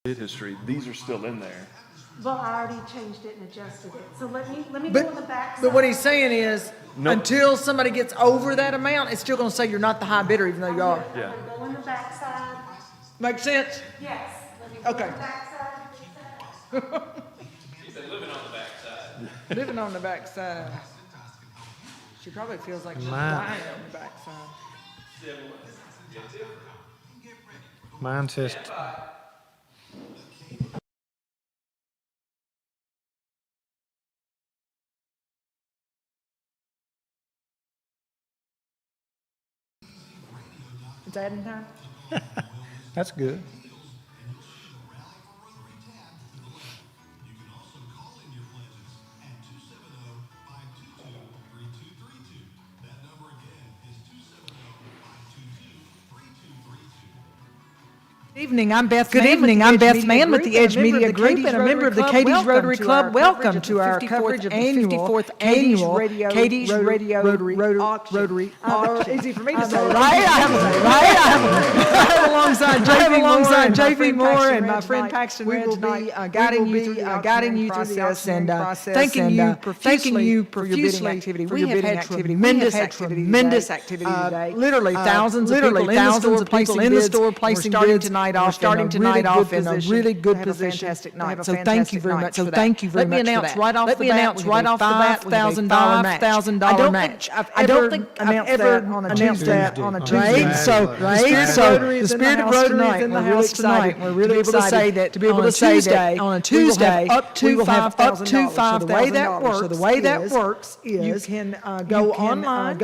bid history, these are still in there. Well, I already changed it and adjusted it, so let me go on the back side. But what he's saying is, Nope. until somebody gets over that amount, it's still gonna say you're not the high bidder, even though you are. Yeah. I'm gonna go on the back side. Make sense? Yes. Let me go Okay. on the back side. She said living on the backside. Living on the backside. She probably feels like she's dying on the backside. Mine says It's adding time? that's good. Evening, I'm Beth Mann with the Edge Media Group and a member of the Cadiz Rotary Club. Welcome to our coverage of the 54th annual Cadiz Rotary Auction. Easy for me to say, right? I have alongside J.V. Moore and my friend Paxton Red tonight. Guiding you through this and thanking you profusely for your bidding activity. We have had tremendous activity today. Literally thousands of people in the store placing bids. We're starting tonight off in a really good position. So thank you very much for that. Let me announce right off the bat, $5,000 match. I don't think I've ever announced that on a Tuesday. So the spirit of Rotary is in the house tonight. We're really excited to be able to say that on a Tuesday we will have up to $5,000. So the way that works is you can go online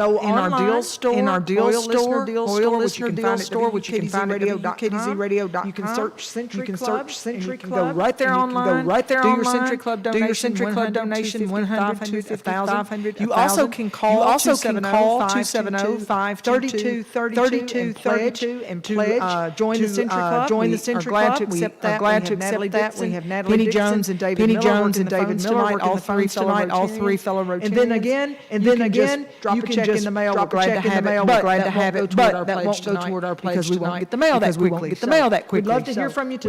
in our deal store, which you can find at KDZRadio.com. You can search Century Club. You can go right there online. Do your Century Club donation. $100, $250, $500. You also can call 270-522-3232 and pledge. Join the Century Club. Glad to accept that. We have Natalie Penny Jones and David Miller tonight. All three fellow Rotarians. And then again, you can just drop a check in the mail. We're glad to have it, but that won't go toward our pledge because we won't get the mail that quickly. We'd love to hear from you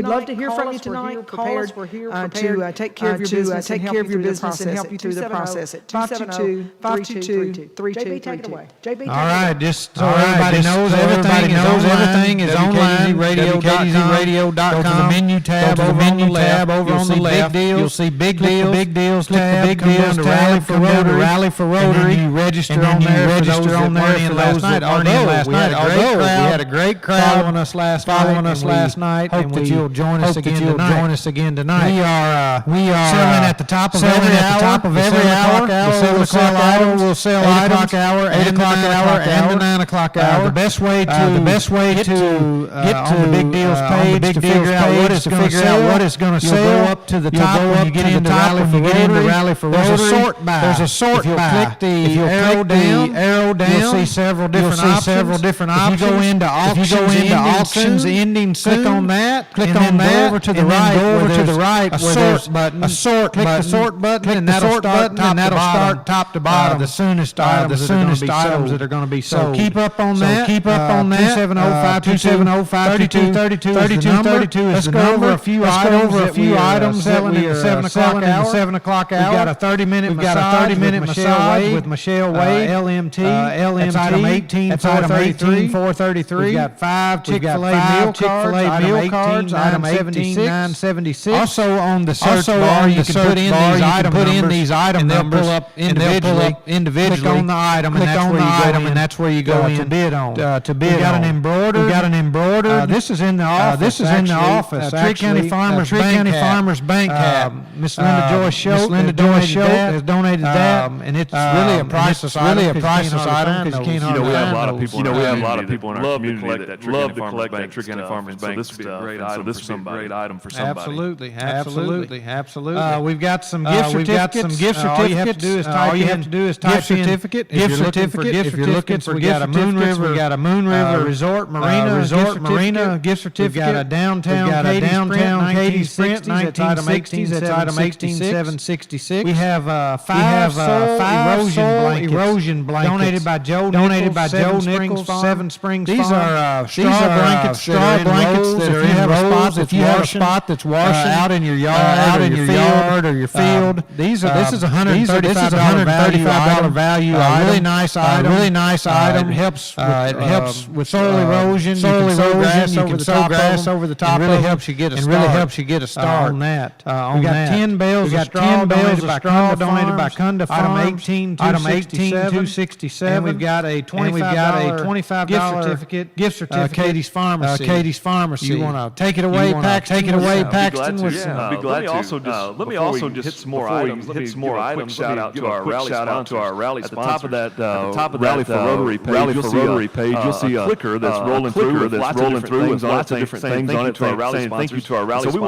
tonight. Call us. We're here to take care of your business and help you through the process at 270-522-3232. JB, take it away. JB, All right, just so everybody knows everything is online. KDZRadio.com. Go to the menu tab over on the left. You'll see big deals. Click the big deals tab. Come down to Rally for Rotary. And you register on there for those that weren't in last night. Although we had a great crowd following us last night, and hope that you'll join us again tonight. We are selling at the top of every hour. We'll sell items. We'll sell 8 o'clock hour, 8 o'clock hour, and the 9 o'clock hour. The best way to get to the big deals page to figure out what it's going to sell. You'll go up to the top when you get into Rally for Rotary. There's a sort by. If you'll click the arrow down, you'll see several different options. If you go into auctions ending soon, click on that. Go over to the right. A sort button. Click the sort button, and that'll start top to bottom. The soonest items that are going to be sold. Keep up on that. 270-522-3232 is the number. Let's go over a few items selling in the 7 o'clock hour. We've got a 30-minute massage with Michelle Wade, LMT. That's item 18433. We've got 5 Chick-Fil-A meal cards, item 17976. Also on the search bar, you can put in these item numbers, and they'll pull up individually. Click on the item, and that's where you go in to bid on. We got an embroidered. This is in the office. Tree County Farmers Bank hat. Miss Linda Joyce Schultz has donated that, and it's really a priceless item because you can't hardly we have a find lot of those. people. We have a lot of people in our community that love to collect that Tree County Farmers Bank. So this would be a great item for somebody. Absolutely. We've got some gift certificates. All you have to do is type gift certificate. If you're looking for we got a Moon River Resort Marina gift certificate. We've got a downtown Cadiz Sprint, that's item 18766. We have five erosion blankets donated by Joe Nichols, Seven Springs Farm. These are straw blankets that are in rolls. If you have a spot that's washing out in your yard, or your field, this is $135 value. Really nice item. It helps with soil erosion. You can sow grass over the top. It really helps you get a start on that. We got 10 bales of straw donated by Kunda Farms. Item 18267. And we've got a $25 gift certificate. Cadiz Pharmacy. You want to take it away, Paxton? Paxton. Let me also just hit some more items. Shout out to our rally sponsors. At the top of that Rally for Rotary page, you'll see a clicker that's rolling through with lots of different things on it saying thank you to our rally sponsors. So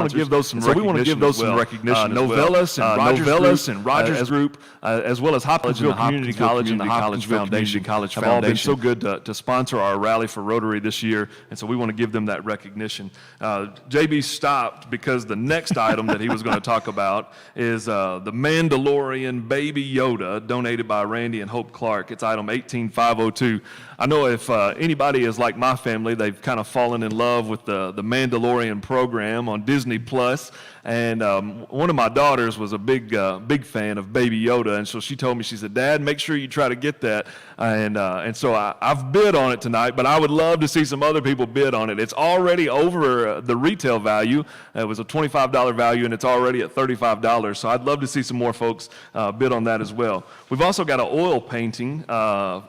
we want to give those some recognition. Novellus and Rogers Group, as well as Hopkinsville Community College and the Hopkinsville Foundation have all been so good to sponsor our Rally for Rotary this year, and so we want to give them that recognition. JB stopped because the next item that he was going to talk about is the Mandalorian Baby Yoda, donated by Randy and Hope Clark. It's item 18502. I know if anybody is like my family, they've kind of fallen in love with the Mandalorian program on Disney Plus. And one of my daughters was a big fan of Baby Yoda, and so she told me, she said, "Dad, make sure you try to get that." And so I've bid on it tonight, but I would love to see some other people bid on it. It's already over the retail value. It was a $25 value, and it's already at $35. So I'd love to see some more folks bid on that as well. We've also got an oil painting.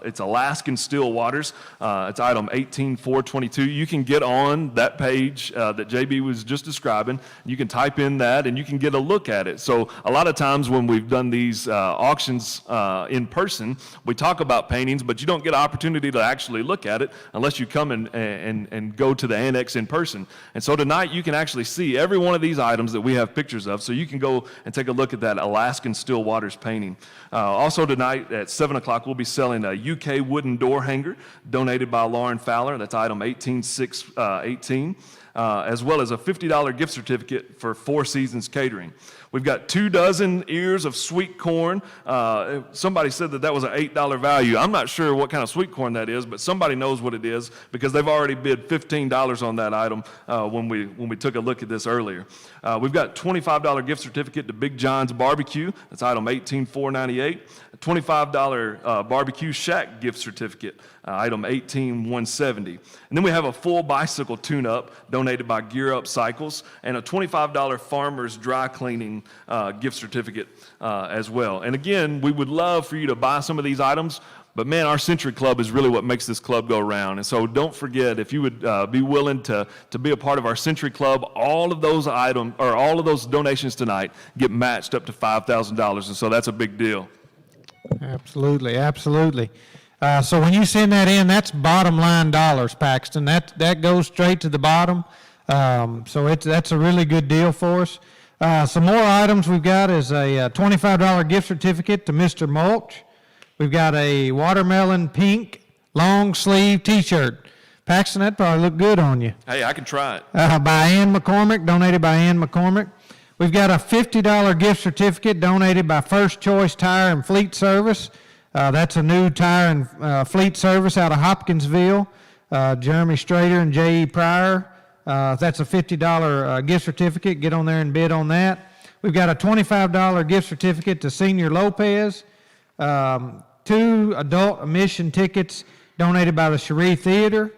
It's Alaskan Still Waters. It's item 18422. You can get on that page that JB was just describing. You can type in that, and you can get a look at it. So a lot of times when we've done these auctions in person, we talk about paintings, but you don't get an opportunity to actually look at it unless you come and go to the annex in person. And so tonight you can actually see every one of these items that we have pictures of, so you can go and take a look at that Alaskan Still Waters painting. Also tonight at 7 o'clock, we'll be selling a UK wooden door hanger donated by Lauren Fowler. That's item 18618. As well as a $50 gift certificate for Four Seasons Catering. We've got 24 ears of sweet corn. Somebody said that was an $8 value. I'm not sure what kind of sweet corn that is, but somebody knows what it is because they've already bid $15 on that item when we took a look at this earlier. We've got $25 gift certificate to Big John's Barbecue. That's item 18498. A $25 Barbecue Shack gift certificate, item 18170. And then we have a full bicycle tune-up donated by Gear Up Cycles, and a $25 Farmers Dry Cleaning gift certificate as well. And again, we would love for you to buy some of these items, but man, our Century Club is really what makes this club go round. And so don't forget, if you would be willing to be a part of our Century Club, all of those items, or all of those donations tonight get matched up to $5,000, and so that's a big deal. Absolutely. So when you send that in, that's bottom line dollars, Paxton. That goes straight to the bottom. So that's a really good deal for us. Some more items we've got is a $25 gift certificate to Mr. Mulch. We've got a watermelon pink long sleeve T-shirt. Paxton, that probably look good on you. Hey, I can try it. By Ann McCormick, donated by Ann McCormick. We've got a $50 gift certificate donated by First Choice Tire and Fleet Service. That's a new tire and fleet service out of Hopkinsville. Jeremy Strader and J.E. Pryor. That's a $50 gift certificate. Get on there and bid on that. We've got a $25 gift certificate to Senior Lopez. 2 adult admission tickets donated by the Cherie Theater.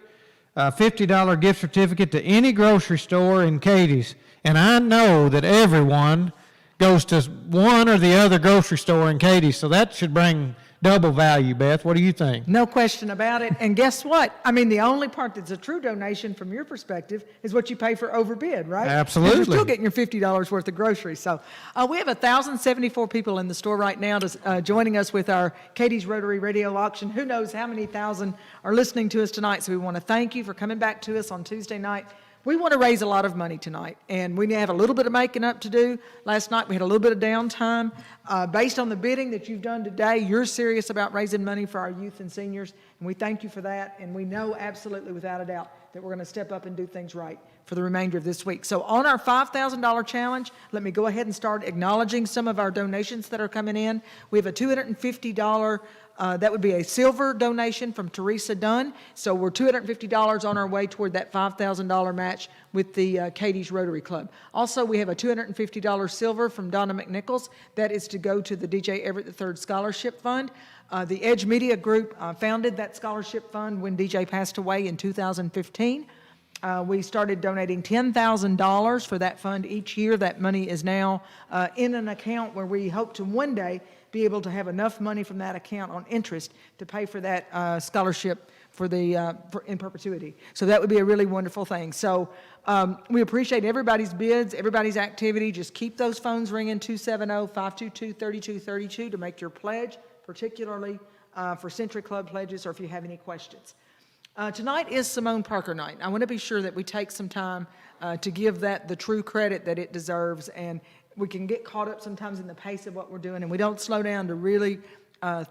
$50 gift certificate to any grocery store in Cadiz. And I know that everyone goes to one or the other grocery store in Cadiz, so that should bring double value, Beth. What do you think? No question about it. And guess what? I mean, the only part that's a true donation from your perspective is what you pay for overbid, right? Absolutely. You're still getting your $50 worth of groceries. So we have 1,074 people in the store right now joining us with our Cadiz Rotary Radio Auction. Who knows how many thousand are listening to us tonight. So we want to thank you for coming back to us on Tuesday night. We want to raise a lot of money tonight, and we may have a little bit of making up to do. Last night we had a little bit of downtime. Based on the bidding that you've done today, you're serious about raising money for our youth and seniors, and we thank you for that, and we know absolutely without a doubt that we're going to step up and do things right for the remainder of this week. So on our $5,000 challenge, let me go ahead and start acknowledging some of our donations that are coming in. We have a $250, that would be a silver donation from Teresa Dunn. So we're $250 on our way toward that $5,000 match with the Cadiz Rotary Club. Also, we have a $250 silver from Donna McNichols. That is to go to the DJ Everett III Scholarship Fund. The Edge Media Group founded that scholarship fund when DJ passed away in 2015. We started donating $10,000 for that fund each year. That money is now in an account where we hope to one day be able to have enough money from that account on interest to pay for that scholarship for in perpetuity. So that would be a really wonderful thing. So we appreciate everybody's bids, everybody's activity. Just keep those phones ringing, 270-522-3232 to make your pledge, particularly for Century Club pledges or if you have any questions. Tonight is Simone Parker night. I want to be sure that we take some time to give that the true credit that it deserves, and we can get caught up sometimes in the pace of what we're doing, and we don't slow down to really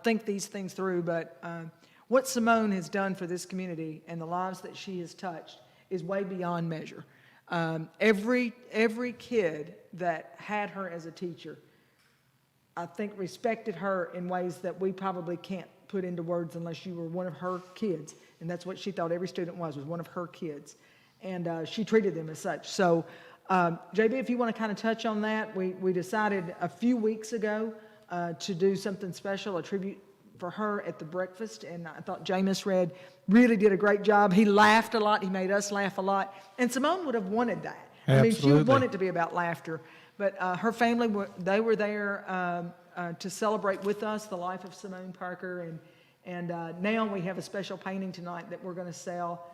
think these things through. But what Simone has done for this community and the lives that she has touched is way beyond measure. Every kid that had her as a teacher, I think, respected her in ways that we probably can't put into words unless you were one of her kids. And that's what she thought every student was one of her kids. And she treated them as such. So, JB, if you want to kind of touch on that, we decided a few weeks ago to do something special, a tribute for her at the breakfast. And I thought Jameis Red really did a great job. He laughed a lot. He made us laugh a lot. And Simone would have wanted that. Absolutely. I mean, she would want it to be about laughter. But her family, they were there to celebrate with us the life of Simone Parker. And now we have a special painting tonight that we're going to sell,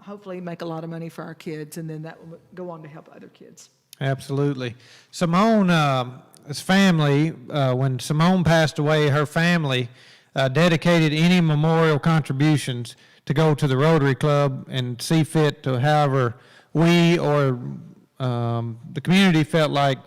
hopefully make a lot of money for our kids, and then that will go on to help other kids. Absolutely. Simone's family, when Simone passed away, her family dedicated any memorial contributions to go to the Rotary Club and see fit to however we or the community felt like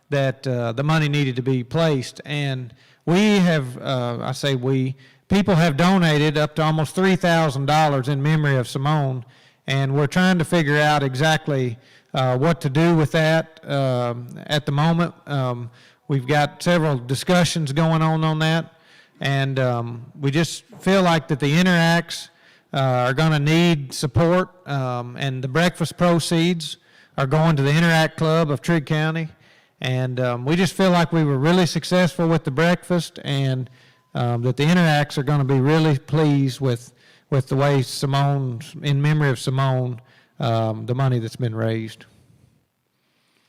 that the money needed to be placed. And we have, I say we, people have donated up to almost $3,000 in memory of Simone, and we're trying to figure out exactly what to do with that at the moment. We've got several discussions going on that, and we just feel like that the Interacts are going to need support, and the breakfast proceeds are going to the Interact Club of Trigg County, and we just feel like we were really successful with the breakfast, and that the Interacts are going to be really pleased with the way Simone, in memory of Simone, the money that's been raised.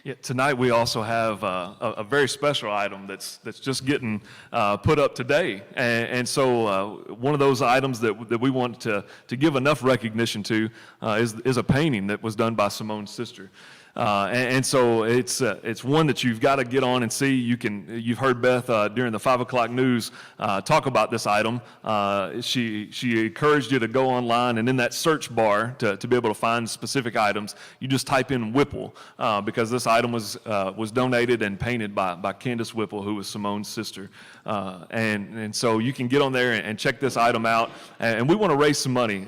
Yeah, tonight we also have a very special item that's just getting put up today, and so one of those items that we want to give enough recognition to is a painting that was done by Simone's sister. And so it's one that you've got to get on and see. You've heard Beth during the 5 o'clock news talk about this item. She encouraged you to go online, and in that search bar to be able to find specific items, you just type in Whipple, because this item was donated and painted by Candace Whipple, who was Simone's sister. And so you can get on there and check this item out. And we want to raise some money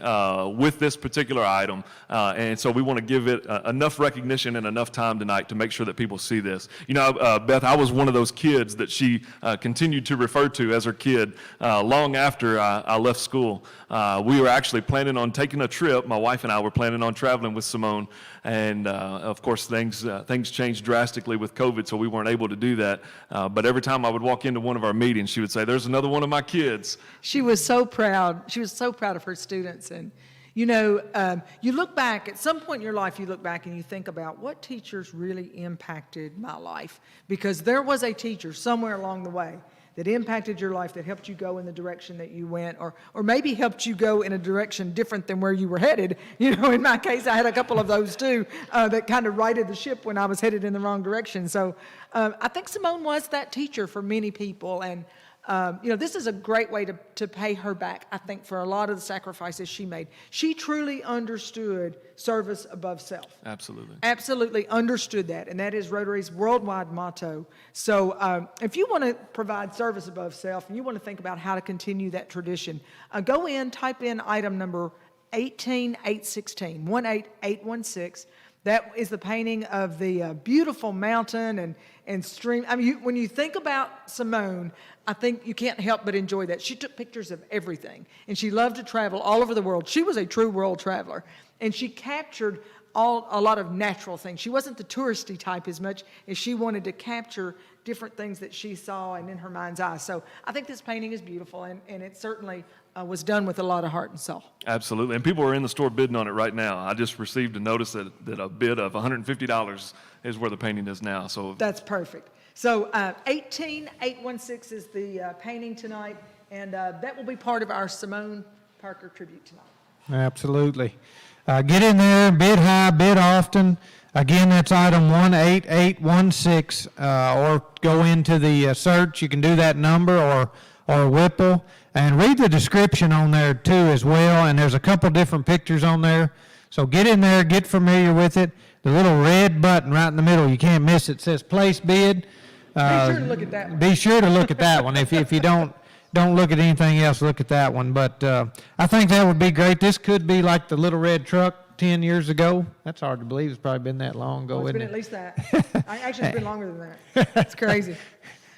with this particular item. And so we want to give it enough recognition and enough time tonight to make sure that people see this. You know, Beth, I was one of those kids that she continued to refer to as her kid long after I left school. We were actually planning on taking a trip. My wife and I were planning on traveling with Simone. And of course, things changed drastically with COVID, so we weren't able to do that. But every time I would walk into one of our meetings, she would say, "There's another one of my kids." She was so proud. She was so proud of her students. And, you know, you look back, at some point in your life, you look back and you think about what teachers really impacted my life. Because there was a teacher somewhere along the way that impacted your life, that helped you go in the direction that you went, or maybe helped you go in a direction different than where you were headed. You know, in my case, I had a couple of those too, that kind of righted the ship when I was headed in the wrong direction. So I think Simone was that teacher for many people, and you know, this is a great way to pay her back, I think, for a lot of the sacrifices she made. She truly understood service above self. Absolutely. Absolutely understood that, and that is Rotary's worldwide motto. So if you want to provide service above self and you want to think about how to continue that tradition, go in, type in item number 18816, 18816. That is the painting of the beautiful mountain and stream. I mean, when you think about Simone, I think you can't help but enjoy that. She took pictures of everything, and she loved to travel all over the world. She was a true world traveler, and she captured a lot of natural things. She wasn't the touristy type as much as she wanted to capture different things that she saw and in her mind's eye. So I think this painting is beautiful, and it certainly was done with a lot of heart and soul. Absolutely. And people are in the store bidding on it right now. I just received a notice that a bid of $150 is where the painting is now. So that's perfect. So 18816 is the painting tonight, and that will be part of our Simone Parker tribute tonight. Absolutely. Get in there, bid high, bid often. Again, that's item 18816, or go into the search. You can do that number or Whipple. And read the description on there too as well, and there's a couple different pictures on there. So get in there, get familiar with it. The little red button right in the middle, you can't miss it. It says place bid. Be sure to look at that one. Be sure to look at that one. If you don't look at anything else, look at that one. But I think that would be great. This could be like the little red truck 10 years ago. That's hard to believe. It's probably been that long ago, It's isn't been it? at least that. Actually, it's been longer than that. It's crazy.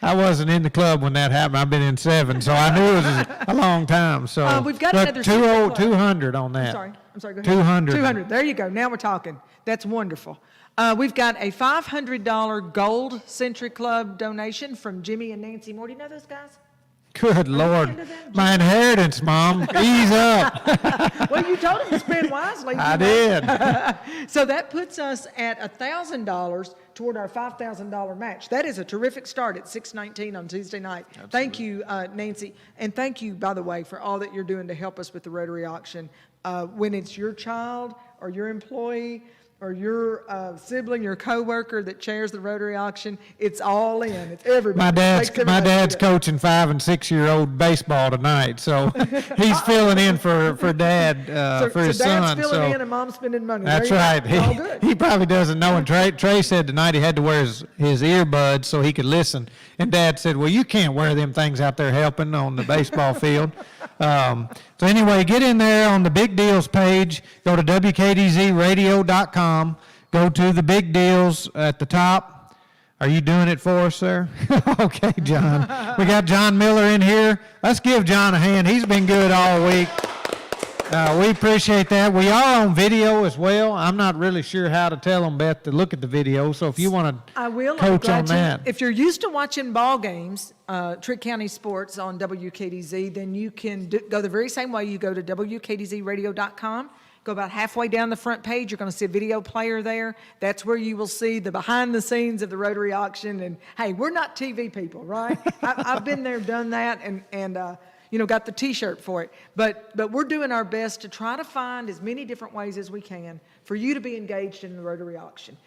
I wasn't in the club when that happened. I've been in 7, so I knew it was a long time. So we've got but another secret club. 200 on that. I'm sorry, go ahead. 200. 200. There you go. Now we're talking. That's wonderful. We've got a $500 Gold Century Club donation from Jimmy and Nancy Moore. Do you know those guys? Good Lord. My inheritance, Mom. Ease up. Well, you told them to spend wisely. I did. So that puts us at $1,000 toward our $5,000 match. That is a terrific start at 6:19 on Tuesday night. Absolutely. Thank you, Nancy. And thank you, by the way, for all that you're doing to help us with the Rotary auction. When it's your child or your employee or your sibling, your coworker that chairs the Rotary auction, it's all in. It's everybody. My dad's coaching 5- and 6-year-old baseball tonight, so he's filling in for Dad for his son. So Dad's filling in and Mom's spending money. That's right. All good. He probably doesn't know. And Trey said tonight he had to wear his earbuds so he could listen. And Dad said, "Well, you can't wear them things out there helping on the baseball field." So anyway, get in there on the Big Deals page. Go to WKDZradio.com. Go to the Big Deals at the top. Are you doing it for us, sir? Okay, John. We got John Miller in here. Let's give John a hand. He's been good all week. We appreciate that. We are on video as well. I'm not really sure how to tell them, Beth, to look at the video. So if you want to coach on that. If you're used to watching ball games, Trick County Sports on WKDZ, then you can go the very same way. You go to WKDZradio.com. Go about halfway down the front page. You're going to see a video player there. That's where you will see the behind the scenes of the Rotary auction. And hey, we're not TV people, right? I've been there, done that, and got the T-shirt for it. But we're doing our best to try to find as many different ways as we can for you to be engaged in the Rotary auction.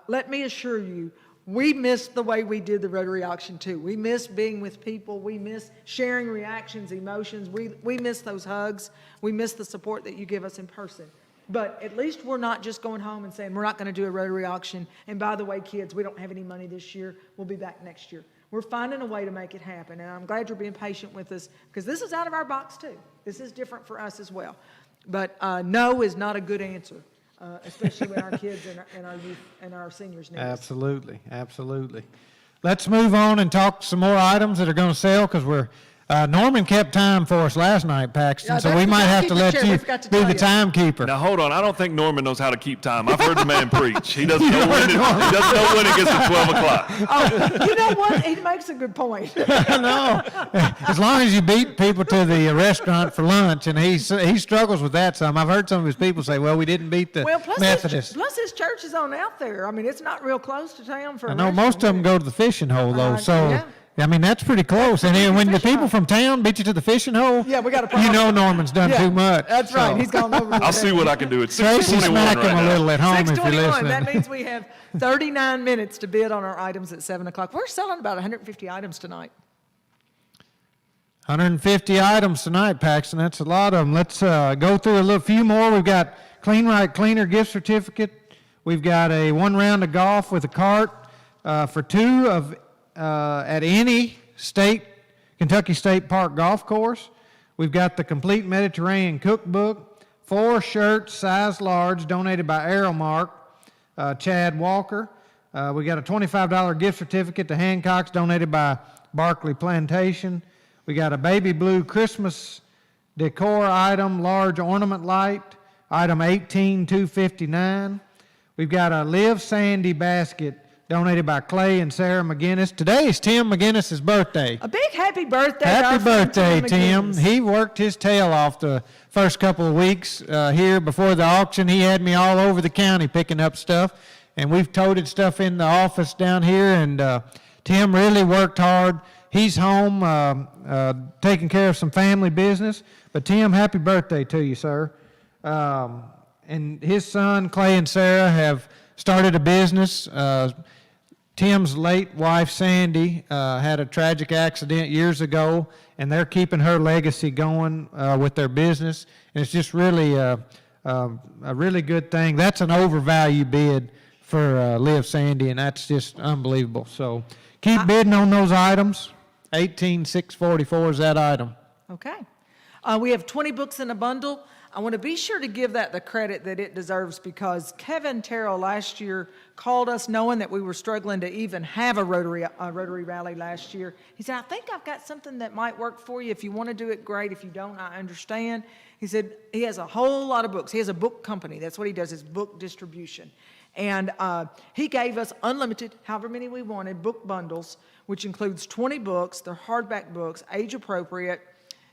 Let me assure you, we miss the way we did the Rotary auction too. We miss being with people. We miss sharing reactions, emotions. We miss those hugs. We miss the support that you give us in person. But at least we're not just going home and saying we're not going to do a Rotary auction. And by the way, kids, we don't have any money this year. We'll be back next year. We're finding a way to make it happen, and I'm glad you're being patient with us because this is out of our box too. This is different for us as well. But no is not a good answer, especially when our kids and our youth and our seniors need us. Absolutely, absolutely. Let's move on and talk some more items that are going to sell because we're Norman kept time for us last night, Paxton, so we might have to let you be the timekeeper. Now, hold on. I don't think Norman knows how to keep time. I've heard the man preach. He doesn't know when it gets to 12 o'clock. Oh, you know what? He makes a good point. No. As long as you beat people to the restaurant for lunch, and he struggles with that some. I've heard some of his people say, well, we didn't beat the Methodists. Plus his church is on out there. I mean, it's not real close to town for a I know restaurant, most of them go to the fishing hole, though, so... Yeah. I mean, that's pretty close. And then when the people from town beat you to the fishing hole, yeah, we got a problem. You know Norman's done too much. That's right. He's gone over. I'll see what I can do. It's Tracy, 6:21 smack him a little at home if you're 6:21. listening. That means we have 39 minutes to bid on our items at 7 o'clock. We're selling about 150 items tonight. 150 items tonight, Paxton. That's a lot of them. Let's go through a few more. We've got Clean Right Cleaner gift certificate. We've got a 1 round of golf with a cart for 2 of at any Kentucky State Park golf course. We've got the Complete Mediterranean Cookbook, 4 shirts, size large, donated by Aeromark. Chad Walker. We got a $25 gift certificate to Hancock's donated by Barkley Plantation. We got a baby blue Christmas decor item, large ornament light, item 18259. We've got a Live Sandy basket donated by Clay and Sarah McGinnis. Today is Tim McGinnis's birthday. A big happy birthday. Happy birthday, Tim. McGinnis. He worked his tail off the first couple of weeks here before the auction. He had me all over the county picking up stuff, and we've toted stuff in the office down here, and Tim really worked hard. He's home taking care of some family business. But Tim, happy birthday to you, sir. And his son, Clay and Sarah, have started a business. Tim's late wife, Sandy, had a tragic accident years ago, and they're keeping her legacy going with their business. And it's just really a really good thing. That's an overvalued bid for Live Sandy, and that's just unbelievable. So keep bidding on those items. 18644 is that item. Okay. We have 20 books in a bundle. I want to be sure to give that the credit that it deserves, because Kevin Terrell last year called us knowing that we were struggling to even have a Rotary rally last year. He said, I think I've got something that might work for you. If you want to do it, great. If you don't, I understand. He said he has a whole lot of books. He has a book company. That's what he does, is book distribution. And he gave us unlimited, however many we wanted, book bundles, which includes 20 books. They're hardback books, age appropriate.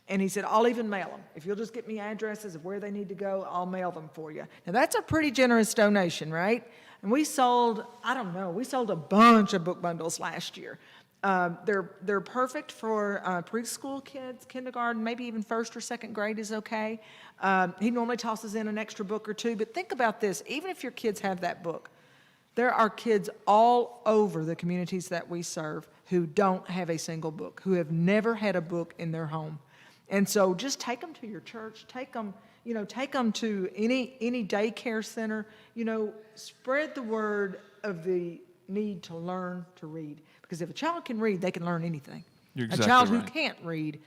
And he said, I'll even mail them. If you'll just get me addresses of where they need to go, I'll mail them for you. Now, that's a pretty generous donation, right? And we sold, we sold a bunch of book bundles last year. They're perfect for preschool kids, kindergarten, maybe even first or second grade is okay. He normally tosses in an extra book or two. But think about this. Even if your kids have that book, there are kids all over the communities that we serve who don't have a single book, who have never had a book in their home. And so just take them to your church, take them to any daycare center, spread the word of the need to learn to read. Because if a child can read, they can learn anything. You're exactly a child right. who can't read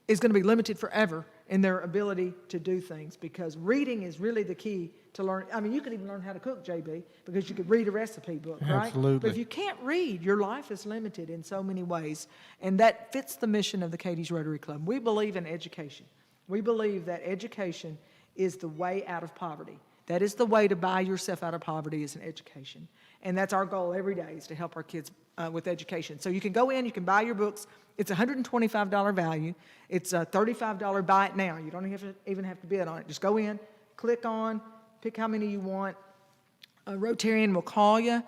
is going to be limited forever in their ability to do things, because reading is really the key to learn. I mean, you could even learn how to cook, JB, because you could read a recipe book, right? Absolutely. But if you can't read, your life is limited in so many ways, and that fits the mission of the Cadiz Rotary Club. We believe in education. We believe that education is the way out of poverty. That is the way to buy yourself out of poverty, is an education. And that's our goal every day, is to help our kids with education. So you can go in, you can buy your books. It's a $125 value. It's a $35 buy it now. You don't even have to bid on it. Just go in, click on, pick how many you want. A Rotarian will call you,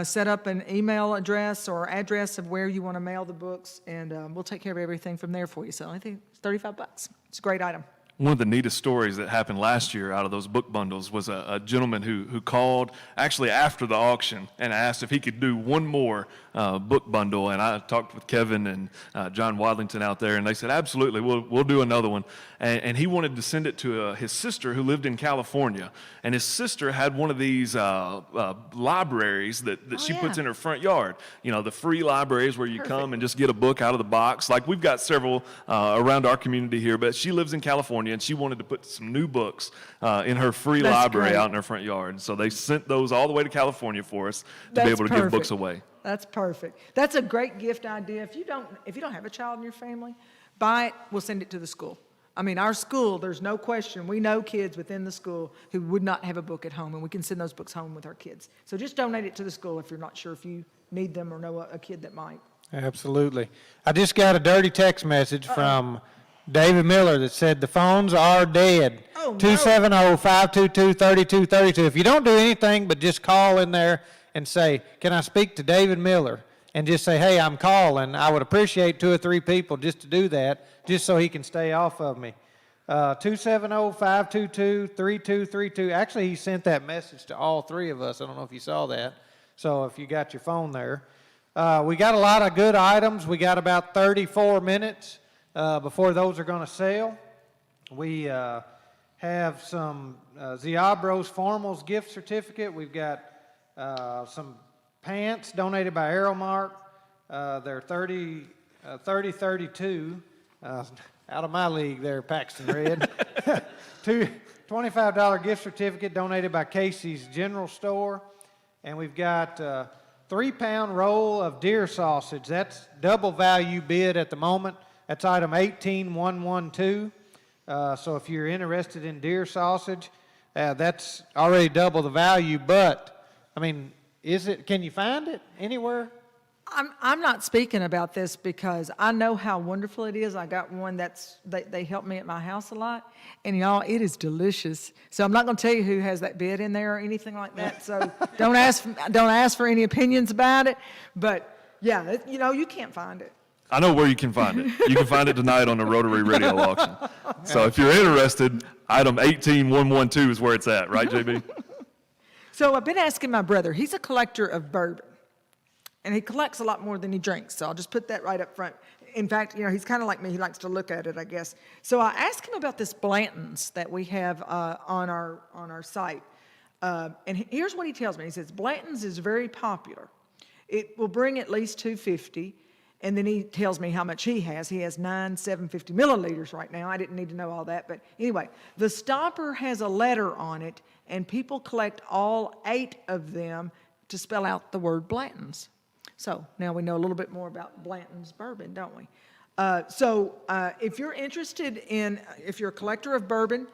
set up an email address or address of where you want to mail the books, and we'll take care of everything from there for you. So I think it's $35. It's a great item. One of the neatest stories that happened last year out of those book bundles was a gentleman who called actually after the auction and asked if he could do one more book bundle. And I talked with Kevin and John Wadlington out there, and they said, absolutely, we'll do another one. And he wanted to send it to his sister who lived in California. And his sister had one of these libraries that she puts in her front yard. The free libraries where you come and just get a book out of the box. Like we've got several around our community here, but she lives in California, and she wanted to put some new books in her free library out in her front yard. So they sent those all the way to California for us to be able to give books away. That's perfect. That's a great gift idea. If you don't have a child in your family, buy it, we'll send it to the school. I mean, our school, there's no question, we know kids within the school who would not have a book at home, and we can send those books home with our kids. So just donate it to the school if you're not sure if you need them or know a kid that might. Absolutely. I just got a dirty text message from David Miller that said the phones are dead. Oh, no. 270-522-3232. If you don't do anything but just call in there and say, can I speak to David Miller? And just say, hey, I'm calling. I would appreciate 2 or 3 people just to do that, just so he can stay off of me. 270-522-3232. Actually, he sent that message to all 3 of us. I don't know if you saw that. So if you got your phone there. We got a lot of good items. We got about 34 minutes before those are going to sell. We have some Ziabros Formals gift certificate. We've got some pants donated by Aeromark. They're 30-32. Out of my league there, Paxton Red. $25 gift certificate donated by Casey's General Store. And we've got a 3-pound roll of deer sausage. That's double value bid at the moment. That's item 18112. So if you're interested in deer sausage, that's already double the value. But, I mean, can you find it anywhere? I'm not speaking about this because I know how wonderful it is. I got one they help me at my house a lot, and y'all, it is delicious. So I'm not going to tell you who has that bid in there or anything like that. So don't ask for any opinions about it. But yeah, you can't find it. I know where you can find it. You can find it tonight on the Rotary Radio auction. So if you're interested, item 18112 is where it's at, right, JB? So I've been asking my brother. He's a collector of bourbon. And he collects a lot more than he drinks, so I'll just put that right up front. In fact, he's kind of like me. He likes to look at it, I guess. So I asked him about this Blanton's that we have on our site. And here's what he tells me. He says, Blanton's is very popular. It will bring at least 250, and then he tells me how much he has. He has 9 750 milliliters right now. I didn't need to know all that, but anyway. The stopper has a letter on it, and people collect all 8 of them to spell out the word Blanton's. So now we know a little bit more about Blanton's bourbon, don't we? If you're interested if you're a collector of bourbon,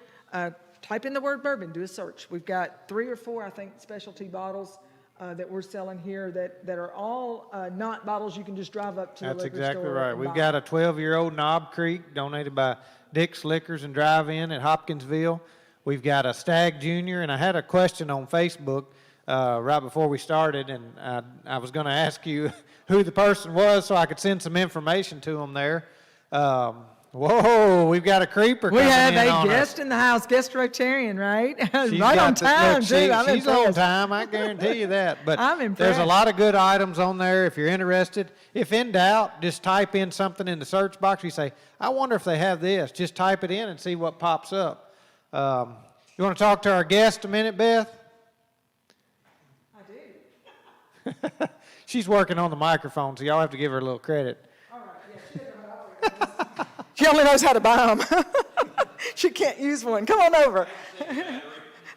type in the word bourbon, do a search. We've got 3 or 4, I think, specialty bottles that we're selling here that are all not bottles you can just drive up to the liquor store. That's exactly right. We've got a 12-year-old Knob Creek donated by Dick's Liquors and Drive-In at Hopkinsville. We've got a Stag Junior, and I had a question on Facebook right before we started, and I was going to ask you who the person was so I could send some information to them there. Whoa, we've got a creeper coming in on us. We have a guest in the house, guest Rotarian, right? She's right on time, too. She's on time, I guarantee you that. But I'm impressed. There's a lot of good items on there if you're interested. If in doubt, just type in something in the search box. You say, I wonder if they have this. Just type it in and see what pops up. You want to talk to our guest a minute, Beth? She's working on the microphone, so y'all have to give her a little credit. All right, yeah, she only knows how to buy them. She can't use one. Come on over.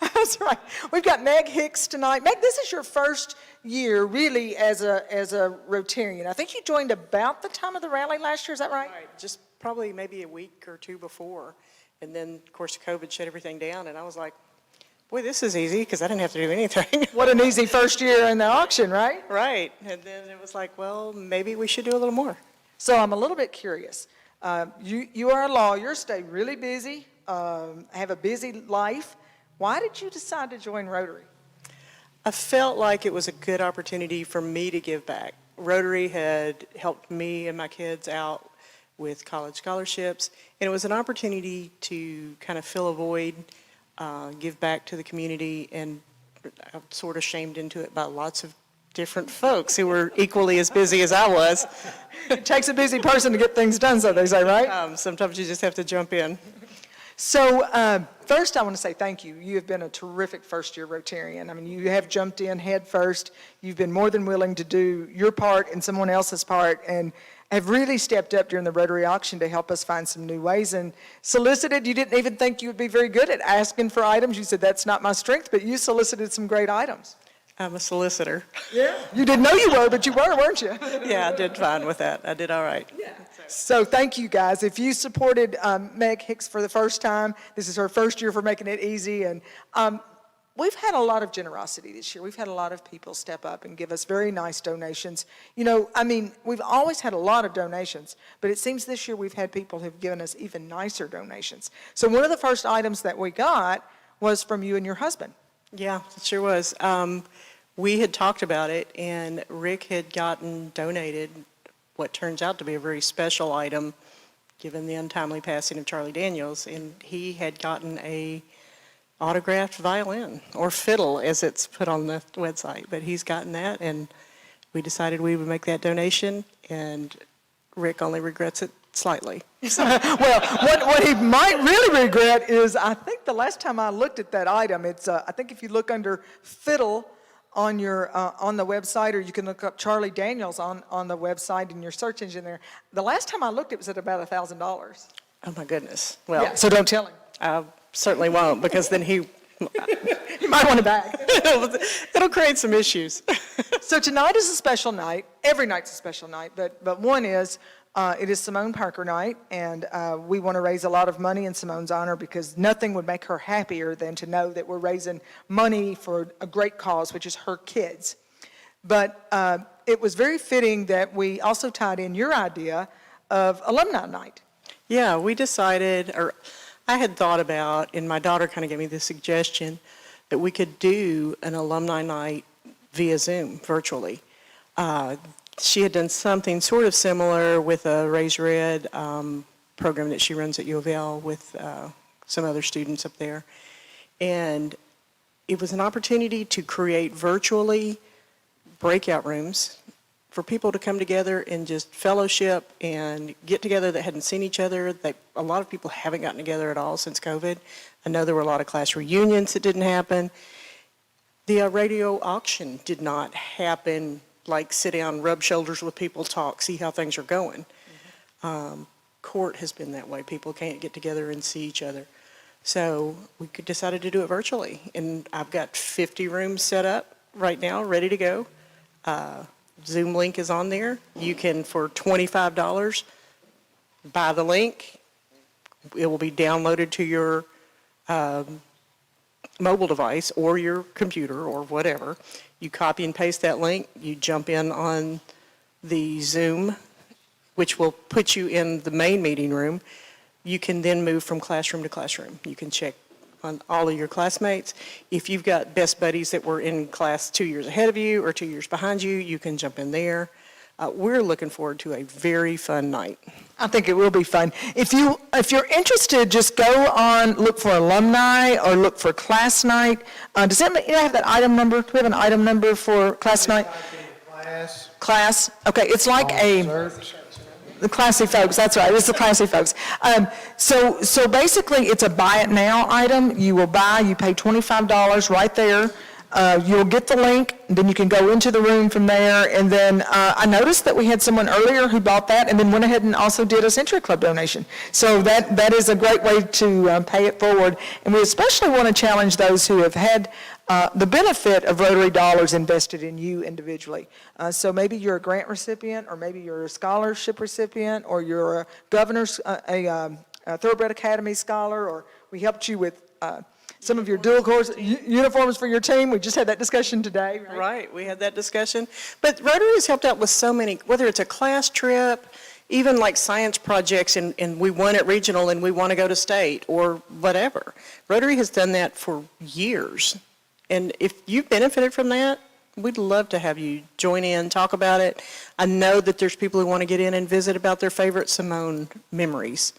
That's right. We've got Meg Hicks tonight. Meg, this is your first year really as a Rotarian. I think you joined about the time of the rally last year. Is that right? Right. Just probably maybe a week or 2 before. And then, of course, COVID shut everything down, and I was like, boy, this is easy because I didn't have to do anything. What an easy first year in the auction, right? Right. And then it was like, well, maybe we should do a little more. So I'm a little bit curious. You are a lawyer, stay really busy, have a busy life. Why did you decide to join Rotary? I felt like it was a good opportunity for me to give back. Rotary had helped me and my kids out with college scholarships, and it was an opportunity to kind of fill a void, give back to the community, and I'm sort of shamed into it by lots of different folks who were equally as busy as I was. It takes a busy person to get things done, so they say, right? Sometimes you just have to jump in. So first I want to say thank you. You have been a terrific first-year Rotarian. I mean, you have jumped in head first. You've been more than willing to do your part and someone else's part, and have really stepped up during the Rotary auction to help us find some new ways, and solicited. You didn't even think you would be very good at asking for items. You said, that's not my strength, but you solicited some great items. I'm a solicitor. Yeah. You didn't know you were, but you were, weren't you? Yeah, I did fine with that. I did all right. Yeah. So thank you, guys. If you supported Meg Hicks for the first time, this is her first year for making it easy, and we've had a lot of generosity this year. We've had a lot of people step up and give us very nice donations. You know, I mean, we've always had a lot of donations, but it seems this year we've had people who've given us even nicer donations. So one of the first items that we got was from you and your husband. Yeah, it sure was. We had talked about it, and Rick had gotten donated what turns out to be a very special item, given the untimely passing of Charlie Daniels, and he had gotten a autographed violin, or fiddle as it's put on the website, but he's gotten that, and we decided we would make that donation, and Rick only regrets it slightly. Well, what he might really regret is, I think the last time I looked at that item, it's I think if you look under fiddle on your on the website, or you can look up Charlie Daniels on the website in your search engine there. The last time I looked, it was at about $1,000. Oh my goodness. Well, yeah, so don't tell him. I certainly won't, because then he You might want to back. It'll create some issues. So tonight is a special night. Every night's a special night, but one is, it is Simone Parker night, and we want to raise a lot of money in Simone's honor because nothing would make her happier than to know that we're raising money for a great cause, which is her kids. But it was very fitting that we also tied in your idea of alumni night. Yeah, we decided, or I had thought about, and my daughter kind of gave me the suggestion, that we could do an alumni night via Zoom, virtually. She had done something sort of similar with a Raise Red program that she runs at U of L with some other students up there. And it was an opportunity to create virtually breakout rooms for people to come together and just fellowship and get together that hadn't seen each other. A lot of people haven't gotten together at all since COVID. I know there were a lot of class reunions that didn't happen. The radio auction did not happen, like sit down, rub shoulders with people, talk, see how things are going. Court has been that way. People can't get together and see each other. So we decided to do it virtually. And I've got 50 rooms set up right now, ready to go. Zoom link is on there. You can, for $25, buy the link. It will be downloaded to your mobile device or your computer or whatever. You copy and paste that link. You jump in on the Zoom, which will put you in the main meeting room. You can then move from classroom to classroom. You can check on all of your classmates. If you've got best buddies that were in class 2 years ahead of you or 2 years behind you, you can jump in there. We're looking forward to a very fun night. I think it will be fun. If you're interested, just go on, look for alumni or look for class night. Does anybody have that item number? Do we have an item number for class night? Class. Okay, it's like the classy folks, that's right, it's the classy folks. So basically, it's a buy it now item. You will buy, you pay $25 right there. You'll get the link, then you can go into the room from there. And then I noticed that we had someone earlier who bought that and then went ahead and also did a Century Club donation. So that is a great way to pay it forward. And we especially want to challenge those who have had the benefit of Rotary dollars invested in you individually. So maybe you're a grant recipient, or maybe you're a scholarship recipient, or you're a governor's, a Thoroughbred Academy scholar, or we helped you with some of your dual course uniforms for your team. We just had that discussion today, right? Right, we had that discussion. But Rotary has helped out with so many, whether it's a class trip, even like science projects, and we won at regional and we want to go to state or whatever. Rotary has done that for years. And if you've benefited from that, we'd love to have you join in, talk about it. I know that there's people who want to get in and visit about their favorite Simone memories.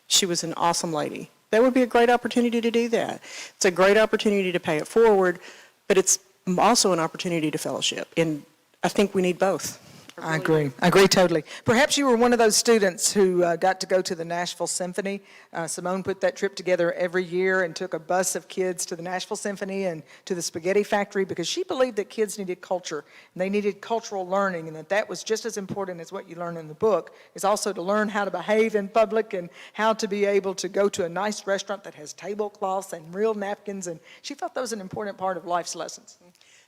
She was an awesome lady. That would be a great opportunity to do that. It's a great opportunity to pay it forward, but it's also an opportunity to fellowship. And I think we need both. I agree totally. Perhaps you were one of those students who got to go to the Nashville Symphony. Simone put that trip together every year and took a bus of kids to the Nashville Symphony and to the Spaghetti Factory because she believed that kids needed culture and they needed cultural learning, and that was just as important as what you learn in the book, is also to learn how to behave in public and how to be able to go to a nice restaurant that has tablecloths and real napkins, and she thought that was an important part of life's lessons.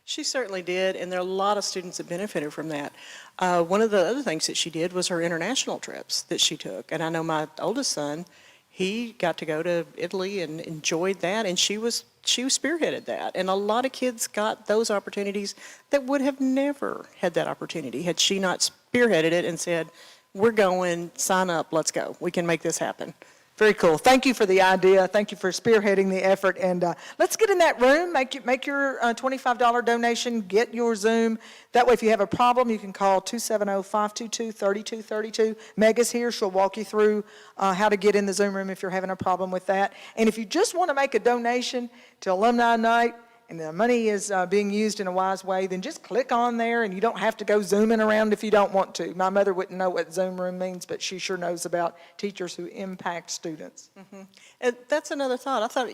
She certainly did, and there are a lot of students that benefited from that. One of the other things that she did was her international trips that she took. And I know my oldest son, he got to go to Italy and enjoyed that, and she spearheaded that. And a lot of kids got those opportunities that would have never had that opportunity had she not spearheaded it and said, we're going, sign up, let's go. We can make this happen. Very cool. Thank you for the idea. Thank you for spearheading the effort. And let's get in that room. Make your $25 donation. Get your Zoom. That way, if you have a problem, you can call 270-522-3232. Mega's here. She'll walk you through how to get in the Zoom room if you're having a problem with that. And if you just want to make a donation to Alumni Night, and the money is being used in a wise way, then just click on there, and you don't have to go zooming around if you don't want to. My mother wouldn't know what Zoom room means, but she sure knows about teachers who impact students. Mm-hmm. And that's another thought. I thought,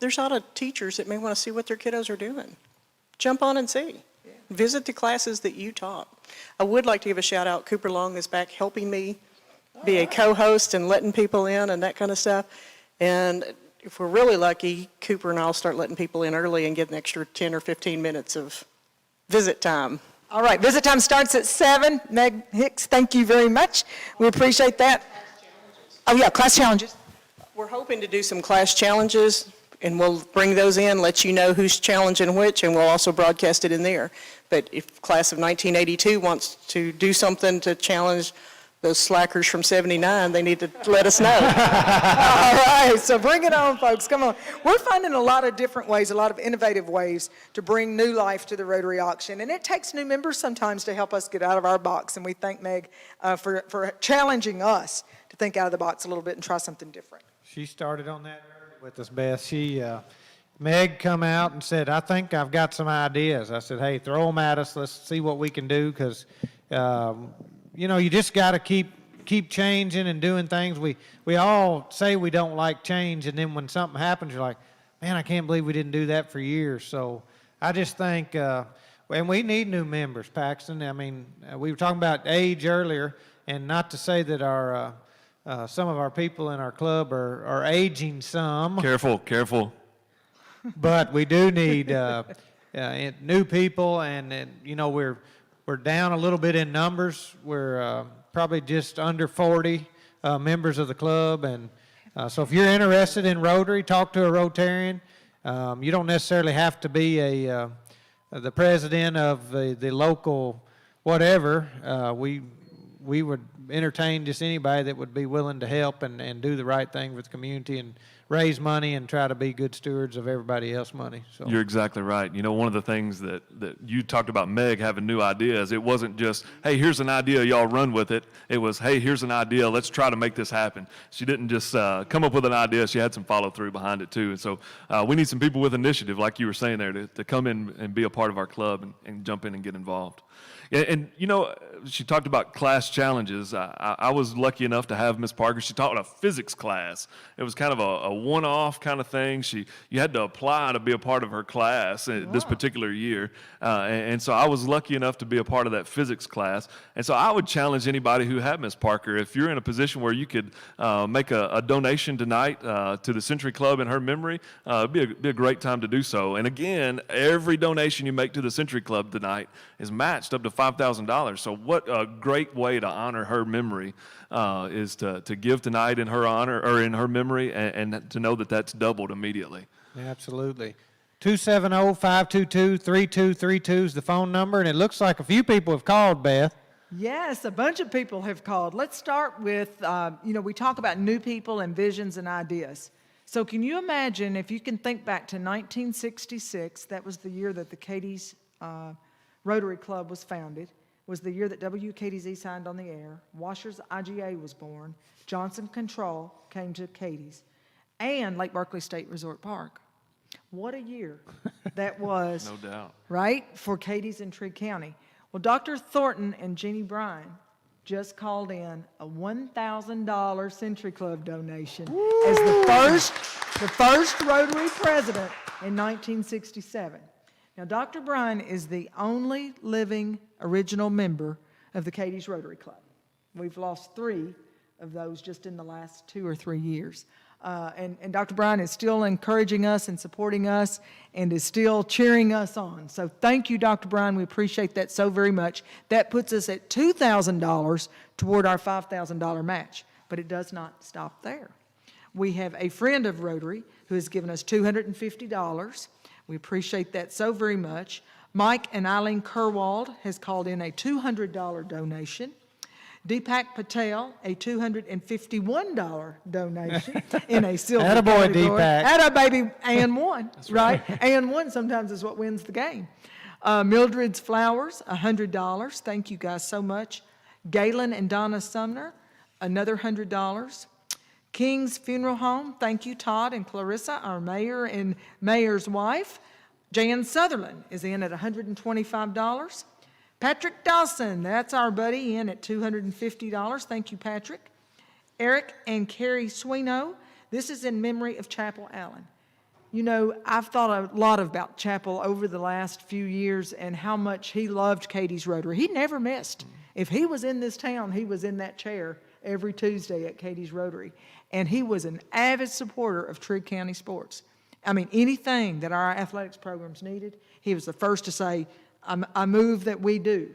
there's a lot of teachers that may want to see what their kiddos are doing. Jump on and see. Yeah. Visit the classes that you taught. I would like to give a shout out. Cooper Long is back helping me be a co-host and letting people in and that kind of stuff. And if we're really lucky, Cooper and I'll start letting people in early and get an extra 10 or 15 minutes of visit time. All right, visit time starts at 7. Meg Hicks, thank you very much. We appreciate that. Oh, yeah, class challenges. We're hoping to do some class challenges, and we'll bring those in, let you know who's challenging which, and we'll also broadcast it in there. But if class of 1982 wants to do something to challenge those slackers from 79, they need to let us know. All right, so bring it on, folks. Come on. We're finding a lot of different ways, a lot of innovative ways to bring new life to the Rotary auction. And it takes new members sometimes to help us get out of our box. And we thank Meg for challenging us to think out of the box a little bit and try something different. She started on that with us, Beth. Meg come out and said, I think I've got some ideas. I said, hey, throw them at us. Let's see what we can do, because you just got to keep changing and doing things. We all say we don't like change, and then when something happens, you're like, man, I can't believe we didn't do that for years. So I just think, and we need new members, Paxton. I mean, we were talking about age earlier, and not to say that our some of our people in our club are aging some. Careful. But we do need new people, and we're down a little bit in numbers. We're probably just under 40 members of the club, and so if you're interested in Rotary, talk to a Rotarian. You don't necessarily have to be the president of the local whatever. We would entertain just anybody that would be willing to help and do the right thing for the community and raise money and try to be good stewards of everybody else's money. So You're exactly right. One of the things that you talked about, Meg, having new ideas, it wasn't just, hey, here's an idea, y'all run with it. It was, hey, here's an idea, let's try to make this happen. She didn't just come up with an idea, she had some follow through behind it too. And so we need some people with initiative, like you were saying there, to come in and be a part of our club and jump in and get involved. And she talked about class challenges. I was lucky enough to have Miss Parker. She taught a physics class. It was kind of a one-off kind of thing. You had to apply to be a part of her class this particular year. And so I was lucky enough to be a part of that physics class. And so I would challenge anybody who had Miss Parker, if you're in a position where you could make a donation tonight to the Century Club in her memory, it'd be a great time to do so. And again, every donation you make to the Century Club tonight is matched up to $5,000. So what a great way to honor her memory is to give tonight in her honor or in her memory, and to know that that's doubled immediately. absolutely. 270-522-3232 is the phone number, and it looks like a few people have called, Beth. Yes, a bunch of people have called. Let's start with, we talk about new people and visions and ideas. So can you imagine, if you can think back to 1966, that was the year that the Cadiz Rotary Club was founded, was the year that WKDZ signed on the air, Washers IGA was born, Johnson Control came to Cadiz, and Lake Barkley State Resort Park. What a year that was. No doubt. Right, for Cadiz and Tree County. Well, Dr. Thornton and Jeannie Bryan just called in a $1,000 Century Club donation as the first Rotary president in 1967. Now, Dr. Bryan is the only living original member of the Cadiz Rotary Club. We've lost 3 of those just in the last 2 or 3 years. And Dr. Bryan is still encouraging us and supporting us and is still cheering us on. So thank you, Dr. Bryan. We appreciate that so very much. That puts us at $2,000 toward our $5,000 match, but it does not stop there. We have a friend of Rotary who has given us $250. We appreciate that so very much. Mike and Eileen Kerwald has called in a $200 donation. Deepak Patel, a $251 donation in a silver Attaboy, category. Deepak. Atta baby, and one, right? And one sometimes is what wins the game. Mildred's Flowers, $100. Thank you guys so much. Galen and Donna Sumner, another $100. King's Funeral Home, thank you, Todd and Clarissa, our mayor and mayor's wife. Jan Sutherland is in at $125. Patrick Dawson, that's our buddy, in at $250. Thank you, Patrick. Eric and Carrie Swino, this is in memory of Chapel Allen. I've thought a lot about Chapel over the last few years and how much he loved Cadiz Rotary. He never missed. If he was in this town, he was in that chair every Tuesday at Cadiz Rotary. And he was an avid supporter of Trigg County sports. I mean, anything that our athletics programs needed, he was the first to say, I move that we do.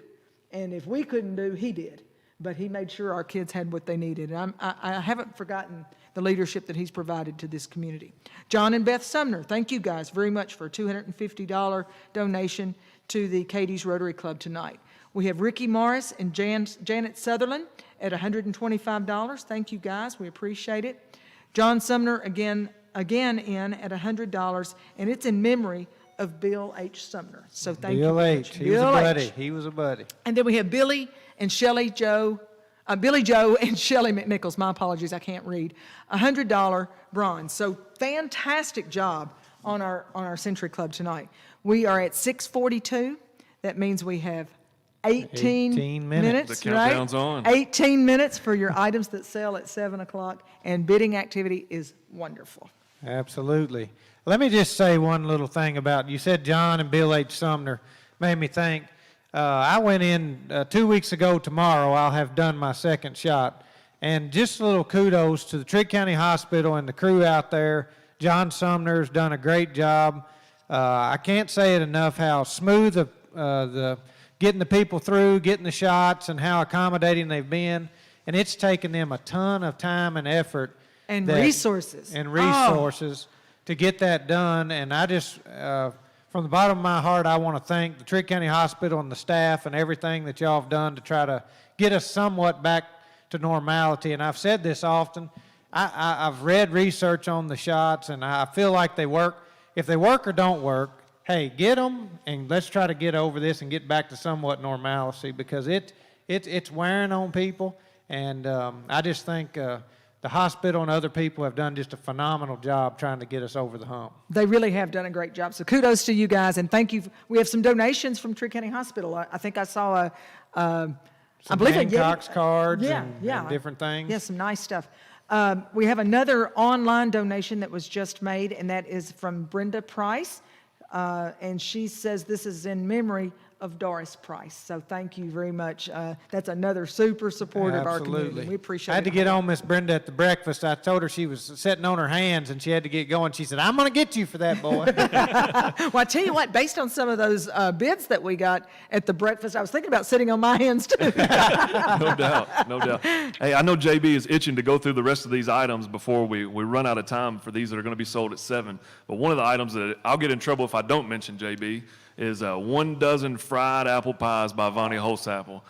And if we couldn't do, he did. But he made sure our kids had what they needed. And I haven't forgotten the leadership that he's provided to this community. John and Beth Sumner, thank you guys very much for a $250 donation to the Cadiz Rotary Club tonight. We have Ricky Morris and Janet Sutherland at $125. Thank you guys, we appreciate it. John Sumner again in at $100, and it's in memory of Bill H. Sumner. So thank you. Bill H. He was a buddy. He was a buddy. And then we have Billy and Shelley Joe and Shelley McNichols. My apologies, I can't read. $100 bronze. So fantastic job on our Century Club tonight. We are at 6:42. That means we have 18 minutes, The countdown's on. 18 minutes for your items that sell at 7 o'clock, and bidding activity is wonderful. Absolutely. Let me just say one little thing about, you said John and Bill H. Sumner, made me think. I went in 2 weeks ago tomorrow, I'll have done my second shot. And just a little kudos to the Trigg County Hospital and the crew out there. John Sumner's done a great job. I can't say it enough how smooth the getting the people through, getting the shots, and how accommodating they've been. And it's taken them a ton of time and effort. And resources. To get that done. And I just, from the bottom of my heart, I want to thank the Trigg County Hospital and the staff and everything that y'all have done to try to get us somewhat back to normality. And I've said this often, I've read research on the shots, and I feel like they work. If they work or don't work, hey, get them, and let's try to get over this and get back to somewhat normalcy, because it's wearing on people. And I just think the hospital and other people have done just a phenomenal job trying to get us over the hump. They really have done a great job. So kudos to you guys, and thank you. We have some donations from Trigg County Hospital. I think I saw Some Hancock's cards and different things. Yeah, some nice stuff. We have another online donation that was just made, and that is from Brenda Price. And she says this is in memory of Doris Price. So thank you very much. That's another super supporter of our community. We appreciate it. I had to get on Miss Brenda at the breakfast. I told her she was sitting on her hands and she had to get going. She said, I'm going to get you for that, boy. Well, I tell you what, based on some of those bids that we got at the breakfast, I was thinking about sitting on my hands too. No doubt, no doubt. Hey, I know JB is itching to go through the rest of these items before we run out of time for these that are going to be sold at 7. But one of the items that I'll get in trouble if I don't mention, JB, is 1 dozen fried apple pies by Vonnie Holsapple.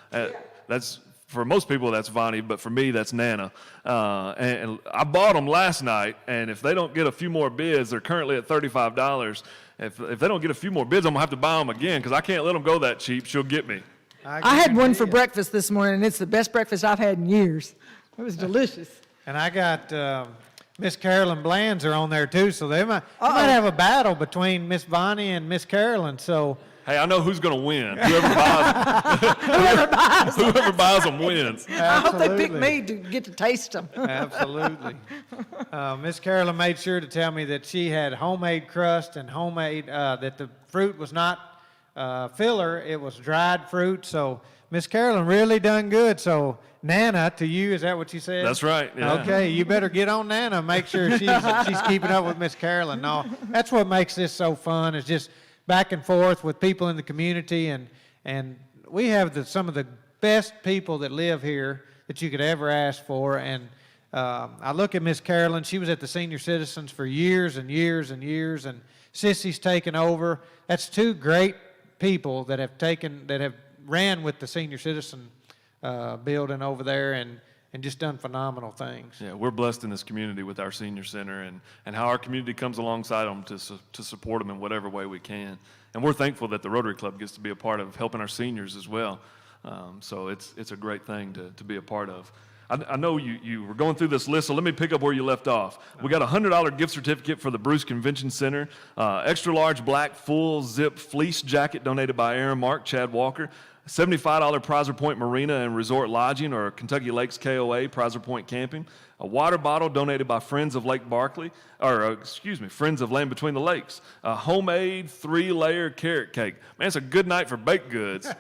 That's, for most people, that's Vonnie, but for me, that's Nana. And I bought them last night, and if they don't get a few more bids, they're currently at $35. If they don't get a few more bids, I'm going to have to buy them again, because I can't let them go that cheap. She'll get me. I had one for breakfast this morning, and it's the best breakfast I've had in years. It was delicious. And I got Miss Carolyn Blands are on there too, so they might have a battle between Miss Vonnie and Miss Carolyn. So hey, I know who's going to win. Whoever buys them wins. Absolutely. I hope they pick me to get to taste them. Absolutely. Miss Carolyn made sure to tell me that she had homemade crust and homemade, that the fruit was not filler, it was dried fruit. So Miss Carolyn really done good. So Nana, to you, is that what you said? That's right. Yeah. Okay, you better get on Nana. Make sure she's keeping up with Miss Carolyn. No, that's what makes this so fun, is just back and forth with people in the community, and we have some of the best people that live here that you could ever ask for. And I look at Miss Carolyn. She was at the Senior Citizens for years and years and years, and Sissy's taken over. That's 2 great people that have ran with the Senior Citizen building over there, and just done phenomenal things. Yeah, we're blessed in this community with our senior center, and how our community comes alongside them to support them in whatever way we can. And we're thankful that the Rotary Club gets to be a part of helping our seniors as well. So it's a great thing to be a part of. I know you were going through this list, so let me pick up where you left off. We got a $100 gift certificate for the Bruce Convention Center, extra large black full zip fleece jacket donated by Aaron Mark, Chad Walker, $75 Prizer Point Marina and Resort Lodging or Kentucky Lakes KOA, Prizer Point Camping. A water bottle donated by Friends of Lake Barkley, Friends of Land Between the Lakes. A homemade 3-layer carrot cake. Man, it's a good night for baked goods.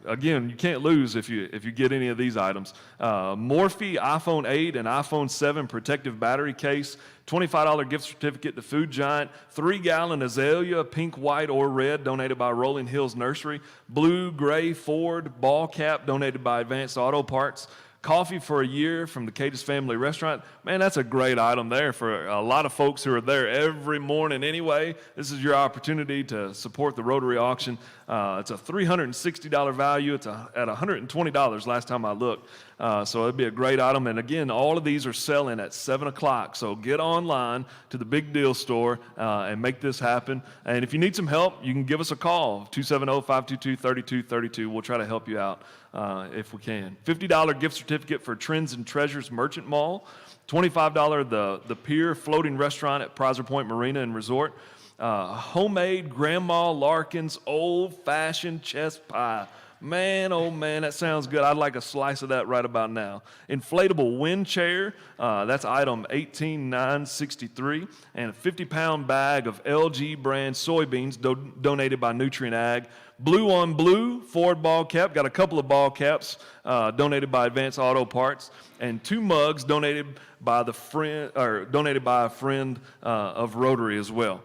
Again, you can't lose if you get any of these items. Morphe iPhone 8 and iPhone 7 protective battery case. $25 gift certificate to Food Giant. 3-gallon azalea, pink, white, or red, donated by Rolling Hills Nursery. Blue, gray, Ford ball cap, donated by Advanced Auto Parts. Coffee for a year from the Cadiz Family Restaurant. Man, that's a great item there for a lot of folks who are there every morning anyway. This is your opportunity to support the Rotary auction. It's a $360 value. It's at $120 last time I looked. So it'd be a great item. And again, all of these are selling at 7 o'clock. So get online to the Big Deal store and make this happen. And if you need some help, you can give us a call, 270-522-3232. We'll try to help you out if we can. $50 gift certificate for Trends and Treasures Merchant Mall. $25 the Pier Floating Restaurant at Prizer Point Marina and Resort. Homemade Grandma Larkin's old-fashioned chest pie. Man, oh man, that sounds good. I'd like a slice of that right about now. Inflatable wind chair, that's item 18963, and a 50-pound bag of LG brand soybeans donated by Nutrient Ag. Blue on Blue Ford ball cap, got a couple of ball caps donated by Advanced Auto Parts, and 2 mugs donated by a friend of Rotary as well.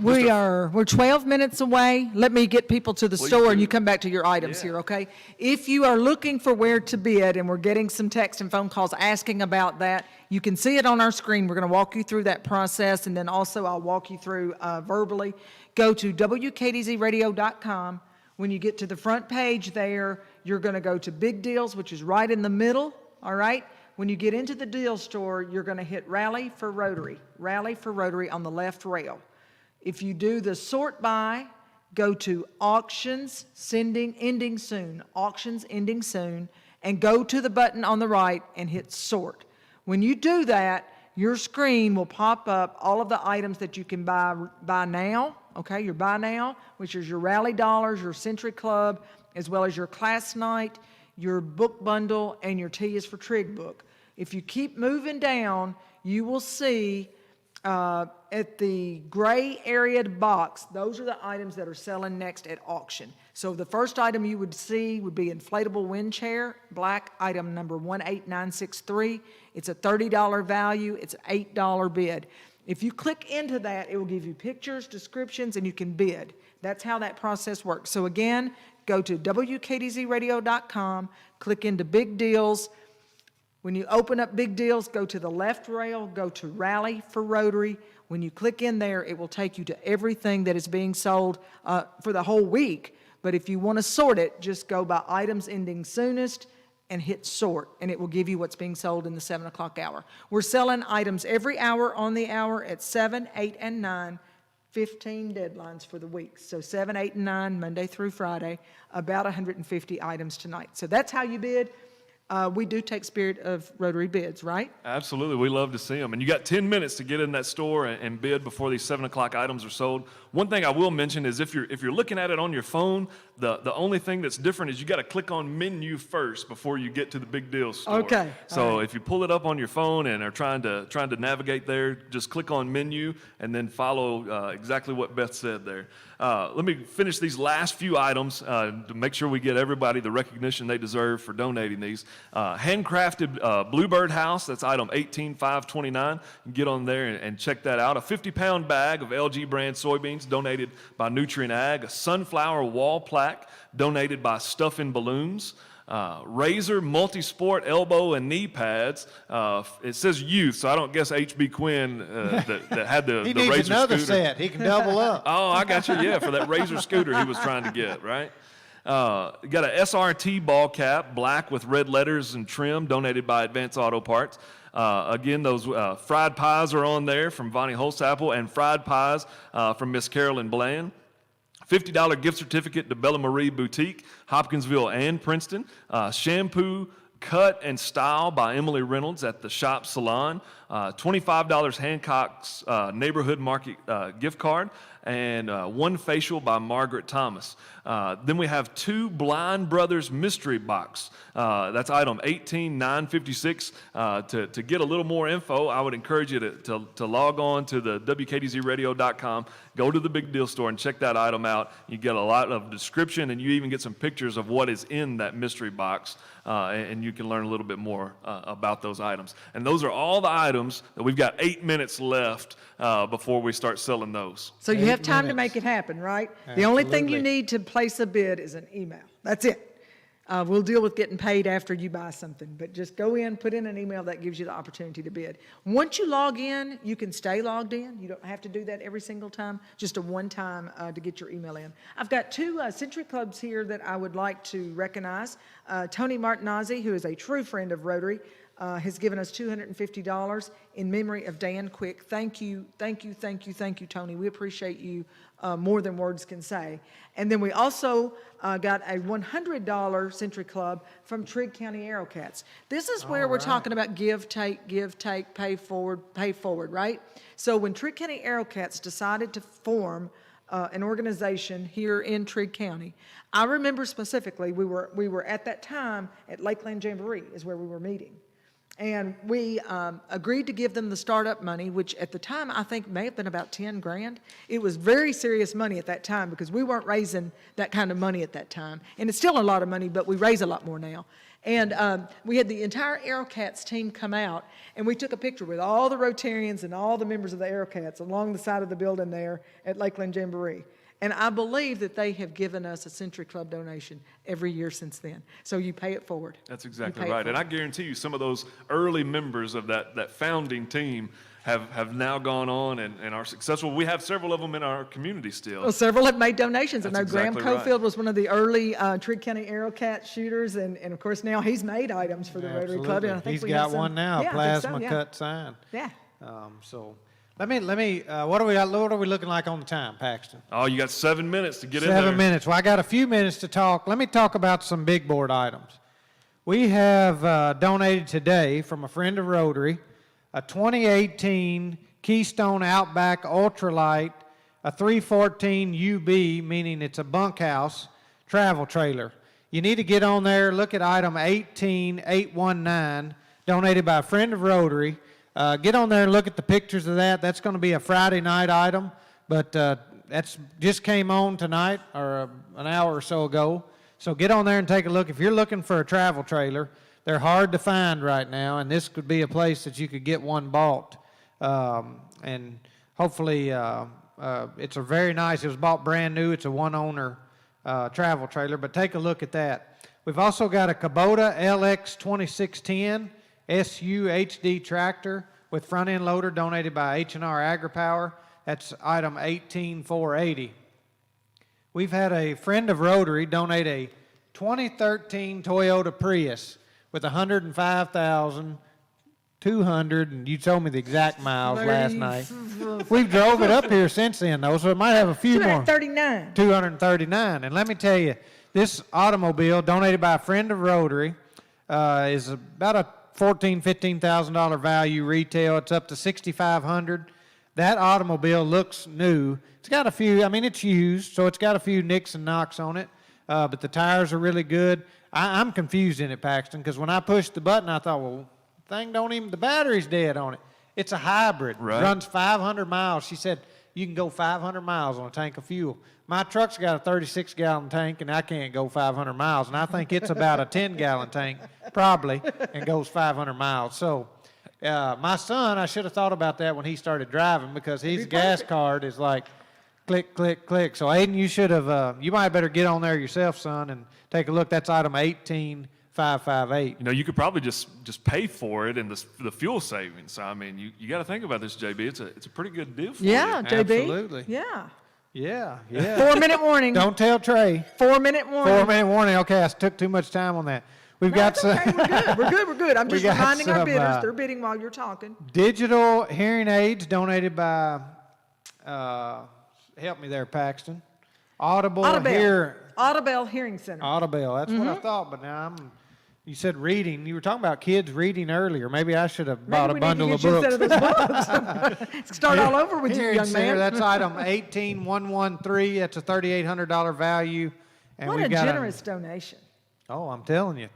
We're 12 minutes away. Let me get people to the store and you come back to your items here, okay? If you are looking for where to bid, and we're getting some text and phone calls asking about that, you can see it on our screen. We're going to walk you through that process, and then also I'll walk you through verbally. Go to WKDZradio.com. When you get to the front page there, you're going to go to Big Deals, which is right in the middle, all right? When you get into the deal store, you're going to hit Rally for Rotary on the left rail. If you do the sort by, go to auctions ending soon, and go to the button on the right and hit sort. When you do that, your screen will pop up all of the items that you can buy now, okay, your buy now, which is your Rally Dollars, your Century Club, as well as your class night, your book bundle, and your T is for Trig book. If you keep moving down, you will see at the gray area box, those are the items that are selling next at auction. So the first item you would see would be inflatable wind chair, black, item number 18963. It's a $30 value. It's an $8 bid. If you click into that, it will give you pictures, descriptions, and you can bid. That's how that process works. So again, go to WKDZradio.com, click into Big Deals. When you open up Big Deals, go to the left rail, go to Rally for Rotary. When you click in there, it will take you to everything that is being sold for the whole week. But if you want to sort it, just go by items ending soonest and hit sort, and it will give you what's being sold in the 7 o'clock hour. We're selling items every hour on the hour at 7, 8, and 9, 15 deadlines for the week. So 7, 8, and 9, Monday through Friday, about 150 items tonight. So that's how you bid. We do take Spirit of Rotary bids, right? Absolutely. We love to see them. And you got 10 minutes to get in that store and bid before these 7 o'clock items are sold. One thing I will mention is if you're looking at it on your phone, the only thing that's different is you got to click on menu first before you get to the Big Deal store. Okay. So if you pull it up on your phone and are trying to navigate there, just click on menu and then follow exactly what Beth said there. Let me finish these last few items to make sure we get everybody the recognition they deserve for donating these. Handcrafted Bluebird House, that's item 18529. You can get on there and check that out. A 50-pound bag of LG brand soybeans donated by Nutrient Ag. A sunflower wall plaque donated by Stuff and Balloons. Razor multi-sport elbow and knee pads. It says youth, so I don't guess H.B. Quinn that had the he the needs Razor another scooter. set. He can double up. Oh, I got you. Yeah, for that Razor scooter he was trying to get, right? Got a SRT ball cap, black with red letters and trim, donated by Advanced Auto Parts. Again, those fried pies are on there from Vonnie Holsapple, and fried pies from Miss Carolyn Bland. $50 gift certificate to Bella Marie Boutique, Hopkinsville and Princeton. Shampoo, cut and style by Emily Reynolds at the Shop Salon. $25 Hancock's Neighborhood Market gift card. and one facial by Margaret Thomas. Then we have 2 Blind Brothers mystery box. That's item 18956. To get a little more info, I would encourage you to log on to the WKDZradio.com, go to the Big Deal store and check that item out. You get a lot of description, and you even get some pictures of what is in that mystery box, and you can learn a little bit more about those items. And those are all the items that we've got 8 minutes left before we start selling those. So you have time to make it happen, right? The only thing you need to place a bid is an email. That's it. We'll deal with getting paid after you buy something, but just go in, put in an email that gives you the opportunity to bid. Once you log in, you can stay logged in. You don't have to do that every single time, just a one-time to get your email in. I've got 2 Century Clubs here that I would like to recognize. Tony Martinazzi, who is a true friend of Rotary, has given us $250 in memory of Dan Quick. Thank you, thank you, thank you, thank you, Tony. We appreciate you more than words can say. And then we also got a $100 Century Club from Trigg County Aerocats. This is where we're talking about give, take, pay forward, right? So when Trigg County Aerocats decided to form an organization here in Trigg County, I remember specifically we were at that time at Lakeland Jamboree is where we were meeting. And we agreed to give them the startup money, which at the time I think may have been about 10 grand. It was very serious money at that time because we weren't raising that kind of money at that time. And it's still a lot of money, but we raise a lot more now. And we had the entire Aerocats team come out, and we took a picture with all the Rotarians and all the members of the Aerocats along the side of the building there at Lakeland Jamboree. And I believe that they have given us a Century Club donation every year since then. So you pay it forward. That's exactly right. And I guarantee you some of those early members of that founding team have now gone on and are successful. We have several of them in our community still. Well, several have made donations. That's I know Graham exactly right. Cofield was one of the early Trigg County Aerocat shooters, and of course now he's made items for the Rotary Club. And I think He's we got have some, one now, yeah, I think so, plasma yeah. cut sign. Yeah. So let me. What are we looking like on the time, Paxton? Oh, you got 7 minutes to get in there. 7 minutes. Well, I got a few minutes to talk. Let me talk about some big board items. We have donated today from a friend of Rotary a 2018 Keystone Outback Ultralight, a 314 UB, meaning it's a bunkhouse travel trailer. You need to get on there, look at item 18819, donated by a friend of Rotary. Get on there and look at the pictures of that. That's going to be a Friday night item, but that's just came on tonight or an hour or so ago. So get on there and take a look. If you're looking for a travel trailer, they're hard to find right now, and this could be a place that you could get one bought. And hopefully it's a very nice, it was bought brand new. It's a one-owner travel trailer, but take a look at that. We've also got a Kubota LX 2610 SU HD tractor with front-end loader donated by H&R AgriPower. That's item 18480. We've had a friend of Rotary donate a 2013 Toyota Prius with 105,200, and you told me the exact miles last night. We've drove it up here since then, though, so it might have a few more. 239. 239. And let me tell you, this automobile donated by a friend of Rotary is about a $14,000-$15,000 value retail. It's up to $6,500. That automobile looks new. It's got a few, I mean, it's used, so it's got a few nicks and knocks on it, but the tires are really good. I'm confused in it, Paxton, because when I pushed the button, I thought, well, the battery's dead on it. It's a hybrid. Right. Runs 500 miles. She said you can go 500 miles on a tank of fuel. My truck's got a 36-gallon tank, and I can't go 500 miles, and I think it's about a 10-gallon tank, probably, and goes 500 miles. So my son, I should have thought about that when he started driving, because his gas card is like click, click, click. So, Aiden, you should have, you might better get on there yourself, son, and take a look. That's item 18558. You know, you could probably just pay for it and the fuel savings. I mean, you got to think about this, JB. It's a pretty good deal for you. Yeah, JB. Absolutely. Yeah. Yeah. 4-minute warning. Don't tell Trey. 4-minute warning. 4-minute warning. Okay, I took too much time on that. We've got some. Okay, we're good. I'm just got reminding our some, bidders. They're bidding while you're talking. Digital hearing aids donated by, help me there, Paxton. Audibel Audibel Hearing Center. Audibel, that's what I thought, but now You said reading. You were talking about kids reading earlier. Maybe I should have bought a Maybe we need bundle to of get you a books. set of those books. Start all over with you, Here, young Sarah, man. that's item 18113. That's a $3,800 value. And What we've a got generous donation. Oh, I'm telling you,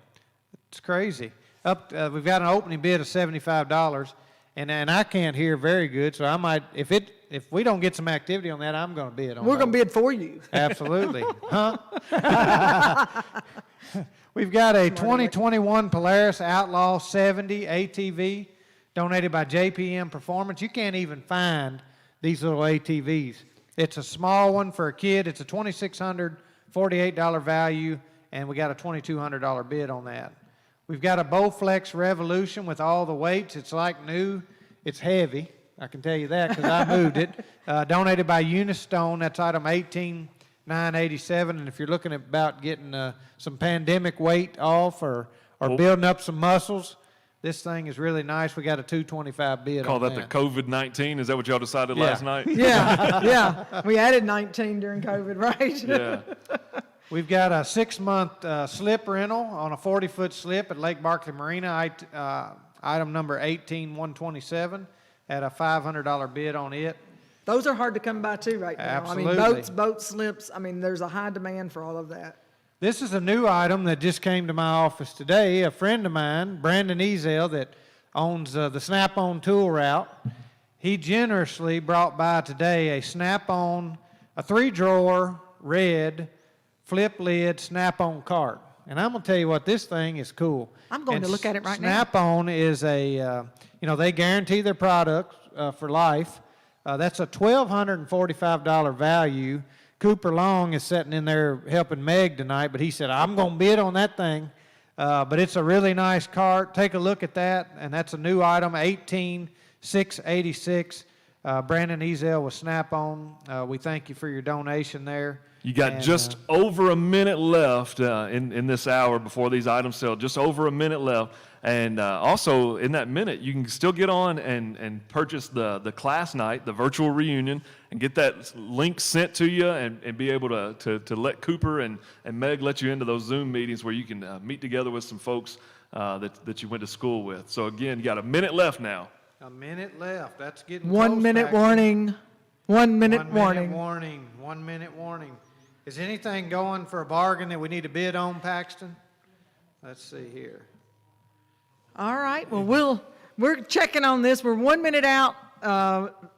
it's crazy. We've got an opening bid of $75, and I can't hear very good, so I might, if we don't get some activity on that, I'm going to bid on We're going to those. bid for you. Absolutely. Huh? We've got a 2021 Polaris Outlaw 70 ATV donated by JPM Performance. You can't even find these little ATVs. It's a small one for a kid. It's a $2,648 value, and we got a $2,200 bid on that. We've got a Bowflex Revolution with all the weights. It's like new. It's heavy. I can tell you that because I moved it. Donated by Unistone. That's item 18987. And if you're looking at about getting some pandemic weight off or building up some muscles, this thing is really nice. We got a $225 bid Call on that the COVID-19. Is that what y'all decided last night? Yeah. We added 19 during COVID, right? Yeah. We've got a 6-month slip rental on a 40-foot slip at Lake Barkley Marina, item number 18127, at a $500 bid on it. Those are hard to come by too right now. Absolutely. I mean, boat slips, there's a high demand for all of that. This is a new item that just came to my office today. A friend of mine, Brandon Ezel, that owns the Snap-on tool route, he generously brought by today a Snap-on, a 3-drawer, red, flip lid Snap-on cart. And I'm going to tell you what, this thing is cool. I'm going to look at it right now. Snap-on is they guarantee their products for life. That's a $1,245 value. Cooper Long is sitting in there helping Meg tonight, but he said, I'm going to bid on that thing. But it's a really nice cart. Take a look at that, and that's a new item, 18686. Brandon Ezel with Snap-on. We thank you for your donation there. You got just over a minute left in this hour before these items sell. Just over a minute left. And also, in that minute, you can still get on and purchase the class night, the virtual reunion, and get that link sent to you and be able to let Cooper and Meg let you into those Zoom meetings where you can meet together with some folks that you went to school with. So, again, you got a minute left now. A minute left. That's getting 1 minute warning. 1 minute warning. 1 minute warning. Is anything going for a bargain that we need to bid on, Paxton? Let's see here. All right. Well, we're checking on this. We're 1 minute out.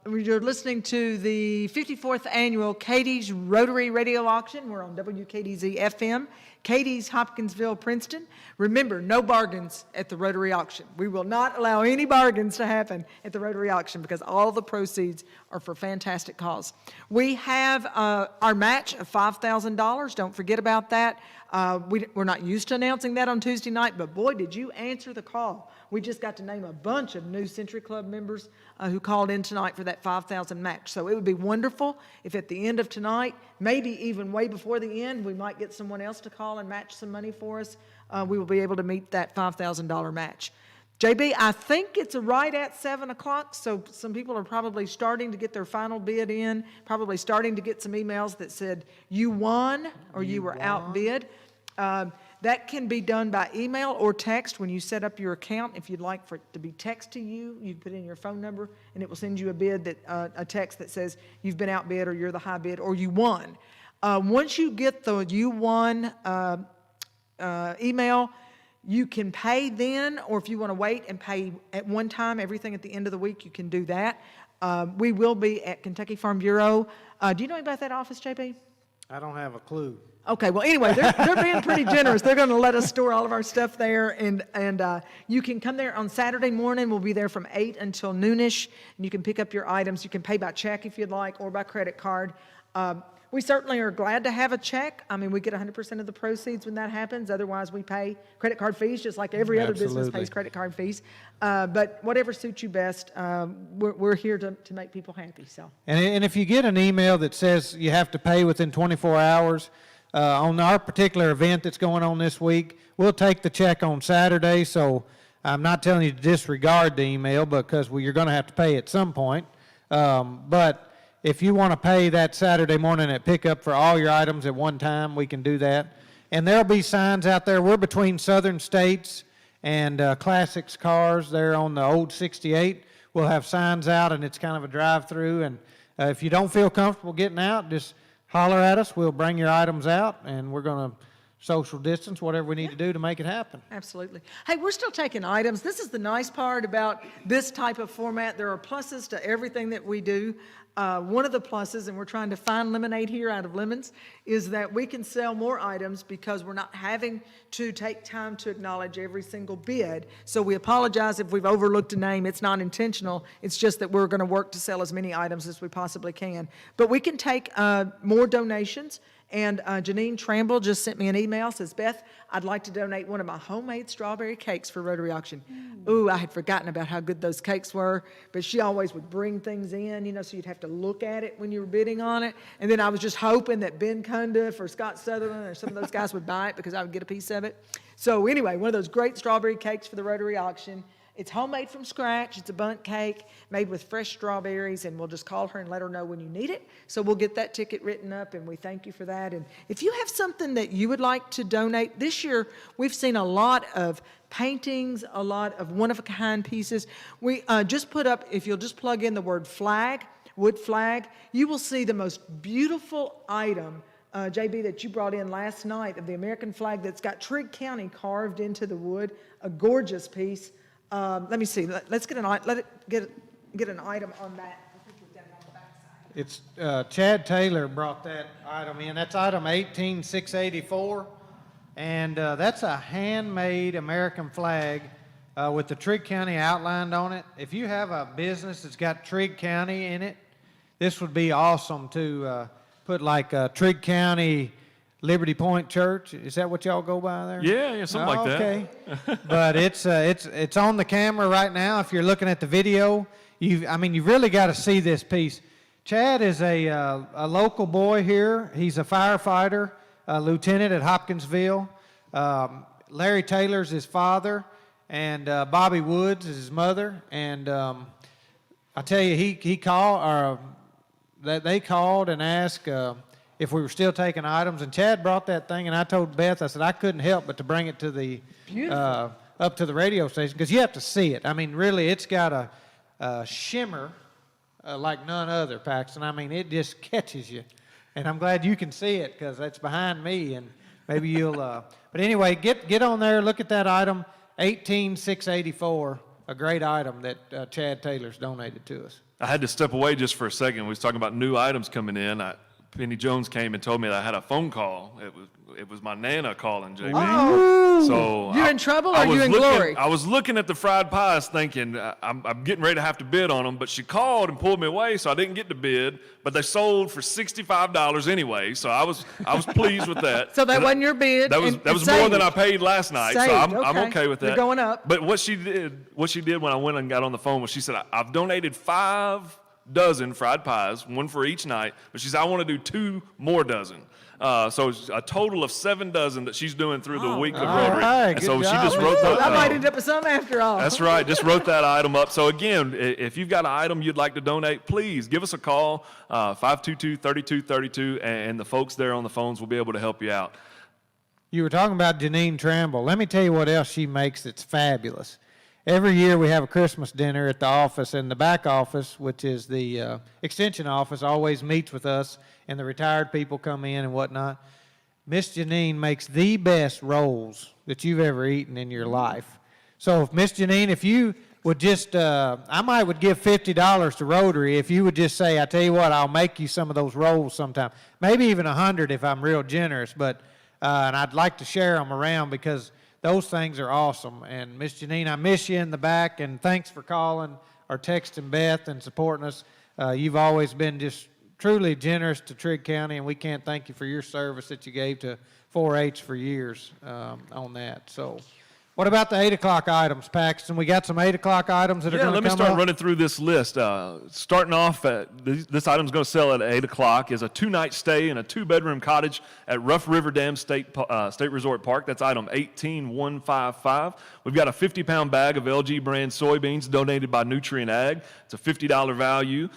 You're listening to the 54th annual Cadiz Rotary Radio Auction. We're on WKDZ FM, Cadiz, Hopkinsville, Princeton. Remember, no bargains at the Rotary Auction. We will not allow any bargains to happen at the Rotary Auction because all the proceeds are for fantastic cause. We have our match of $5,000. Don't forget about that. We're not used to announcing that on Tuesday night, but boy, did you answer the call. We just got to name a bunch of new Century Club members who called in tonight for that $5,000 match. So it would be wonderful if at the end of tonight, maybe even way before the end, we might get someone else to call and match some money for us. We will be able to meet that $5,000 match. JB, I think it's right at 7 o'clock, so some people are probably starting to get their final bid in, probably starting to get some emails that said you won or you were outbid. That can be done by email or text when you set up your account. If you'd like for it to be text to you, you put in your phone number, and it will send you a bid a text that says you've been outbid or you're the high bid or you won. Once you get the you won email, you can pay then, or if you want to wait and pay at one time, everything at the end of the week, you can do that. We will be at Kentucky Farm Bureau. Do you know about that office, JP? I don't have a clue. Okay, well, anyway, they're being pretty generous. They're going to let us store all of our stuff there, and you can come there on Saturday morning. We'll be there from 8 until noonish, and you can pick up your items. You can pay by check if you'd like, or by credit card. We certainly are glad to have a check. I mean, we get 100% of the proceeds when that happens. Otherwise, we pay credit card fees, just like every other business pays credit card fees. But whatever suits you best, we're here to make people happy. So. And if you get an email that says you have to pay within 24 hours, on our particular event that's going on this week, we'll take the check on Saturday. So I'm not telling you to disregard the email because you're going to have to pay at some point. But if you want to pay that Saturday morning at pickup for all your items at one time, we can do that. And there'll be signs out there. We're between Southern States and Classics Cars there on the old 68. We'll have signs out, and it's kind of a drive-through. And if you don't feel comfortable getting out, just holler at us. We'll bring your items out, and we're going to social distance, whatever we need to do to make it happen. Absolutely. Hey, we're still taking items. This is the nice part about this type of format. There are pluses to everything that we do. One of the pluses, and we're trying to find lemonade here out of lemons, is that we can sell more items because we're not having to take time to acknowledge every single bid. So we apologize if we've overlooked a name. It's not intentional. It's just that we're going to work to sell as many items as we possibly can. But we can take more donations. And Janine Tramble just sent me an email, says, Beth, I'd like to donate one of my homemade strawberry cakes for Rotary Auction. Ooh, I had forgotten about how good those cakes were, but she always would bring things in, you know, so you'd have to look at it when you were bidding on it. And then I was just hoping that Ben Cundiff or Scott Sutherland or some of those guys would buy it because I would get a piece of it. So anyway, one of those great strawberry cakes for the Rotary Auction. It's homemade from scratch. It's a bundt cake made with fresh strawberries, and we'll just call her and let her know when you need it. So we'll get that ticket written up, and we thank you for that. And if you have something that you would like to donate, this year we've seen a lot of paintings, a lot of one-of-a-kind pieces. We just put up, if you'll just plug in the word flag, wood flag, you will see the most beautiful item, JB, that you brought in last night of the American flag that's got Trigg County carved into the wood, a gorgeous piece. Let me see. Let's get an an item on that. I think it's down on the backside. It's Chad Taylor brought that item in. That's item 18684, and that's a handmade American flag with the Trigg County outlined on it. If you have a business that's got Trigg County in it, this would be awesome to put like Trigg County Liberty Point Church. Is that what y'all go by there? Yeah, something like that. Okay. But it's on the camera right now. If you're looking at the video, you've really got to see this piece. Chad is a local boy here. He's a firefighter, a lieutenant at Hopkinsville. Larry Taylor's his father, and Bobby Woods is his mother. And I tell you, he called, or that they called and asked if we were still taking items, and Chad brought that thing, and I told Beth, I said, I couldn't help but to bring it to the up to the radio station, because you have to see it. I mean, really, it's got a shimmer like none other, Paxton. I mean, it just catches you, and I'm glad you can see it, because it's behind me, and maybe you'll, but anyway, get on there, look at that item, 18684, a great item that Chad Taylor's donated to us. I had to step away just for a second. We was talking about new items coming in. Penny Jones came and told me that I had a phone call. It was my Nana calling, JB. Oh, so you're in trouble, or you in glory? I was looking at the fried pies thinking, I'm getting ready to have to bid on them, but she called and pulled me away, so I didn't get to bid, but they sold for $65 anyway, so I was pleased with that. So that wasn't your bid. That was more than I paid last night, so I'm okay with that. You're going up. But what she did when I went and got on the phone was she said, I've donated 5 dozen fried pies, one for each night, but she said, I want to do 2 more dozen. So it's a total of 7 dozen that she's doing through the week of Rotary. Right, and so good she job. just wrote that. I might end up with some after all. That's right. Just wrote that item up. So again, if you've got an item you'd like to donate, please give us a call, 522-3232, and the folks there on the phones will be able to help you out. You were talking about Janine Tramble. Let me tell you what else she makes that's fabulous. Every year we have a Christmas dinner at the office, and the back office, which is the extension office, always meets with us, and the retired people come in and whatnot. Miss Janine makes the best rolls that you've ever eaten in your life. So if Miss Janine, if you would just, I would give $50 to Rotary if you would just say, I tell you what, I'll make you some of those rolls sometime. Maybe even 100 if I'm real generous, but and I'd like to share them around because those things are awesome. And Miss Janine, I miss you in the back, and thanks for calling or texting Beth and supporting us. You've always been just truly generous to Trigg County, and we can't thank you for your service that you gave to 4-H for years on that. So what about the 8 o'clock items, Paxton? We got some 8 o'clock items that are going to come up. Let me start running through this list. Starting off, this item's going to sell at 8 o'clock is a 2-night stay in a 2-bedroom cottage at Rough River Dam State Resort Park. That's item 18155. We've got a 50-pound bag of LG brand soybeans donated by Nutrient Ag. It's a $50 value.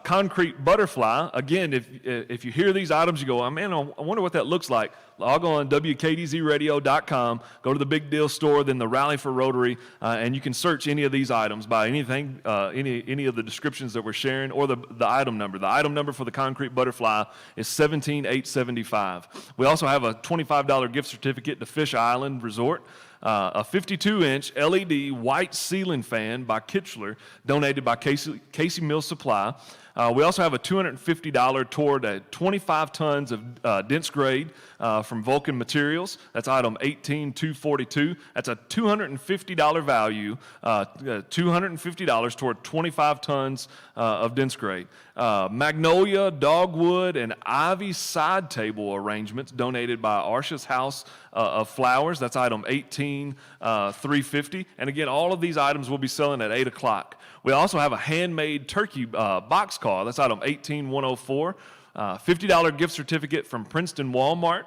Concrete butterfly. Again, if you hear these items, you go, oh, man, I wonder what that looks like. log on WKDZradio.com, go to the Big Deal store, then the Rally for Rotary, and you can search any of these items by anything, any of the descriptions that we're sharing, or the item number. The item number for the concrete butterfly is 17875. We also have a $25 gift certificate to Fish Island Resort. A 52-inch LED white ceiling fan by Kitchler, donated by Casey Mill Supply. We also have a $250 toward 25 tons of dense grade from Vulcan Materials. That's item 18242. That's a $250 value, $250 toward 25 tons of dense grade. Magnolia, dogwood, and ivy side table arrangements donated by Arsha's House of Flowers. That's item 18350. And again, all of these items will be selling at 8 o'clock. We also have a handmade turkey boxcar. That's item 18104. $50 gift certificate from Princeton Walmart.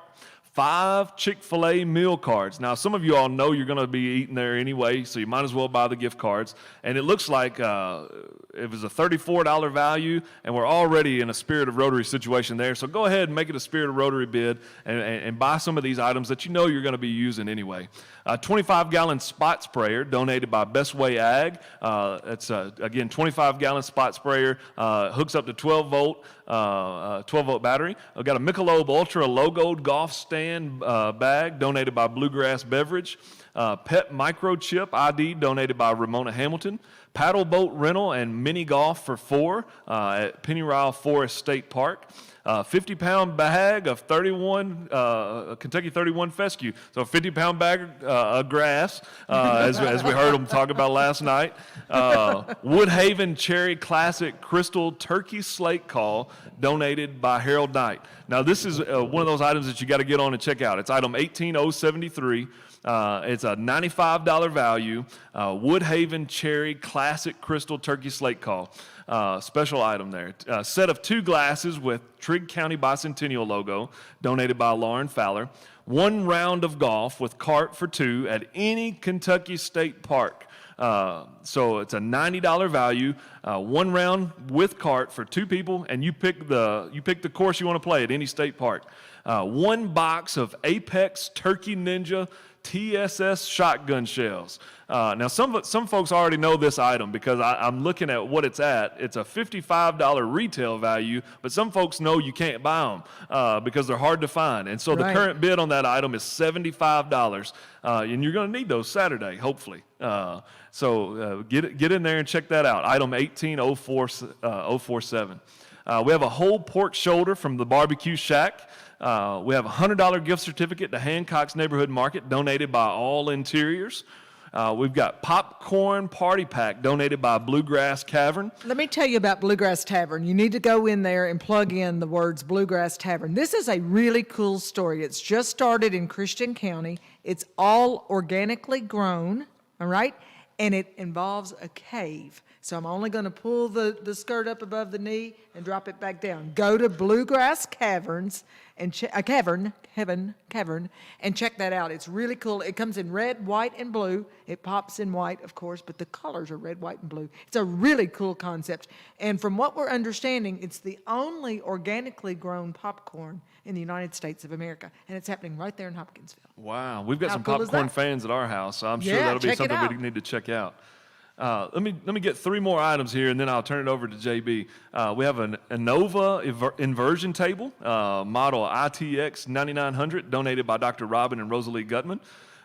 5 Chick-Fil-A meal cards. Now, some of you all know you're going to be eating there anyway, so you might as well buy the gift cards. And it looks like it was a $34 value, and we're already in a Spirit of Rotary situation there. So go ahead and make it a Spirit of Rotary bid and buy some of these items that you know you're going to be using anyway. A 25-gallon spot sprayer donated by Best Way Ag. It's, again, 25-gallon spot sprayer, hooks up to 12-volt battery. I've got a Michelob Ultra logoed golf stand bag donated by Bluegrass Beverage. Pet Microchip ID donated by Ramona Hamilton. Paddle boat rental and mini golf for 4 at Pennyrile Forest State Park. 50-pound bag of 31 Kentucky 31 fescue. So a 50-pound bag of grass, as we heard them talk about last night. Woodhaven Cherry Classic Crystal Turkey Slate Call donated by Harold Knight. Now this is one of those items that you got to get on and check out. It's item 18073. It's a $95 value, Woodhaven Cherry Classic Crystal Turkey Slate Call. Special item there. A set of 2 glasses with Trigg County Bicentennial logo, donated by Lauren Fowler. 1 round of golf with cart for 2 at any Kentucky State Park. So it's a $90 value, 1 round with cart for 2 people, and you pick the course you want to play at any state park. 1 box of Apex Turkey Ninja TSS shotgun shells. Now, some folks already know this item because I'm looking at what it's at. It's a $55 retail value, but some folks know you can't buy them because they're hard to find. And so the current bid on that item is $75, and you're going to need those Saturday, hopefully. So get in there and check that out. Item 18047. We have a whole pork shoulder from the Barbecue Shack. We have a $100 gift certificate to Hancock's Neighborhood Market, donated by All Interiors. We've got popcorn party pack donated by Bluegrass Cavern. Let me tell you about Bluegrass Tavern. You need to go in there and plug in the words Bluegrass Tavern. This is a really cool story. It's just started in Christian County. It's all organically grown, all right? And it involves a cave. So I'm only going to pull the skirt up above the knee and drop it back down. Go to Bluegrass Caverns and Cavern, and check that out. It's really cool. It comes in red, white, and blue. It pops in white, of course, but the colors are red, white, and blue. It's a really cool concept. And from what we're understanding, it's the only organically grown popcorn in the United States of America, and it's happening right there in Hopkinsville. Wow, we've got How some cool is popcorn that? fans at our house, so I'm sure that'll be check it something out. we need to check out. Let me get 3 more items here, and then I'll turn it over to JB. We have an Innova inversion table, model ITX 9900, donated by Dr. Robin and Rosalie Gutman.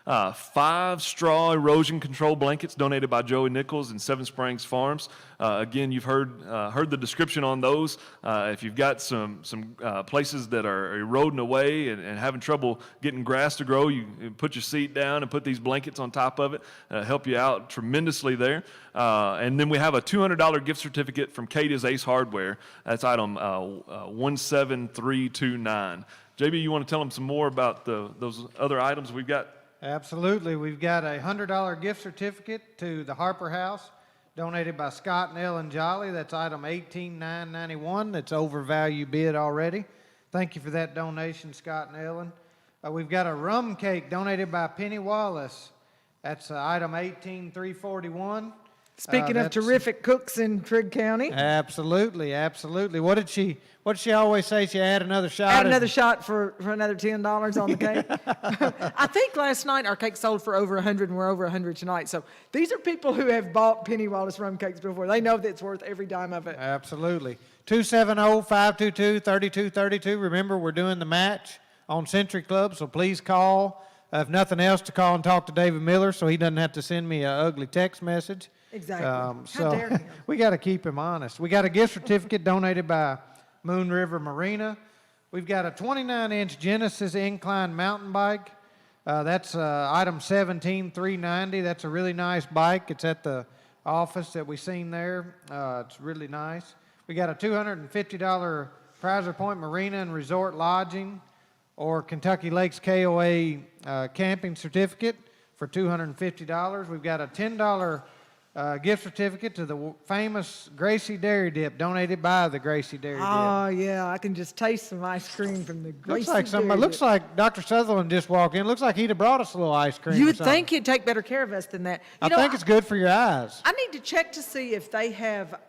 5 straw erosion control blankets donated by Joey Nichols and Seven Springs Farms. Again, you've heard the description on those. If you've got some places that are eroding away and having trouble getting grass to grow, you put your seat down and put these blankets on top of it. Help you out tremendously there. And then we have a $200 gift certificate from Cadiz Ace Hardware. That's item 17329. JB, you want to tell them some more about those other items we've got? Absolutely. We've got a $100 gift certificate to the Harper House, donated by Scott and Ellen Jolly. That's item 18991. That's overvalue bid already. Thank you for that donation, Scott and Ellen. We've got a rum cake donated by Penny Wallace. That's item 18341. Speaking of that's- terrific cooks in Trigg County, Absolutely, absolutely. What did she always say? She add another shot? add another shot for another $10 on the cake. I think last night our cake sold for over 100, and we're over 100 tonight. So these are people who have bought Penny Wallace rum cakes before. They know that it's worth every dime of it. Absolutely. 270-522-3232. Remember, we're doing the match on Century Club, so please call. If nothing else, to call and talk to David Miller so he doesn't have to send me an ugly text message. Exactly. How So dare him. we got to keep him honest. We got a gift certificate donated by Moon River Marina. We've got a 29-inch Genesis Incline mountain bike. That's item 17390. That's a really nice bike. It's at the office that we seen there. It's really nice. We got a $250 Prizer Point Marina and Resort Lodging or Kentucky Lakes KOA camping certificate for $250. We've got a $10 gift certificate to the famous Gracie Dairy Dip, donated by the Gracie Dairy Dip. Oh, yeah, I can just taste some ice cream from the Gracie Looks like Dr. Sutherland just walked in. Looks like he'd have brought us a little ice cream. You or would something. think he'd take better care of us than that. I think it's good for your eyes. I need to check to see if they have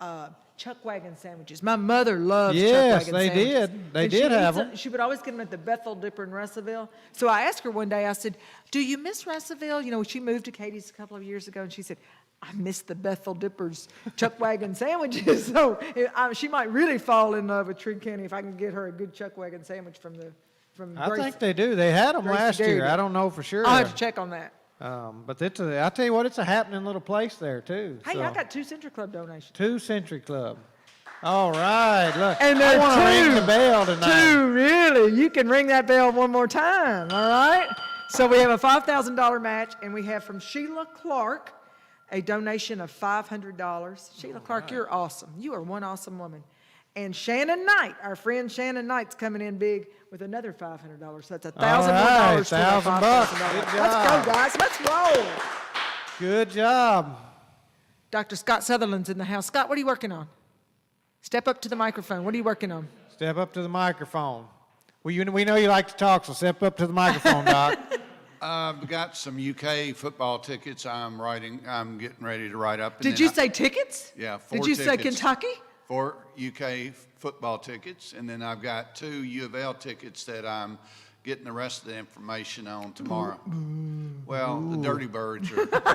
chuck wagon sandwiches. My mother loves Yes, chuck wagon they sandwiches. did. They And did she have eats them. She would always get them at the Bethel Dipper in Russellville. So I asked her one day, I said, do you miss Russellville? You know, she moved to Cadiz a couple of years ago, and she said, I miss the Bethel Dippers chuck wagon sandwiches. So she might really fall in love with Trigg County if I can get her a good chuck wagon sandwich from I think they do. They had them Gracie last Dairy year. Dip. I don't know for sure. I'll have to check on that. But I tell you what, it's a happening little place there too. Hey, so. I got 2 Century Club donations. 2 Century Club. All right, look. And I there want to are ring two. the bell tonight. 2, really? You can ring that bell one more time, all right? So we have a $5,000 match, and we have from Sheila Clark a donation of $500. Sheila Clark, you're awesome. You are one awesome woman. And Shannon Knight, our friend Shannon Knight's coming in big with another $500. So that's $1,000 right, more to our $1,000. $5,000. Good Let's job. go, guys. Let's roll. Good job. Dr. Scott Sutherland's in the house. Scott, what are you working on? Step up to the microphone. What are you working on? Step up to the microphone. We know you like to talk, so step up to the microphone, Doc. I've got some UK football tickets I'm getting ready to write up. And Did then you say tickets? Yeah, 4 Did you say tickets. Kentucky? 4 UK football tickets, and then I've got 2 U of L tickets that I'm getting the rest of the information on tomorrow. Well, the Dirty Birds are okay, but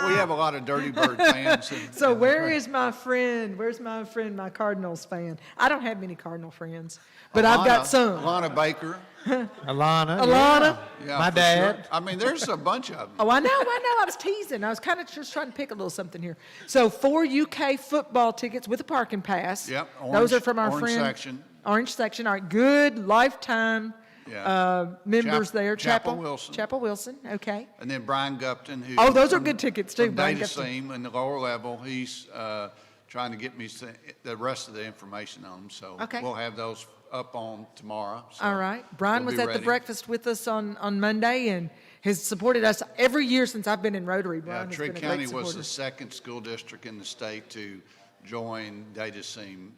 we have a lot of Dirty Bird fans. So where's my friend, my Cardinals fan? I don't have many Cardinal friends, but I've got some. Alana Baker. Alana. Yeah, My for dad. sure. I mean, there's a bunch of them. Oh, I know. I was teasing. I was kind of just trying to pick a little something here. So 4 UK football tickets with a parking pass. Yep, Those are from our orange friend. section. Orange section. All right, good lifetime members there. Chapel Wilson. Chapel Wilson, okay. And then Brian Gupton, who Oh, those are good tickets too, from Brian Data Gupton. Seam in the lower level. He's trying to get me the rest of the information on them. So Okay. we'll have those up on tomorrow. So All right. Brian we'll was be at the ready. breakfast with us on Monday and has supported us every year since I've been in Rotary. Yeah, Brian has Trigg been a County great was supporter. the second school district in the state to join Data Seam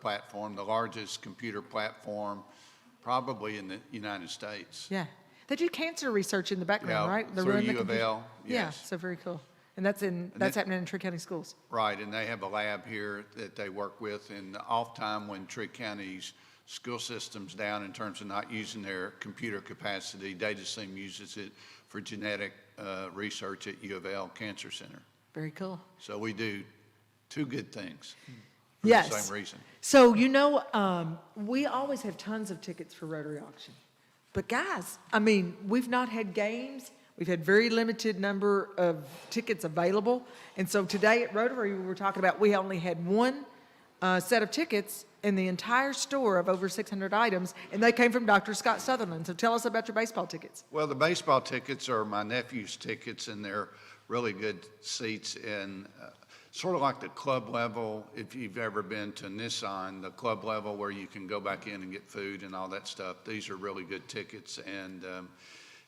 platform, the largest computer platform probably in the United States. Yeah. They do cancer research in the background, Yeah, right? They're through running the U of computer- L, Yeah, yes. so very cool. And that's happening in Trigg County schools. Right, and they have a lab here that they work with, and off time when Trigg County's school system's down in terms of not using their computer capacity, Data Seam uses it for genetic research at U of L Cancer Center. Very cool. So we do 2 good things for Yes. the same reason. So, we always have tons of tickets for Rotary Auction. But guys, I mean, we've not had games. We've had very limited number of tickets available. And so today at Rotary, we were talking about we only had 1 set of tickets in the entire store of over 600 items, and they came from Dr. Scott Sutherland. So tell us about your baseball tickets. Well, the baseball tickets are my nephew's tickets, and they're really good seats in sort of like the club level. If you've ever been to Nissan, the club level where you can go back in and get food and all that stuff, these are really good tickets, and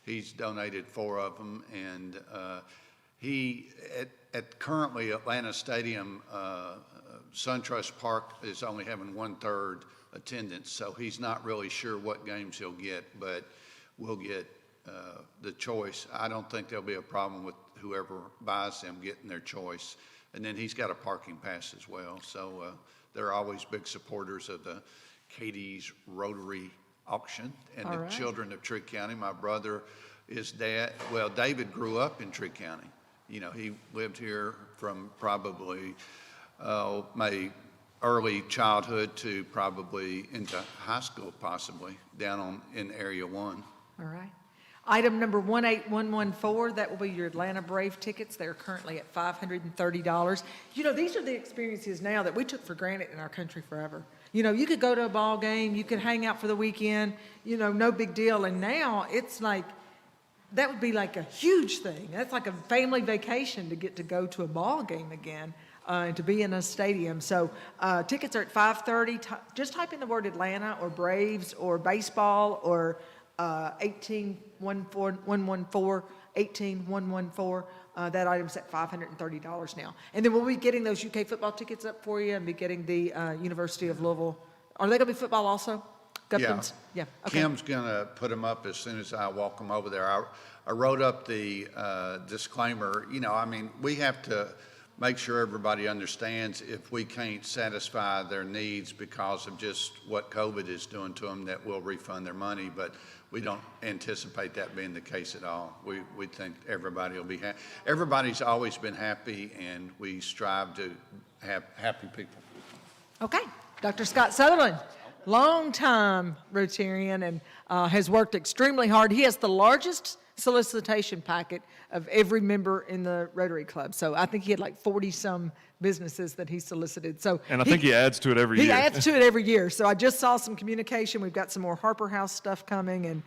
he's donated 4 of them. And he, at currently Atlanta Stadium, SunTrust Park is only having 1/3 attendance, so he's not really sure what games he'll get, but we'll get the choice. I don't think there'll be a problem with whoever buys them getting their choice. And then he's got a parking pass as well. So they're always big supporters of the Cadiz Rotary auction and All the right. children of Trigg County. My brother is David grew up in Trigg County. You know, he lived here from probably my early childhood to probably into high school, possibly down in Area 1. All right. Item number 18114, that will be your Atlanta Brave tickets. They're currently at $530. You know, these are the experiences now that we took for granted in our country forever. You know, you could go to a ball game, you could hang out for the weekend, you know, no big deal. And now it's like, that would be like a huge thing. That's like a family vacation to get to go to a ball game again and to be in a stadium. So tickets are at $530. Just type in the word Atlanta or Braves or baseball or 18114. That item's at $530 now. And then we'll be getting those UK football tickets up for you and be getting the University of Louisville. Are they going to be football also? Gupton's? Yeah. Okay. Kim's going to put them up as soon as I walk them over there. I wrote up the disclaimer. You know, I mean, we have to make sure everybody understands if we can't satisfy their needs because of just what COVID is doing to them, that we'll refund their money. But we don't anticipate that being the case at all. We think everybody will be happy. Everybody's always been happy, and we strive to have happy people. Okay. Dr. Scott Sutherland, longtime Rotarian and has worked extremely hard. He has the largest solicitation packet of every member in the Rotary Club. So I think he had like 40-some businesses that he solicited. So And I think he adds to it every year. He adds to it every year. So I just saw some communication. We've got some more Harper House stuff coming, and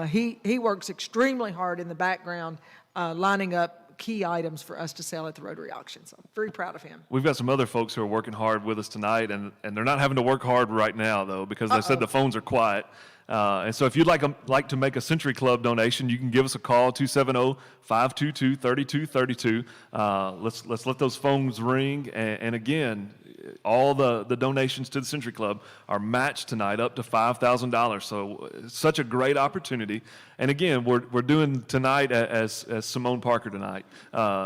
he works extremely hard in the background lining up key items for us to sell at the Rotary auction. So I'm very proud of him. We've got some other folks who are working hard with us tonight, and they're not having to work hard right now, though, because they said the phones are quiet. And so if you'd like to make a Century Club donation, you can give us a call, 270-522-3232. Let's let those phones ring. And again, all the donations to the Century Club are matched tonight up to $5,000. So such a great opportunity. And again, we're doing tonight as Simone Parker tonight.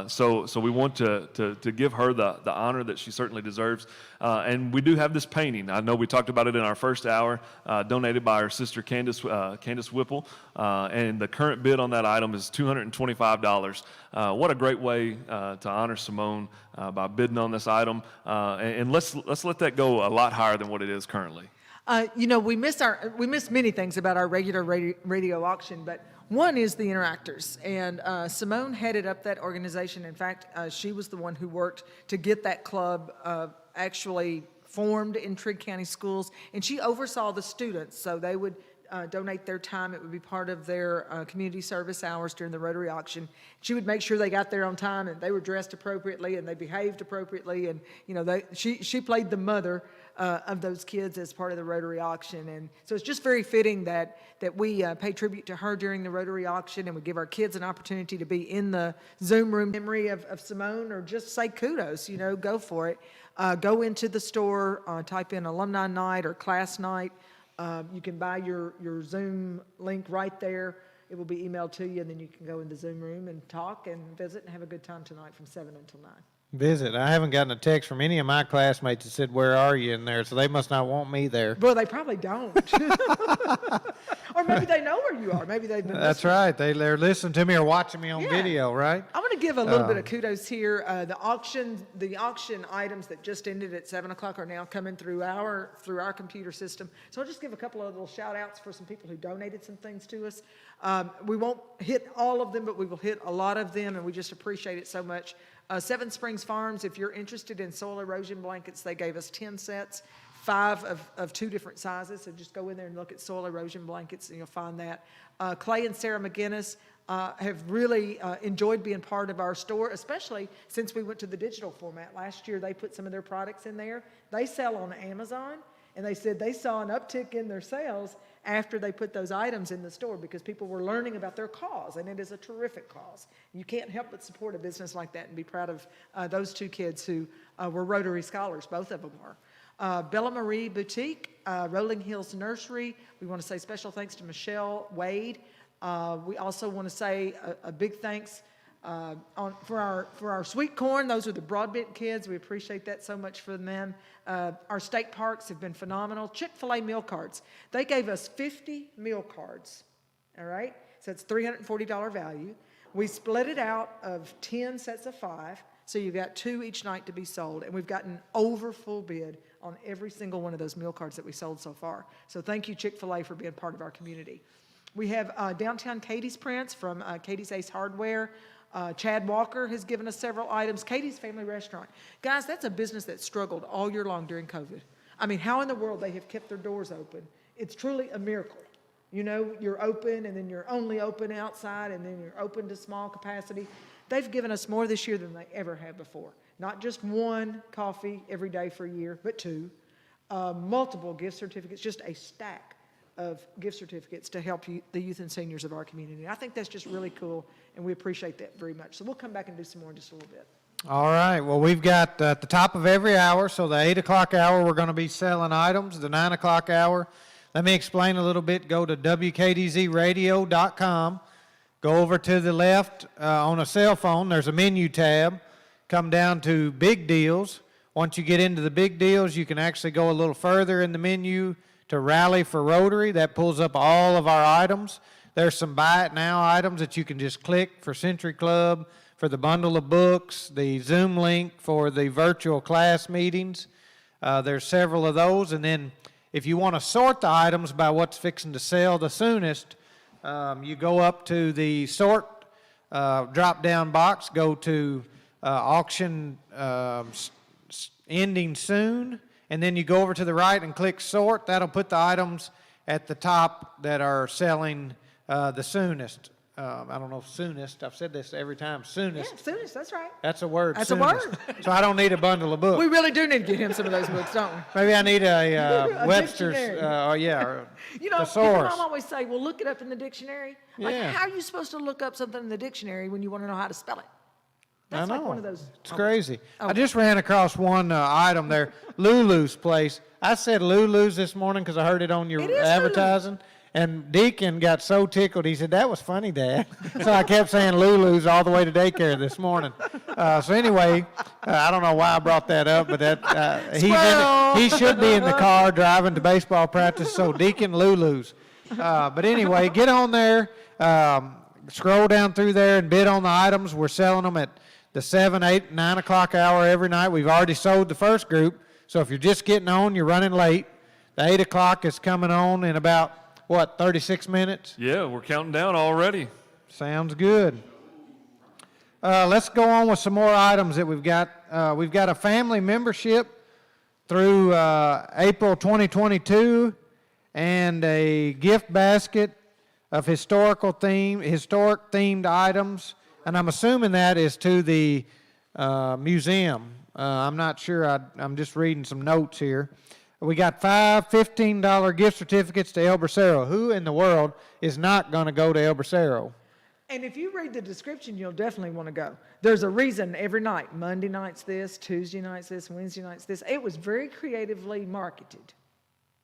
So we want to give her the honor that she certainly deserves. And we do have this painting. I know we talked about it in our first hour, donated by our sister Candace Whipple. And the current bid on that item is $225. What a great way to honor Simone by bidding on this item. And let's let that go a lot higher than what it is currently. You know, we miss many things about our regular radio auction, but one is the interactors. And Simone headed up that organization. In fact, she was the one who worked to get that club actually formed in Trigg County schools. And she oversaw the students, so they would donate their time. It would be part of their community service hours during the Rotary auction. She would make sure they got there on time and they were dressed appropriately and they behaved appropriately. And you know, she played the mother of those kids as part of the Rotary auction. And so it's just very fitting that we pay tribute to her during the Rotary auction, and we give our kids an opportunity to be in the Zoom room memory of Simone, or just say kudos, you know, go for it. Go into the store, type in alumni night or class night. You can buy your Zoom link right there. It will be emailed to you, and then you can go in the Zoom room and talk and visit and have a good time tonight from 7 until 9. Visit. I haven't gotten a text from any of my classmates that said, "Where are you?" in there, so they must not want me there. Well, they probably don't. Or maybe they know where you are. Maybe they've been That's listening. right. They're listening to me or watching me on Yeah. video, right? I want to give a little bit of kudos here. The auction items that just ended at 7 o'clock are now coming through our computer system. So I'll just give a couple of little shout outs for some people who donated some things to us. We won't hit all of them, but we will hit a lot of them, and we just appreciate it so much. Seven Springs Farms, if you're interested in soil erosion blankets, they gave us 10 sets, 5 of 2 different sizes. So just go in there and look at soil erosion blankets and you'll find that. Clay and Sarah McGinnis have really enjoyed being part of our store, especially since we went to the digital format. Last year they put some of their products in there. They sell on Amazon, and they said they saw an uptick in their sales after they put those items in the store because people were learning about their cause, and it is a terrific cause. You can't help but support a business like that and be proud of those 2 kids who were Rotary Scholars, both of them were. Bella Marie Boutique, Rolling Hills Nursery, we want to say special thanks to Michelle Wade. We also want to say a big thanks For our sweet corn, those are the Broadbent kids. We appreciate that so much for them. Our state parks have been phenomenal. Chick-fil-A meal cards. They gave us 50 meal cards, all right? So it's $340 value. We split it out of 10 sets of 5, so you've got 2 each night to be sold, and we've gotten over full bid on every single one of those meal cards that we sold so far. So thank you, Chick-fil-A, for being part of our community. We have downtown Katie's prints from Katie's Ace Hardware. Chad Walker has given us several items. Katie's Family Restaurant. Guys, that's a business that struggled all year long during COVID. I mean, how in the world they have kept their doors open? It's truly a miracle. You know, you're open, and then you're only open outside, and then you're open to small capacity. They've given us more this year than they ever have before. Not just 1 coffee every day for a year, but 2. Multiple gift certificates, just a stack of gift certificates to help the youth and seniors of our community. I think that's just really cool, and we appreciate that very much. So we'll come back and do some more in just a little bit. All right, well, we've got at the top of every hour, so the 8 o'clock hour, we're going to be selling items. The 9 o'clock hour, let me explain a little bit. Go to wkdzradio.com. Go over to the left on a cell phone. There's a menu tab. Come down to Big Deals. Once you get into the Big Deals, you can actually go a little further in the menu to Rally for Rotary. That pulls up all of our items. There's some Buy It Now items that you can just click for Century Club, for the bundle of books, the Zoom link for the virtual class meetings. There's several of those. And then if you want to sort the items by what's fixing to sell the soonest, you go up to the sort drop-down box, go to auction ending soon, and then you go over to the right and click sort. That'll put the items at the top that are selling the soonest. I don't know if soonest, I've said this every time, soonest. Yeah, soonest, that's right. That's a word, That's soonest. a word. So I don't need a bundle of books. We really do need to get him some of those books, don't we? Maybe I need a A Webster's, dictionary. or You know, people thesaurus. always say, well, look it up in the dictionary. Like, Yeah. how are you supposed to look up something in the dictionary when you want to know how to spell it? That's I know. like one of those. It's crazy. Oh. I just ran across one item there, Lulu's place. I said Lulu's this morning because I heard it on your It is advertising. And Deacon got so tickled, he said, that was funny, Dad. So I kept saying Lulu's all the way to daycare this morning. So anyway, I don't know why I brought that up, but he should be in the car driving to baseball practice, so Deacon Lulu's. But anyway, get on there, scroll down through there and bid on the items. We're selling them at the 7, 8, 9 o'clock hour every night. We've already sold the first group, so if you're just getting on, you're running late. The 8 o'clock is coming on in about 36 minutes? Yeah, we're counting down already. Sounds good. Let's go on with some more items that we've got. We've got a family membership through April 2022 and a gift basket of historic themed items. And I'm assuming that is to the museum. I'm not sure. I'm just reading some notes here. We got 5 $15 gift certificates to El Bracero. Who in the world is not going to go to El Bracero? And if you read the description, you'll definitely want to go. There's a reason every night. Monday night's this, Tuesday night's this, Wednesday night's this. It was very creatively marketed.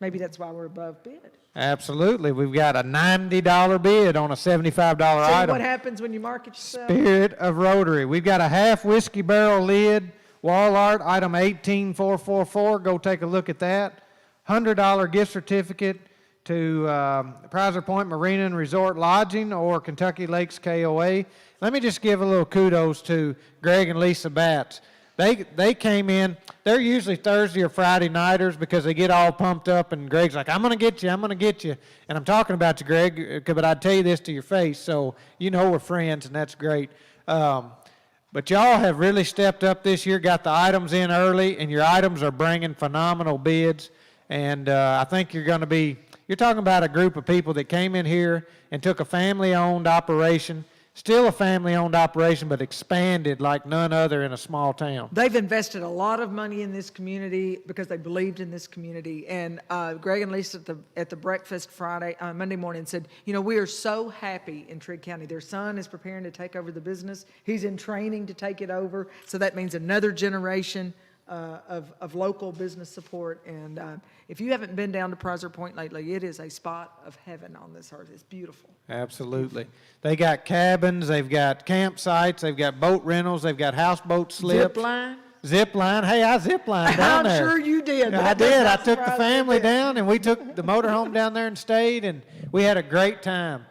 Maybe that's why we're above bid. Absolutely. We've got a $90 bid on a $75 See item. what happens when you market yourself? Spirit of Rotary. We've got a half whiskey barrel lid, wall art, item 18444. Go take a look at that. $100 gift certificate to Prizer Point Marina and Resort Lodging or Kentucky Lakes KOA. Let me just give a little kudos to Greg and Lisa Batts. They came in. They're usually Thursday or Friday nighters because they get all pumped up, and Greg's like, I'm going to get you, I'm going to get you. And I'm talking about you, Greg, but I'd tell you this to your face, so you know we're friends, and that's great. But y'all have really stepped up this year, got the items in early, and your items are bringing phenomenal bids. And I think you're talking about a group of people that came in here and took a family-owned operation, still a family-owned operation, but expanded like none other in a small town. They've invested a lot of money in this community because they believed in this community. And Greg and Lisa at the breakfast Monday morning said, you know, we are so happy in Trigg County. Their son is preparing to take over the business. He's in training to take it over. So that means another generation of local business support. And if you haven't been down to Prizer Point lately, it is a spot of heaven on this earth. It's beautiful. Absolutely. They got cabins, they've got campsites, they've got boat rentals, they've got houseboat slips. Zip line. Zip line. Hey, I zip lined down there. I'm sure you did. I did. I took the family down, and we took the motorhome down there and stayed, and we had a great time.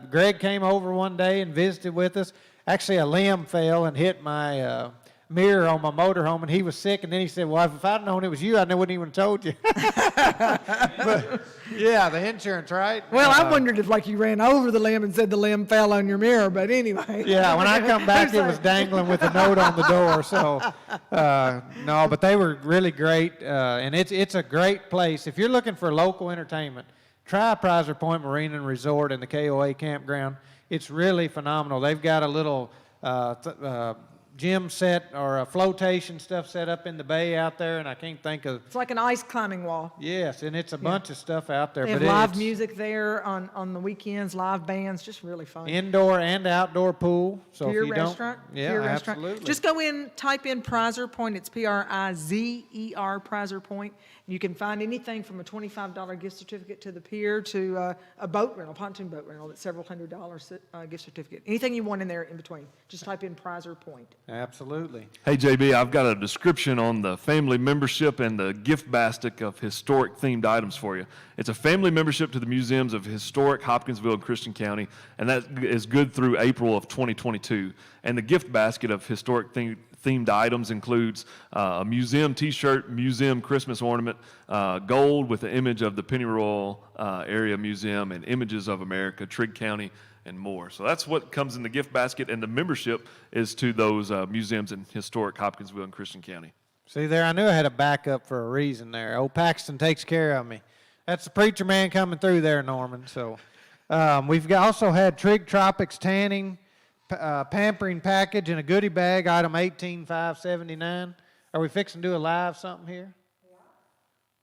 Greg came over one day and visited with us. Actually, a limb fell and hit my mirror on my motorhome, and he was sick, and then he said, well, if I'd known it was you, I wouldn't even have told you. But, yeah, the insurance, right? Well, I wondered if, like, you ran over the limb and said the limb fell on your mirror, but anyway. Yeah, when I come back, it was dangling with a note on the door. So, no, but they were really great, and it's a great place. If you're looking for local entertainment, try Prizer Point Marina and Resort and the KOA campground. It's really phenomenal. They've got a little gym set or a flotation stuff set up in the bay out there, and I can't think of. It's like an ice climbing wall. Yes, and it's a bunch of stuff out there. They have live music there on the weekends, live bands, just really fun. Indoor and outdoor pool. So Pier if you restaurant. don't, yeah, Pier absolutely. restaurant. Just go in, type in Prizer Point. It's Prizer, Prizer Point. You can find anything from a $25 gift certificate to the pier to a boat rental, pontoon boat rental, that's several $100 gift certificate. Anything you want in there in between. Just type in Prizer Point. Absolutely. Hey, JB, I've got a description on the family membership and the gift basket of historic themed items for you. It's a family membership to the museums of historic Hopkinsville and Christian County, and that is good through April of 2022. And the gift basket of historic themed items includes a museum t-shirt, museum Christmas ornament, gold with an image of the Pennyroyal Area Museum and images of America, Trigg County, and more. So that's what comes in the gift basket, and the membership is to those museums in historic Hopkinsville and Christian County. See there, I knew I had a backup for a reason there. Old Paxton takes care of me. That's the preacher man coming through there, Norman. So we've also had Trigg Tropics tanning, pampering package, and a goodie bag, item 18,579. Are we fixing to do a live something here?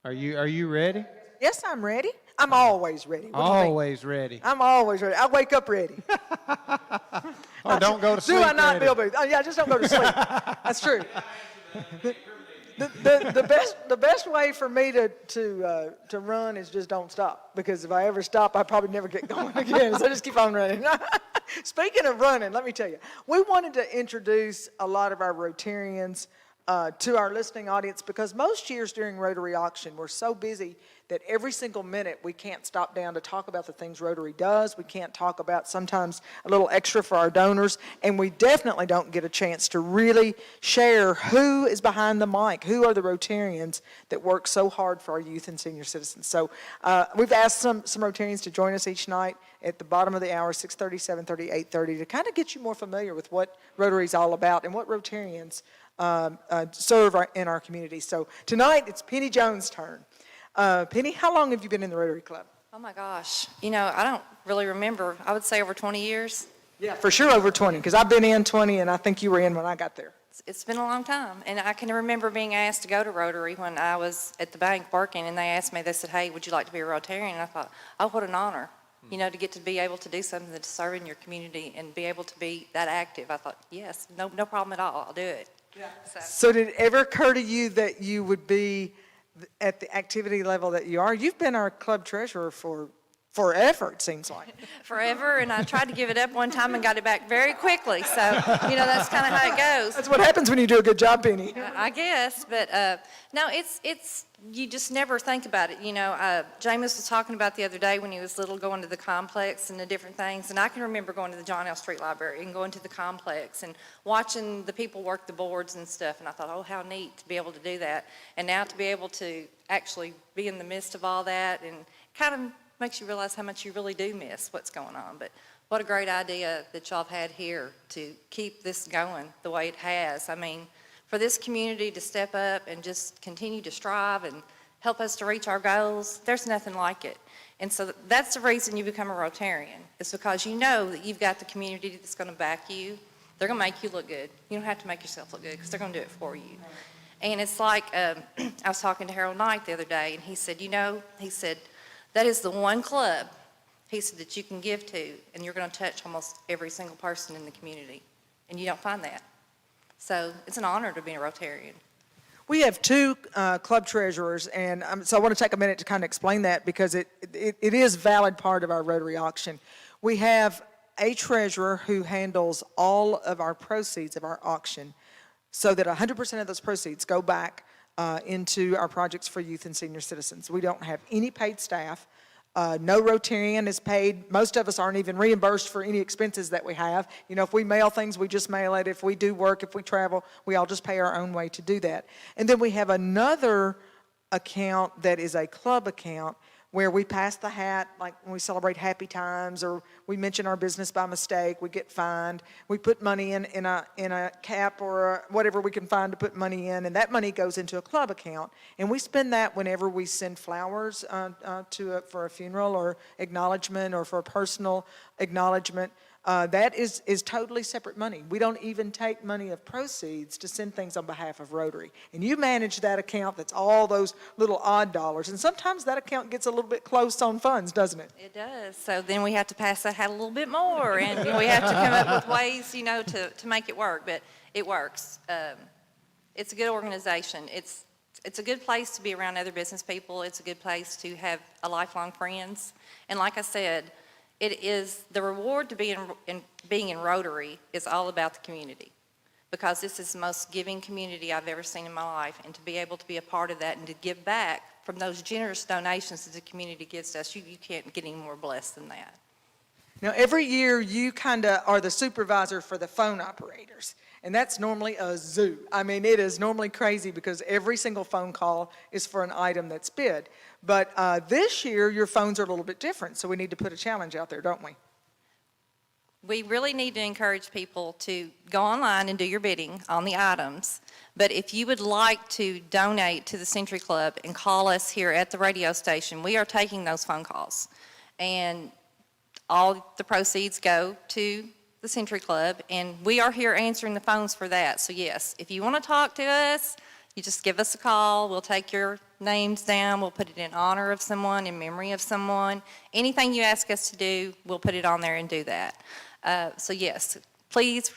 Are you ready? Yes, I'm ready. I'm always ready. Always ready. I'm always ready. I wake up ready. Or don't go to sleep. Do I not, ready. Bill Booth? Oh, yeah, just don't go to sleep. That's true. The best way for me to run is just don't stop, because if I ever stop, I probably never get going again. So just keep on running. Speaking of running, let me tell you, we wanted to introduce a lot of our Rotarians to our listening audience, because most years during Rotary Auction, we're so busy that every single minute we can't stop down to talk about the things Rotary does. We can't talk about sometimes a little extra for our donors, and we definitely don't get a chance to really share who is behind the mic, who are the Rotarians that work so hard for our youth and senior citizens. So we've asked some Rotarians to join us each night at the bottom of the hour, 6:30, 7:30, 8:30, to kind of get you more familiar with what Rotary is all about and what Rotarians serve in our community. So tonight it's Penny Jones' turn. Penny, how long have you been in the Rotary Club? Oh my gosh. You know, I don't really remember. I would say over 20 years. Yeah, for sure over 20, because I've been in 20 and I think you were in when I got there. It's been a long time. And I can remember being asked to go to Rotary when I was at the bank working, and they asked me, they said, hey, would you like to be a Rotarian? And I thought, oh, what an honor, you know, to get to be able to do something to serve in your community and be able to be that active. I thought, yes, no problem at all. I'll do it. Yeah. So did it ever occur to you that you would be at the activity level that you are? You've been our club treasurer for forever, it seems like. Forever, and I tried to give it up one time and got it back very quickly. So, you know, that's kind of how it goes. That's what happens when you do a good job, Penny. I guess, but no, it's you just never think about it. You know, Jameis was talking about the other day when he was little, going to the complex and the different things, and I can remember going to the John L. Street Library and going to the complex and watching the people work the boards and stuff, and I thought, oh, how neat to be able to do that. And now to be able to actually be in the midst of all that, and kind of makes you realize how much you really do miss what's going on. But what a great idea that y'all have had here to keep this going the way it has. I mean, for this community to step up and just continue to strive and help us to reach our goals, there's nothing like it. And so that's the reason you become a Rotarian. It's because you know that you've got the community that's going to back you. They're going to make you look good. You don't have to make yourself look good, because they're going to do it for you. And it's like, I was talking to Harold Knight the other day, and he said, you know, he said, that is the one club, he said, that you can give to, and you're going to touch almost every single person in the community. And you don't find that. So it's an honor to be a Rotarian. We have two club treasurers, and so I want to take a minute to kind of explain that because it is a valid part of our Rotary auction. We have a treasurer who handles all of our proceeds of our auction so that 100% of those proceeds go back into our projects for youth and senior citizens. We don't have any paid staff. No Rotarian is paid. Most of us aren't even reimbursed for any expenses that we have. You know, if we mail things, we just mail it. If we do work, if we travel, we all just pay our own way to do that. And then we have another account that is a club account where we pass the hat, like when we celebrate happy times or we mention our business by mistake, we get fined. We put money in a cap or whatever we can find to put money in, and that money goes into a club account. And we spend that whenever we send flowers for a funeral or acknowledgement or for a personal acknowledgement. That is totally separate money. We don't even take money of proceeds to send things on behalf of Rotary. And you manage that account that's all those little odd dollars. And sometimes that account gets a little bit close on funds, doesn't it? It does. So then we have to pass that hat a little bit more, and we have to come up with ways, you know, to make it work. But it works. It's a good organization. It's a good place to be around other business people. It's a good place to have a lifelong friends. And like I said, it is the reward to being in Rotary is all about the community, because this is the most giving community I've ever seen in my life, and to be able to be a part of that and to give back from those generous donations that the community gives us, you can't get any more blessed than that. Now, every year you kind of are the supervisor for the phone operators, and that's normally a zoo. I mean, it is normally crazy because every single phone call is for an item that's bid. But this year, your phones are a little bit different, so we need to put a challenge out there, don't we? We really need to encourage people to go online and do your bidding on the items. But if you would like to donate to the Century Club and call us here at the radio station, we are taking those phone calls. And all the proceeds go to the Century Club, and we are here answering the phones for that. So yes, if you want to talk to us, you just give us a call. We'll take your names down. We'll put it in honor of someone, in memory of someone. Anything you ask us to do, we'll put it on there and do that. So yes, please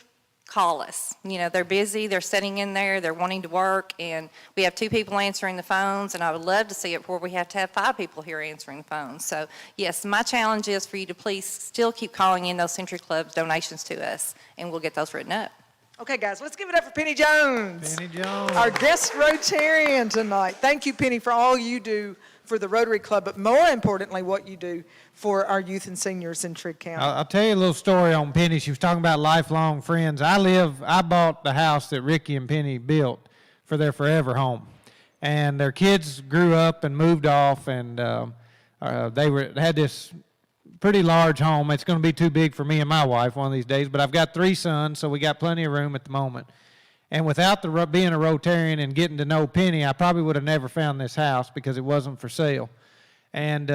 call us. You know, they're busy, they're sitting in there, they're wanting to work, and we have 2 people answering the phones, and I would love to see it where we have to have 5 people here answering the phones. So yes, my challenge is for you to please still keep calling in those Century Club donations to us, and we'll get those written up. Okay, guys, let's give it up for Penny Jones. Penny Jones. Our guest Rotarian tonight. Thank you, Penny, for all you do for the Rotary Club, but more importantly, what you do for our youth and seniors in Trigg County. I'll tell you a little story on Penny. She was talking about lifelong friends. I bought the house that Ricky and Penny built for their forever home. And their kids grew up and moved off, and they had this pretty large home. It's going to be too big for me and my wife one of these days, but I've got 3 sons, so we got plenty of room at the moment. And without being a Rotarian and getting to know Penny, I probably would have never found this house because it wasn't for sale. And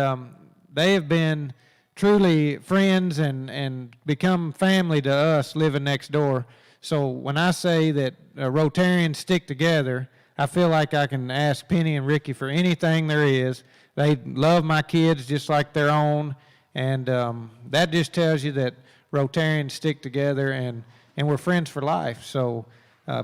they have been truly friends and become family to us living next door. So when I say that Rotarians stick together, I feel like I can ask Penny and Ricky for anything there is. They love my kids just like their own. And that just tells you that Rotarians stick together and we're friends for life. So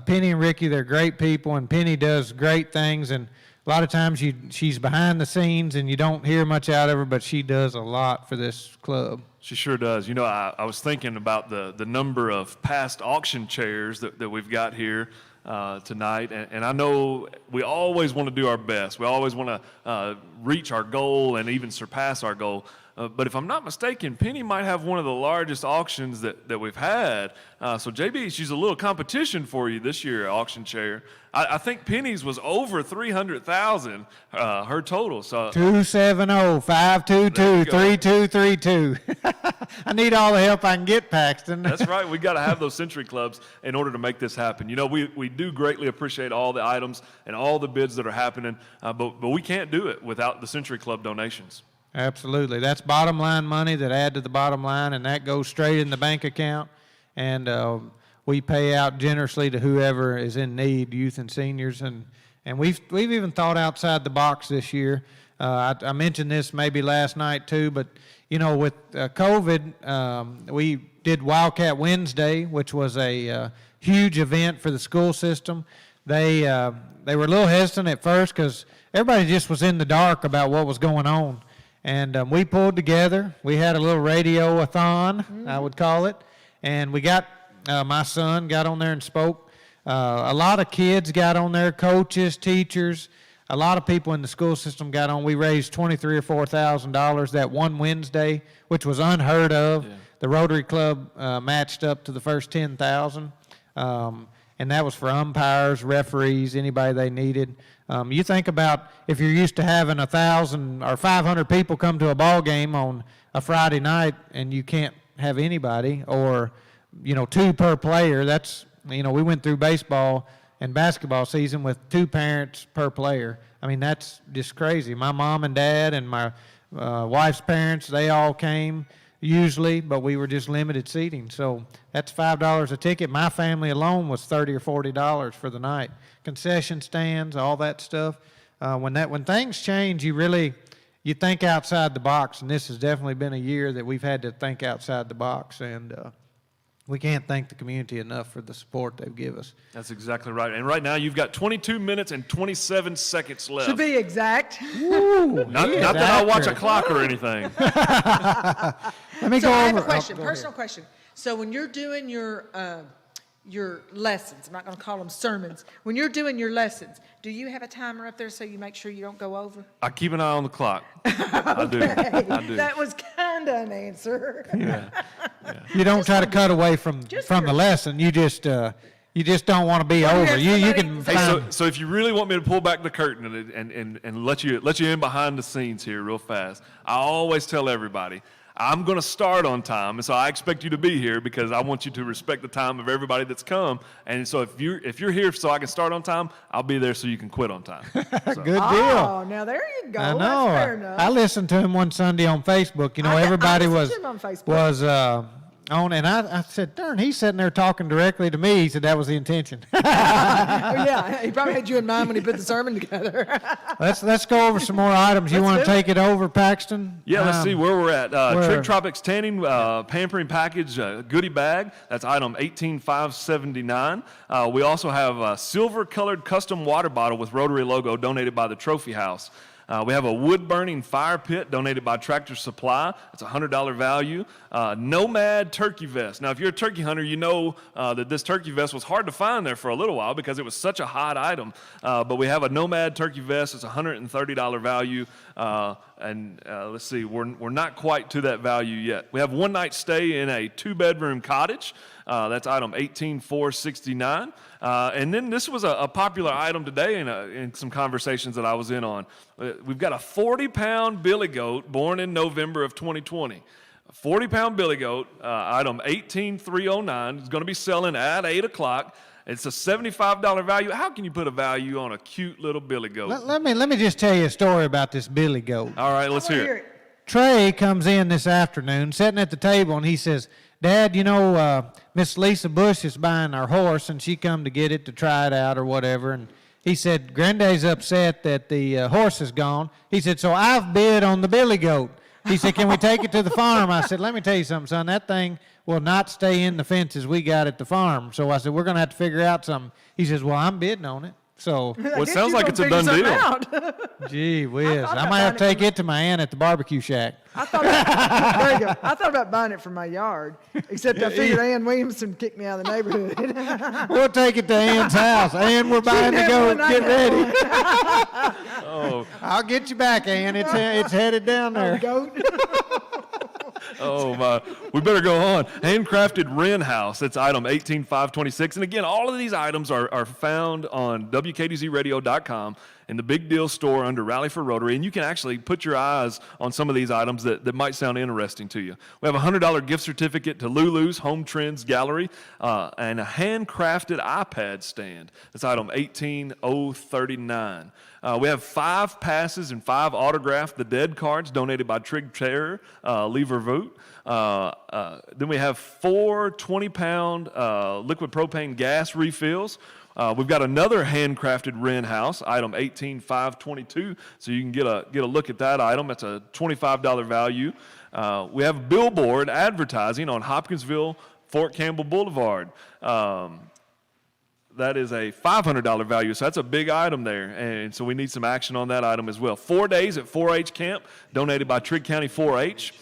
Penny and Ricky, they're great people, and Penny does great things. And a lot of times she's behind the scenes and you don't hear much out of her, but she does a lot for this club. She sure does. You know, I was thinking about the number of past auction chairs that we've got here tonight, and I know we always want to do our best. We always want to reach our goal and even surpass our goal. But if I'm not mistaken, Penny might have one of the largest auctions that we've had. So JB, she's a little competition for you this year, auction chair. I think Penny's was over 300,000, her total. So 270-522-3232. I need all the help I can get, Paxton. That's right. We got to have those Century Clubs in order to make this happen. You know, we do greatly appreciate all the items and all the bids that are happening, but we can't do it without the Century Club donations. Absolutely. That's bottom line money that add to the bottom line, and that goes straight in the bank account. And we pay out generously to whoever is in need, youth and seniors. And we've even thought outside the box this year. I mentioned this maybe last night too, but you know, with COVID, we did Wildcat Wednesday, which was a huge event for the school system. they were a little hesitant at first because everybody just was in the dark about what was going on. And we pulled together. We had a little radio-a-thon, I would call it. And we got, my son got on there and spoke. A lot of kids got on there, coaches, teachers. A lot of people in the school system got on. We raised $23,000 or $4,000 that one Wednesday, which was unheard of. Yeah. The Rotary Club matched up to the first $10,000. And that was for umpires, referees, anybody they needed. You think about if you're used to having 1,000 or 500 people come to a ball game on a Friday night and you can't have anybody, or, 2 per player. That's, we went through baseball and basketball season with 2 parents per player. I mean, that's just crazy. My mom and dad and my wife's parents, they all came usually, but we were just limited seating. So that's $5 a ticket. My family alone was $30 or $40 for the night. Concession stands, all that stuff. When things change, you think outside the box, and this has definitely been a year that we've had to think outside the box, and we can't thank the community enough for the support they've given us. That's exactly right. And right now you've got 22 minutes and 27 seconds left. To be exact. Ooh, not that I watch a clock or anything. Let me so go I over. have a question, go personal ahead. question. So when you're doing your lessons, I'm not going to call them sermons, when you're doing your lessons, do you have a timer up there so you make sure you don't go over? I keep an eye on the clock. I do. That was kind of an answer. Yeah. You don't try to cut away from the lesson. You just don't want to be over. You can. Hey, so if you really want me to pull back the curtain and let you in behind the scenes here real fast, I always tell everybody, I'm going to start on time, and so I expect you to be here because I want you to respect the time of everybody that's come. And so if you're here so I can start on time, I'll be there so you can quit on time. So. Good deal. Oh, now there you go. I know. That's fair enough. I listened to him one Sunday on Facebook. Everybody was on, and I said, darn, he's sitting there talking directly to me. He said that was the intention. Yeah, he probably had you in mind when he put the sermon together. Let's go over some more items. You want to take it over, Paxton? Yeah, let's see where we're at. Trig Tropics Tanning Pampering Package Goodie Bag. That's item 18579. We also have a silver-colored custom water bottle with Rotary logo donated by the Trophy House. We have a wood-burning fire pit donated by Tractor Supply. It's a $100 value. Nomad turkey vest. Now, if you're a turkey hunter, you know that this turkey vest was hard to find there for a little while because it was such a hot item. But we have a Nomad turkey vest. It's a $130 value. Let's see, we're not quite to that value yet. We have one night stay in a 2-bedroom cottage. That's item 18469. And then this was a popular item today in some conversations that I was in on. We've got a 40-pound billy goat born in November of 2020. A 40-pound billy goat, item 18309, is going to be selling at 8 o'clock. It's a $75 value. How can you put a value on a cute little billy goat? Let me just tell you a story about this billy goat. All right, let's hear it. Trey comes in this afternoon, sitting at the table, and he says, Dad, Miss Lisa Bush is buying our horse, and she come to get it to try it out or whatever. And he said, Granddad's upset that the horse is gone. He said, so I've bid on the billy goat. He said, can we take it to the farm? I said, let me tell you something, son. That thing will not stay in the fences we got at the farm. So I said, we're going to have to figure out something. He says, well, I'm bidding on it. So it sounds like it's a done deal. Gee whiz. I might have to take it to my aunt at the barbecue shack. There you go. I thought about buying it from my yard, except I figured Ann Williamson kicked me out of the neighborhood. We'll take it to Ann's house. Ann, we're buying to go. Get ready. Oh. I'll get you back, Ann. It's headed down there. Goat. Oh, my. We better go on. Handcrafted Wren House. That's item 18526. And again, all of these items are found on WKDZradio.com in the Big Deal store under Rally for Rotary. And you can actually put your eyes on some of these items that might sound interesting to you. We have a $100 gift certificate to Lulu's Home Trends Gallery and a handcrafted iPad stand. That's item 18039. We have 5 passes and 5 autographed The Dead cards donated by Trig Terror, Lever Voot. Then we have 4 20-pound liquid propane gas refills. We've got another handcrafted Wren House, item 18522, so you can get a look at that item. That's a $25 value. We have billboard advertising on Hopkinsville, Fort Campbell Boulevard. That is a $500 value, so that's a big item there, and so we need some action on that item as well. 4 days at 4-H camp, donated by Trigg County 4-H.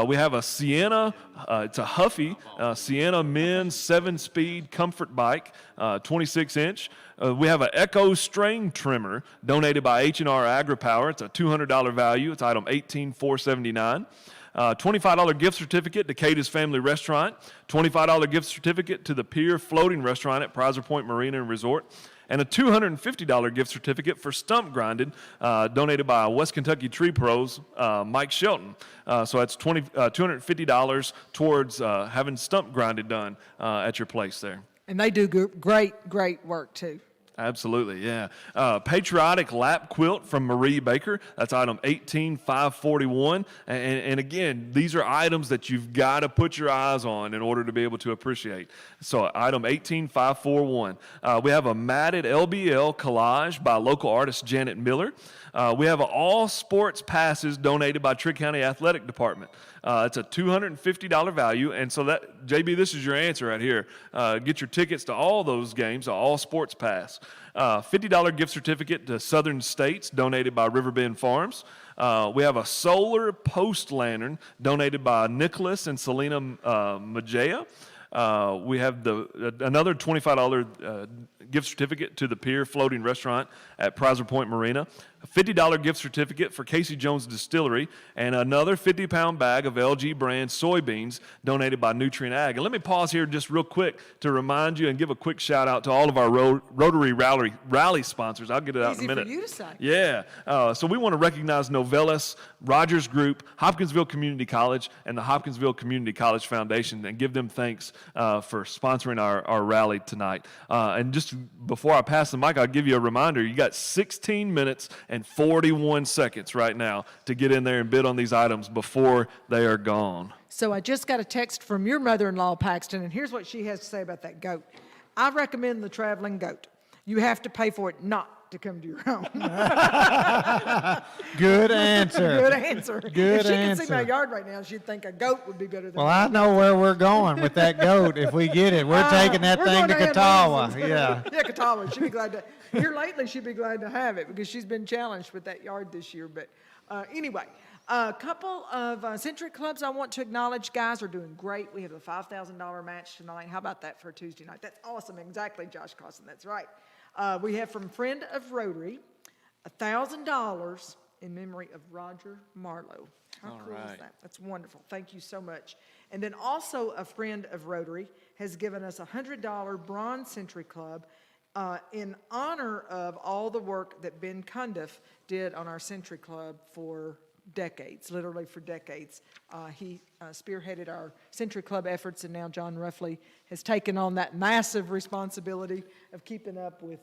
We have a Sienna, it's a Huffy, Sienna men's 7-speed comfort bike, 26-inch. We have an Echo string trimmer, donated by H&R AgriPower. It's a $200 value. It's item 18479. $25 gift certificate to Cadiz Family Restaurant, $25 gift certificate to the Pier Floating Restaurant at Prizer Point Marina and Resort, and a $250 gift certificate for stump grinding, donated by West Kentucky Tree Pros, Mike Shelton. So that's $250 towards having stump grinded done at your place there. And they do great work, too. Absolutely, yeah. Patriotic lap quilt from Marie Baker. That's item 18541. And again, these are items that you've got to put your eyes on in order to be able to appreciate. So item 18541. We have a matted LBL collage by local artist Janet Miller. We have all sports passes donated by Trigg County Athletic Department. It's a $250 value, and so that, JB, this is your answer right here. Get your tickets to all those games, all sports pass. $50 gift certificate to Southern States, donated by Riverbend Farms. We have a solar post lantern donated by Nicholas and Selena Majea. We have another $25 gift certificate to the Pier Floating Restaurant at Prizer Point Marina, a $50 gift certificate for Casey Jones Distillery, and another 50-pound bag of LG brand soybeans donated by Nutrient Ag. And let me pause here just real quick to remind you and give a quick shout out to all of our Rotary Rally sponsors. I'll get it out in a minute. Easy for you to say. Yeah. So we want to recognize Novellus, Rogers Group, Hopkinsville Community College, and the Hopkinsville Community College Foundation, and give them thanks for sponsoring our rally tonight. And just before I pass the mic, I'll give you a reminder. You got 16 minutes and 41 seconds right now to get in there and bid on these items before they are gone. So I just got a text from your mother-in-law, Paxton, and here's what she has to say about that goat. I recommend the traveling goat. You have to pay for it not to come to your home. Good answer. Good answer. Good if she answer. could see my yard right now, she'd think a goat would be better than Well, I know where we're going with that goat if we get it. We're taking that we're thing to going Catawba. Ann Yeah. Yeah, Catawba. She'd be glad to. Here lately, she'd be glad to have it because she's been challenged with that yard this year. But anyway, a couple of Century Clubs I want to acknowledge. Guys are doing great. We have a $5,000 match tonight. How about that for a Tuesday night? That's awesome. Exactly, Josh Carson. That's right. We have from Friend of Rotary, $1,000 in memory of Roger Marlowe. How cool is that? That's wonderful. Thank you so much. And then also a Friend of Rotary has given us a $100 Bronze Century Club in honor of all the work that Ben Cundiff did on our Century Club for decades, literally for decades. He spearheaded our Century Club efforts, and now John Ruffley has taken on that massive responsibility of keeping up with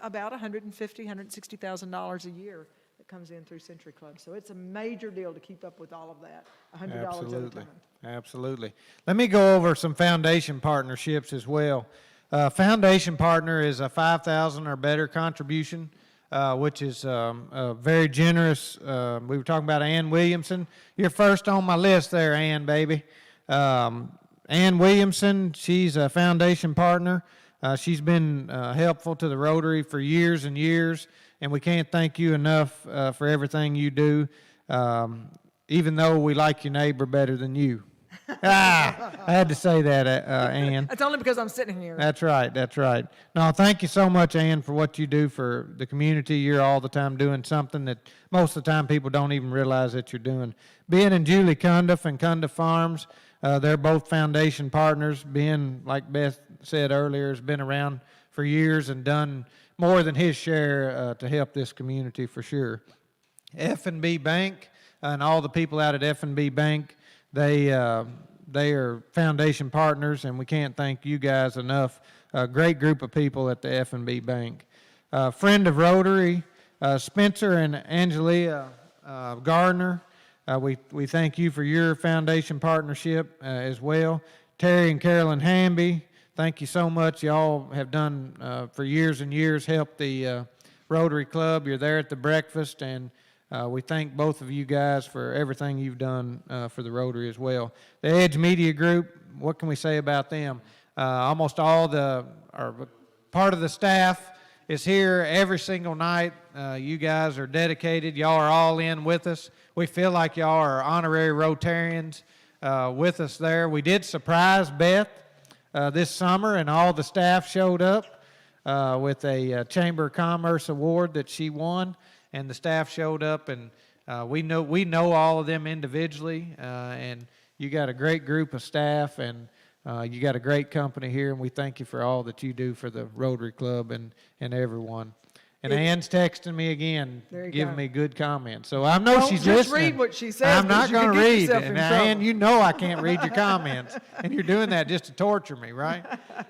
about $150,000, $160,000 a year that comes in through Century Club. So it's a major deal to keep up with all of that, $100 at a time. Absolutely. Let me go over some foundation partnerships as well. Foundation partner is a $5,000 or better contribution, which is very generous. We were talking about Ann Williamson. You're first on my list there, Ann, baby. Ann Williamson, she's a foundation partner. She's been helpful to the Rotary for years and years, and we can't thank you enough for everything you do, even though we like your neighbor better than you. I had to say that, Ann. That's only because I'm sitting here. That's right, that's right. No, thank you so much, Ann, for what you do for the community. You're all the time doing something that most of the time people don't even realize that you're doing. Ben and Julie Cundiff and Cundiff Farms, they're both foundation partners. Ben, like Beth said earlier, has been around for years and done more than his share to help this community for sure. F&B Bank and all the people out at F&B Bank, they are foundation partners, and we can't thank you guys enough. A great group of people at the F&B Bank. Friend of Rotary, Spencer and Angelia Gardner, we thank you for your foundation partnership as well. Terry and Carolyn Hamby, thank you so much. Y'all have done for years and years, helped the Rotary Club. You're there at the breakfast, and we thank both of you guys for everything you've done for the Rotary as well. The Edge Media Group, what can we say about them? Almost all part of the staff is here every single night. You guys are dedicated. Y'all are all in with us. We feel like y'all are honorary Rotarians with us there. We did surprise Beth this summer, and all the staff showed up with a Chamber of Commerce award that she won, and the staff showed up, and we know all of them individually, and you got a great group of staff, and you got a great company here, and we thank you for all that you do for the Rotary Club and everyone. And Ann's texting me again, giving me good comments. So I know she's listening. Just read what she says. I'm not going to read. And Ann, you know I can't read your comments, and you're doing that just to torture me, right?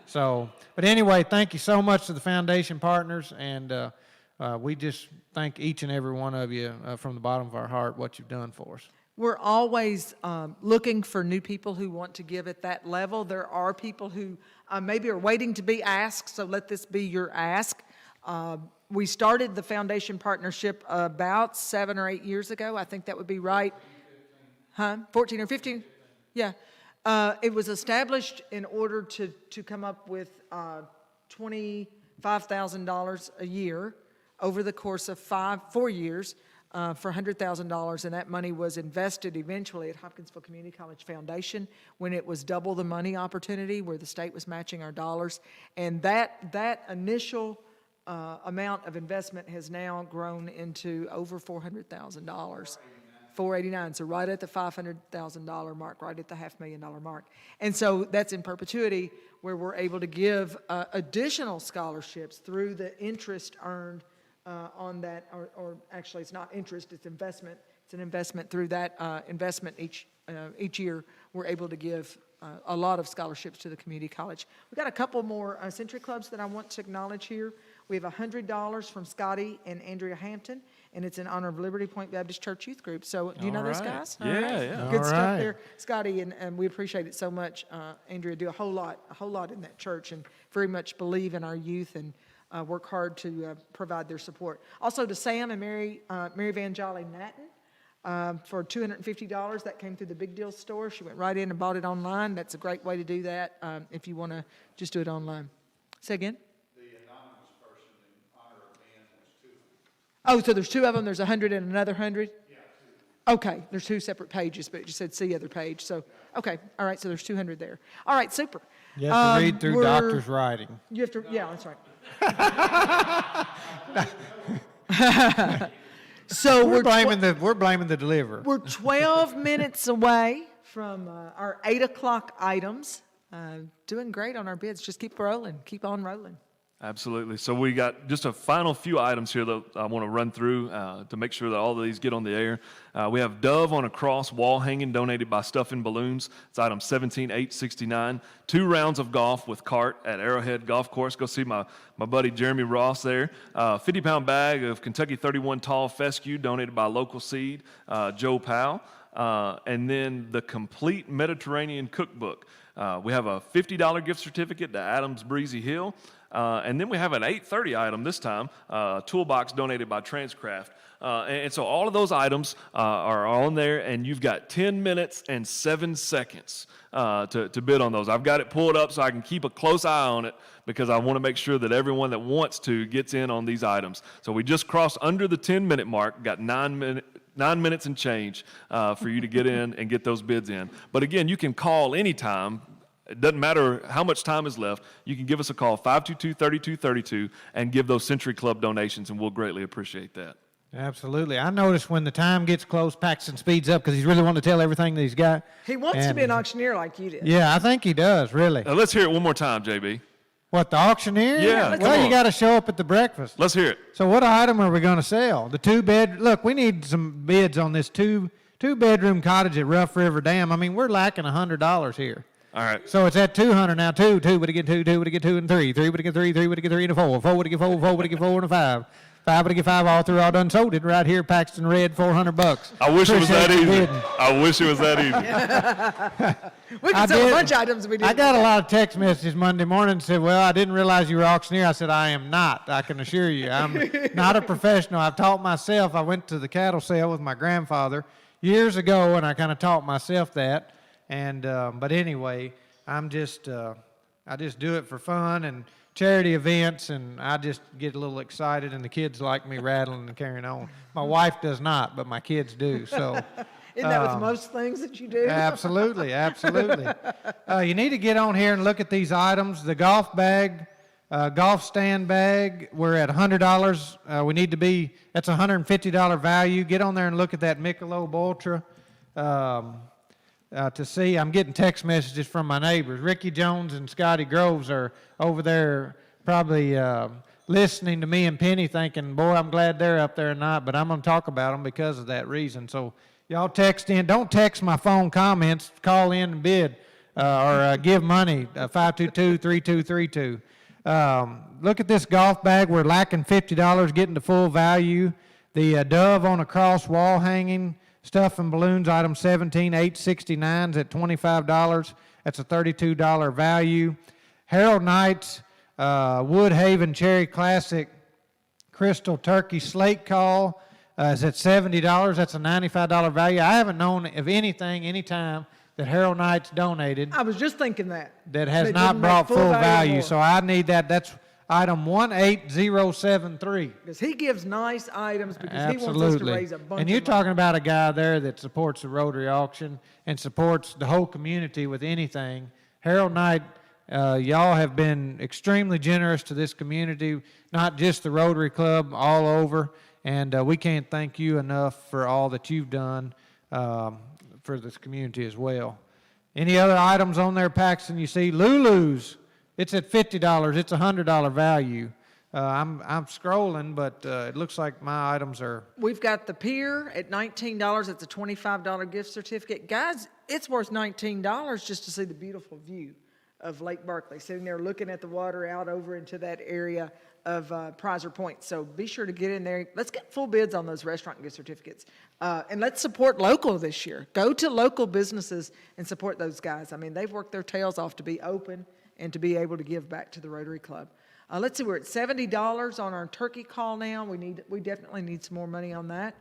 So, but anyway, thank you so much to the foundation partners, and we just thank each and every one of you from the bottom of our heart what you've done for us. We're always looking for new people who want to give at that level. There are people who maybe are waiting to be asked, so let this be your ask. We started the foundation partnership about 7 or 8 years ago. I think that would be right. 14 or 15? Yeah. It was established in order to come up with $25,000 a year over the course of 4 years for $100,000, and that money was invested eventually at Hopkinsville Community College Foundation when it was double the money opportunity where the state was matching our dollars. And that initial amount of investment has now grown into over $400,000. $489, so right at the $500,000 mark, right at the $500,000 mark. And so that's in perpetuity where we're able to give additional scholarships through the interest earned on that, or actually it's not interest, it's investment. It's an investment through that investment each year. We're able to give a lot of scholarships to the community college. We've got a couple more Century Clubs that I want to acknowledge here. We have $100 from Scotty and Andrea Hampton, and it's in honor of Liberty Point Baptist Church Youth Group. So do you know those guys? Yeah. Good stuff there, Scotty, and we appreciate it so much. Andrea do a whole lot in that church, and very much believe in our youth and work hard to provide their support. Also to Sam and Mary Van Jolly Natton for $250. That came through the Big Deal store. She went right in and bought it online. That's a great way to do that if you want to just do it online. Say again? Oh, so there's two of them. There's 100 and another 100? Yeah, two. Okay, there's two separate pages, but it just said see other page. So, okay, all right, so there's 200 there. All right, super. You have to read through doctor's writing. You have to, yeah, that's right. So we're blaming the deliverer. We're 12 minutes away from our 8 o'clock items. Doing great on our bids. Just keep rolling. Keep on rolling. Absolutely. So we got just a final few items here that I want to run through to make sure that all of these get on the air. We have Dove on a Cross wall hanging donated by Stuff and Balloons. It's item 17869. 2 rounds of golf with cart at Arrowhead Golf Course. Go see my buddy Jeremy Ross there. 50-pound bag of Kentucky 31 tall fescue donated by local seed, Joe Powell. And then the Complete Mediterranean Cookbook. We have a $50 gift certificate to Adams Breezy Hill. And then we have an 8:30 item this time, toolbox donated by Transcraft. And so all of those items are on there, and you've got 10 minutes and 7 seconds to bid on those. I've got it pulled up so I can keep a close eye on it because I want to make sure that everyone that wants to gets in on these items. So we just crossed under the 10-minute mark, got 9 minutes and change for you to get in and get those bids in. But again, you can call anytime. It doesn't matter how much time is left. You can give us a call, 522-3232, and give those Century Club donations, and we'll greatly appreciate that. Absolutely. I notice when the time gets close, Paxton speeds up because he's really wanting to tell everything that he's got. He wants to be an auctioneer like you did. Yeah, I think he does, really. Let's hear it one more time, JB. What, the auctioneer? Yeah, well, you got to show up at the breakfast. Let's hear it. So what item are we going to sell? The 2-bed. Look, we need some bids on this two-bedroom cottage at Rough River Dam. I mean, we're lacking $100 here. All right. So it's at 200 now. 2 would get 2 would get 2 and 3 would get 3 would get 3 and a 4 would get 4 would get 4 and a 5 would get 5 all through, all done sold it right here. Paxton Red, $400. I wish it was that easy. I wish it was that easy. We can sell a bunch of items we did. I got a lot of text messages Monday morning and said, well, I didn't realize you were auctioneer. I said, I am not. I can assure you. I'm not a professional. I've taught myself. I went to the cattle sale with my grandfather years ago, and I kind of taught myself that. And but anyway, I just do it for fun and charity events, and I just get a little excited, and the kids like me rattling and carrying on. My wife does not, but my kids do, so. Isn't that with most things that you do? Absolutely, absolutely. You need to get on here and look at these items. The golf bag, golf stand bag, we're at $100. We need to be, that's $150 value. Get on there and look at that Michelob Ultra to see. I'm getting text messages from my neighbors. Ricky Jones and Scotty Groves are over there probably listening to me and Penny thinking, boy, I'm glad they're up there or not, but I'm going to talk about them because of that reason. So y'all text in. Don't text my phone comments. Call in and bid or give money, 522-3232. Look at this golf bag. We're lacking $50, getting to full value. The Dove on a cross wall hanging, stuff and balloons, item 17, 869s at $25. That's a $32 value. Harold Knight's Woodhaven Cherry Classic Crystal Turkey Slate Call is at $70. That's a $95 value. I haven't known of anything, anytime, that Harold Knight's donated I was just thinking that. that has That not didn't brought make full value. more. So I need that. That's item 18073. Because he gives nice items because he wants us to Absolutely. raise a bunch And you're of money. talking about a guy there that supports the Rotary auction and supports the whole community with anything. Harold Knight, y'all have been extremely generous to this community, not just the Rotary Club, all over. And we can't thank you enough for all that you've done for this community as well. Any other items on there, Paxton, you see? Lulu's, it's at $50. It's a $100 value. I'm scrolling, but it looks like my items are. We've got the pier at $19. It's a $25 gift certificate. Guys, it's worth $19 just to see the beautiful view of Lake Barkley, sitting there looking at the water out over into that area of Prizer Point. So be sure to get in there. Let's get full bids on those restaurant gift certificates. And let's support local this year. Go to local businesses and support those guys. I mean, they've worked their tails off to be open and to be able to give back to the Rotary Club. Let's see, we're at $70 on our turkey call now. We definitely need some more money on that.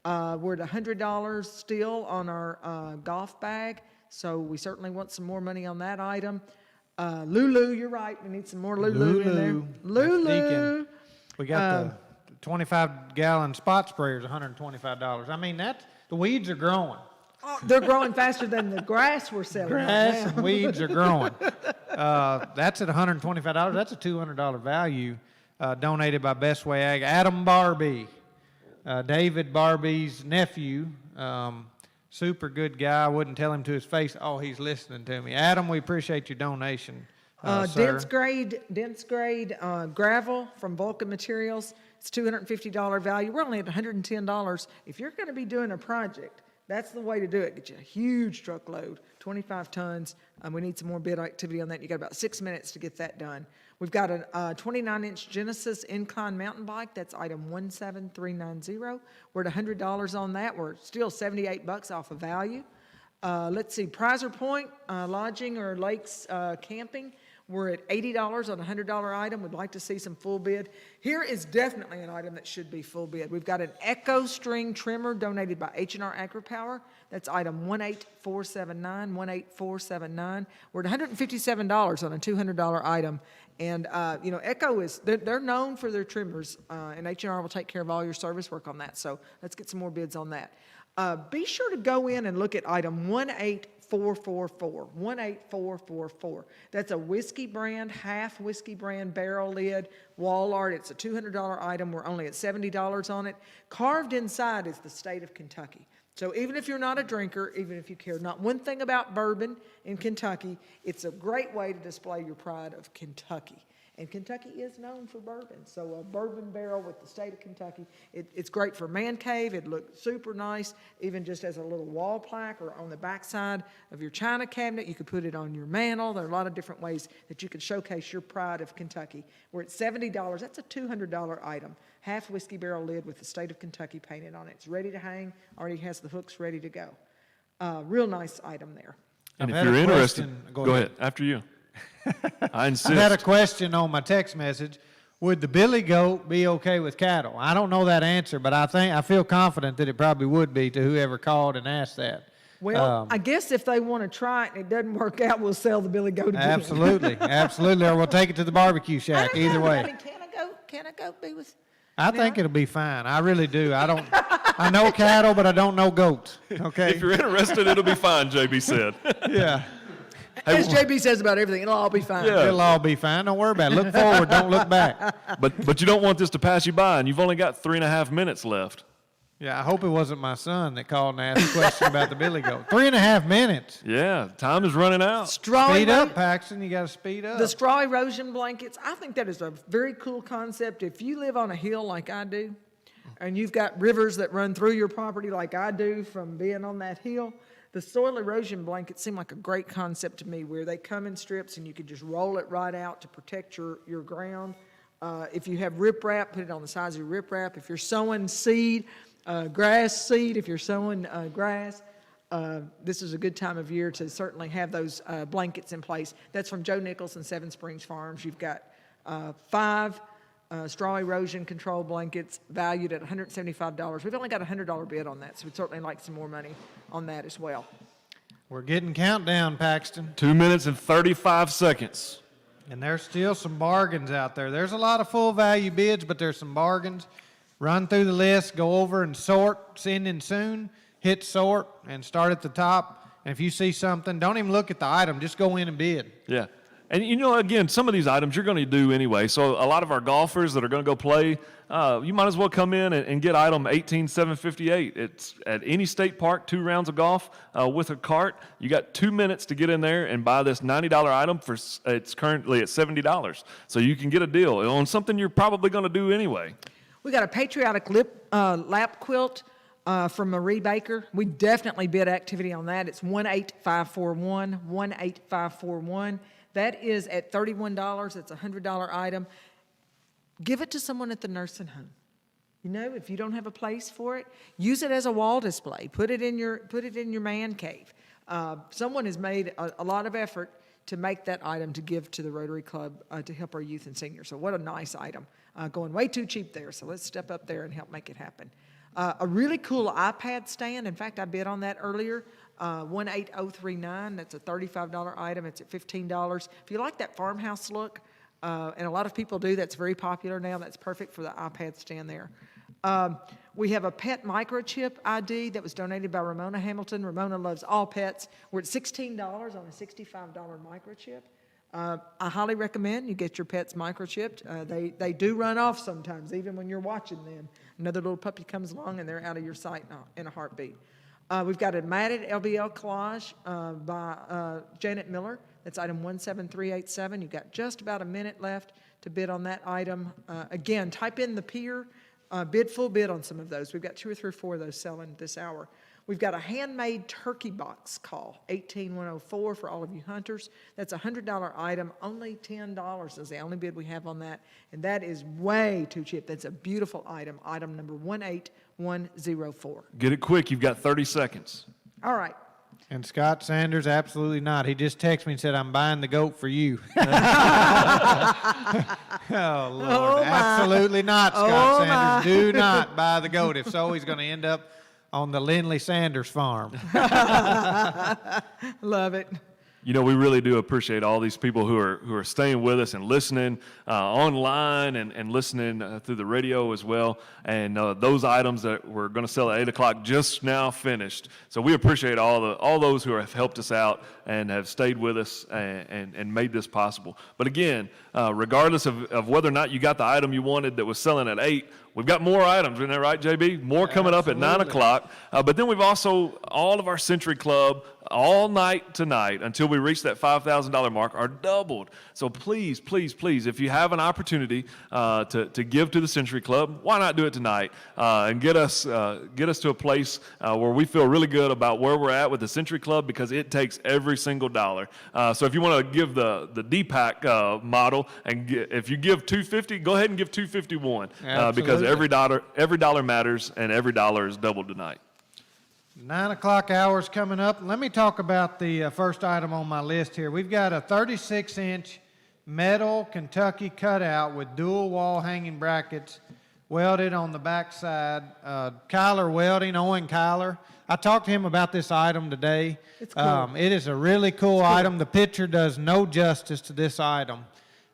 We're at $100 still on our golf bag, so we certainly want some more money on that item. Lulu, you're right, we need some more Lulu in there. Lulu. We got the 25-gallon spot sprayers, $125. I mean, the weeds are growing. Oh, they're growing faster than the grass we're selling. Grass right and weeds are growing. That's at $125. That's a $200 value donated by Best Way Ag. Adam Barbie, David Barbie's nephew, super good guy. I wouldn't tell him to his face. Oh, he's listening to me. Adam, we appreciate your donation, sir. Dense grade gravel from Vulcan Materials. It's $250 value. We're only at $110. If you're going to be doing a project, that's the way to do it. Get you a huge truckload, 25 tons. We need some more bid activity on that. You got about 6 minutes to get that done. We've got a 29-inch Genesis Incline mountain bike. That's item 17390. We're at $100 on that. We're still $78 off of value. Let's see, Prizer Point, lodging or lakes camping. We're at $80 on a $100 item. We'd like to see some full bid. Here is definitely an item that should be full bid. We've got an Echo string trimmer donated by H&R AgriPower. That's item 18479, We're at $157 on a $200 item. And, Echo they're known for their trimmers, and H&R will take care of all your service work on that. So let's get some more bids on that. Be sure to go in and look at item 18444. That's a whiskey brand, half whiskey brand barrel lid, wall art. It's a $200 item. We're only at $70 on it. Carved inside is the state of Kentucky. So even if you're not a drinker, even if you care not one thing about bourbon in Kentucky, it's a great way to display your pride of Kentucky. And Kentucky is known for bourbon. So a bourbon barrel with the state of Kentucky, it's great for man cave. It looks super nice, even just as a little wall plaque or on the backside of your china cabinet. You could put it on your mantle. There are a lot of different ways that you can showcase your pride of Kentucky. We're at $70. That's a $200 item. Half whiskey barrel lid with the state of Kentucky painted on it. It's ready to hang. Already has the hooks ready to go. Real nice item there. And if you're interested, go ahead. After you. I insist. I had a question on my text message. Would the billy goat be okay with cattle? I don't know that answer, but I feel confident that it probably would be to whoever called and asked that. Well, I guess if they want to try it and it doesn't work out, we'll sell the Billy Goat again. Absolutely, absolutely, or we'll take it to the barbecue shack, either way. I mean, can I go be with? I think it'll be fine. I really do. I know cattle, but I don't know goats, okay? If you're interested, it'll be fine, JB said. Yeah. As JB says about everything, it'll all be fine. Yeah. It'll all be fine. Don't worry about it. Look forward, don't look back. But you don't want this to pass you by, and you've only got 3.5 minutes left. Yeah, I hope it wasn't my son that called and asked a question about the Billy Goat. 3.5 minutes. Yeah, time is running out. Speed up, Paxton. You got to speed up. The straw erosion blankets, I think that is a very cool concept. If you live on a hill like I do, and you've got rivers that run through your property like I do from being on that hill, the soil erosion blankets seem like a great concept to me, where they come in strips and you could just roll it right out to protect your ground. If you have riprap, put it on the sides of your riprap. If you're sowing seed, grass seed, if you're sowing grass, this is a good time of year to certainly have those blankets in place. That's from Joe Nichols and Seven Springs Farms. You've got 5 straw erosion control blankets valued at $175. We've only got a $100 bid on that, so we'd certainly like some more money on that as well. We're getting countdown, Paxton. 2 minutes and 35 seconds. And there's still some bargains out there. There's a lot of full value bids, but there's some bargains. Run through the list, go over and sort, send in soon, hit sort, and start at the top. And if you see something, don't even look at the item, just go in and bid. Yeah. And, again, some of these items you're going to do anyway. So a lot of our golfers that are going to go play, you might as well come in and get item 18758. It's at any state park, 2 rounds of golf with a cart. You got 2 minutes to get in there and buy this $90 item. It's currently at $70. So you can get a deal on something you're probably going to do anyway. We got a Patriotic lap quilt from Marie Baker. We definitely bid activity on that. It's 18541. That is at $31. It's a $100 item. Give it to someone at the nursing home. If you don't have a place for it, use it as a wall display. Put it in your man cave. Someone has made a lot of effort to make that item to give to the Rotary Club to help our youth and seniors. So what a nice item. Going way too cheap there, so let's step up there and help make it happen. A really cool iPad stand. In fact, I bid on that earlier. 18039. That's a $35 item. It's at $15. If you like that farmhouse look, and a lot of people do, that's very popular now. That's perfect for the iPad stand there. We have a pet microchip ID that was donated by Ramona Hamilton. Ramona loves all pets. We're at $16 on a $65 microchip. I highly recommend you get your pets microchipped. They do run off sometimes, even when you're watching them. Another little puppy comes along and they're out of your sight in a heartbeat. We've got a matted LBL collage by Janet Miller. That's item 17387. You've got just about a minute left to bid on that item. Again, type in the pier, full bid on some of those. We've got 2 or 3 or 4 of those selling this hour. We've got a handmade turkey box call, 18104 for all of you hunters. That's a $100 item. Only $10 is the only bid we have on that. And that is way too cheap. That's a beautiful item, item number 18104. Get it quick. You've got 30 seconds. All right. And Scott Sanders, absolutely not. He just texted me and said, I'm buying the goat for you. Oh, Lord. Absolutely not, Scott Sanders. Do not buy the goat. If so, he's going to end up on the Lindley Sanders farm. Love it. We really do appreciate all these people who are staying with us and listening online and listening through the radio as well. And those items that we're going to sell at 8 o'clock just now finished. So we appreciate all those who have helped us out and have stayed with us and made this possible. But again, regardless of whether or not you got the item you wanted that was selling at 8, we've got more items, isn't that right, JB? More coming up at 9 o'clock. But then we've also, all of our Century Club, all night tonight, until we reach that $5,000 mark, are doubled. So please, please, please, if you have an opportunity to give to the Century Club, why not do it tonight and get us to a place where we feel really good about where we're at with the Century Club, because it takes every single dollar. So if you want to give the DPAC model, and if you give $250, go ahead and give $251 because every dollar matters, and every dollar is doubled tonight. 9 o'clock hour's coming up. Let me talk about the first item on my list here. We've got a 36-inch metal Kentucky cutout with dual wall hanging brackets welded on the back side. Kyler Welding, Owen Kyler. I talked to him about this item today. It's cool. It is a really cool item. The picture does no justice to this item.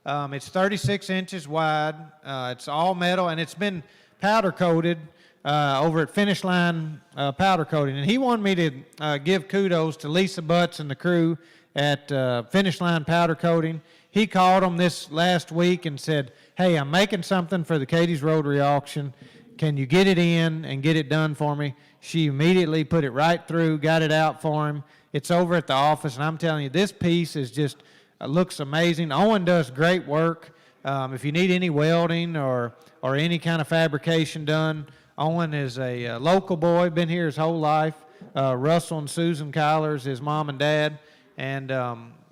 It's 36 inches wide. It's all metal, and it's been powder coated over at Finish Line Powder Coating. And he wanted me to give kudos to Lisa Butts and the crew at Finish Line Powder Coating. He called them this last week and said, hey, I'm making something for the Cadiz Rotary auction. Can you get it in and get it done for me? She immediately put it right through, got it out for him. It's over at the office, and I'm telling you, this piece is just looks amazing. Owen does great work. If you need any welding or any kind of fabrication done, Owen is a local boy, been here his whole life. Russell and Susan Kyler's his mom and dad. And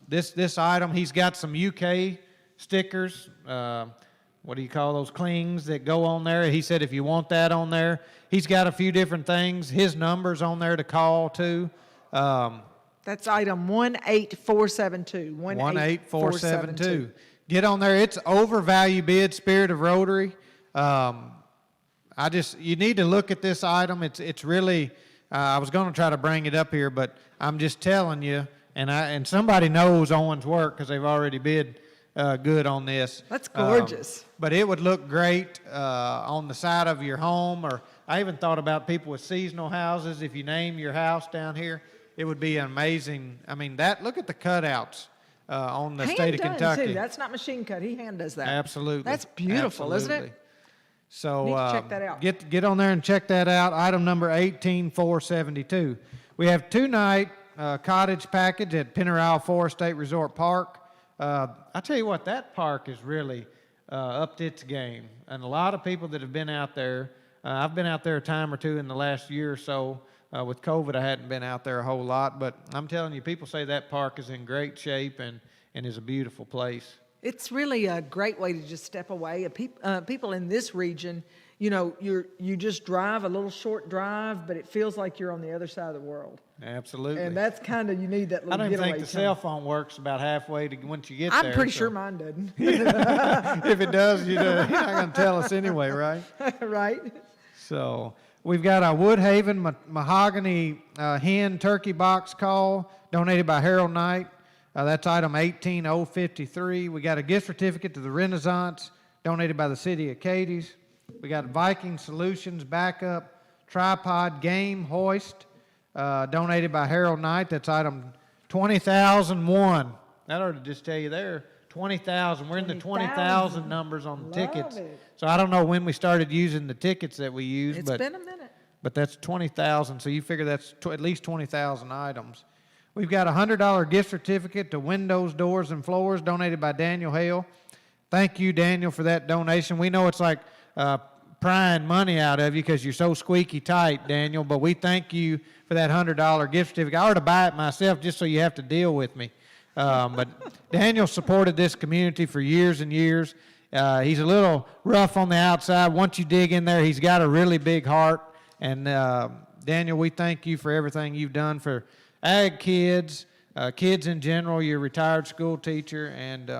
this item, he's got some UK stickers. What do you call those clings that go on there? He said if you want that on there, he's got a few different things. His number's on there to call too. That's item 18472. 18472. Get on there. It's overvalue bid, Spirit of Rotary. You need to look at this item. It's really, I was going to try to bring it up here, but I'm just telling you, and somebody knows Owen's work because they've already bid good on this. That's gorgeous. But it would look great on the side of your home, or I even thought about people with seasonal houses. If you name your house down here, it would be amazing. I mean, look at the cutouts on the state of Kentucky. Too. That's not machine cut. He hand does that. Absolutely. That's beautiful, isn't it? So need to check that out. Get on there and check that out. Item number 18472. We have 2-night cottage package at Pennyrile Forest State Resort Park. I tell you what, that park is really upped its game, and a lot of people that have been out there. I've been out there a time or two in the last year or so. With COVID, I hadn't been out there a whole lot, but I'm telling you, people say that park is in great shape and is a beautiful place. It's really a great way to just step away. People in this region, you just drive a little short drive, but it feels like you're on the other side of the world. Absolutely. And that's kind of, you need that little I don't getaway think the time. cell phone works about halfway to once you get there. I'm pretty sure mine doesn't. If it does, you're not going to tell us anyway, right? Right. So we've got a Woodhaven mahogany hen turkey box call donated by Harold Knight. That's item 18053. We got a gift certificate to the Renaissance donated by the city of Cadiz. We got Viking Solutions backup tripod game hoist donated by Harold Knight. That's item 20,001. That ought to just tell you there, 20,000. We're in the 20,000 numbers on the tickets. It. So I don't know when we started using the tickets that we use. It's been a minute. But that's 20,000, so you figure that's at least 20,000 items. We've got a $100 gift certificate to Windows, Doors, and Floors donated by Daniel Hale. Thank you, Daniel, for that donation. We know it's like prying money out of you because you're so squeaky tight, Daniel, but we thank you for that $100 gift certificate. I ought to buy it myself just so you have to deal with me. But Daniel supported this community for years and years. He's a little rough on the outside. Once you dig in there, he's got a really big heart. And Daniel, we thank you for everything you've done for ag kids, kids in general. You're a retired school teacher, and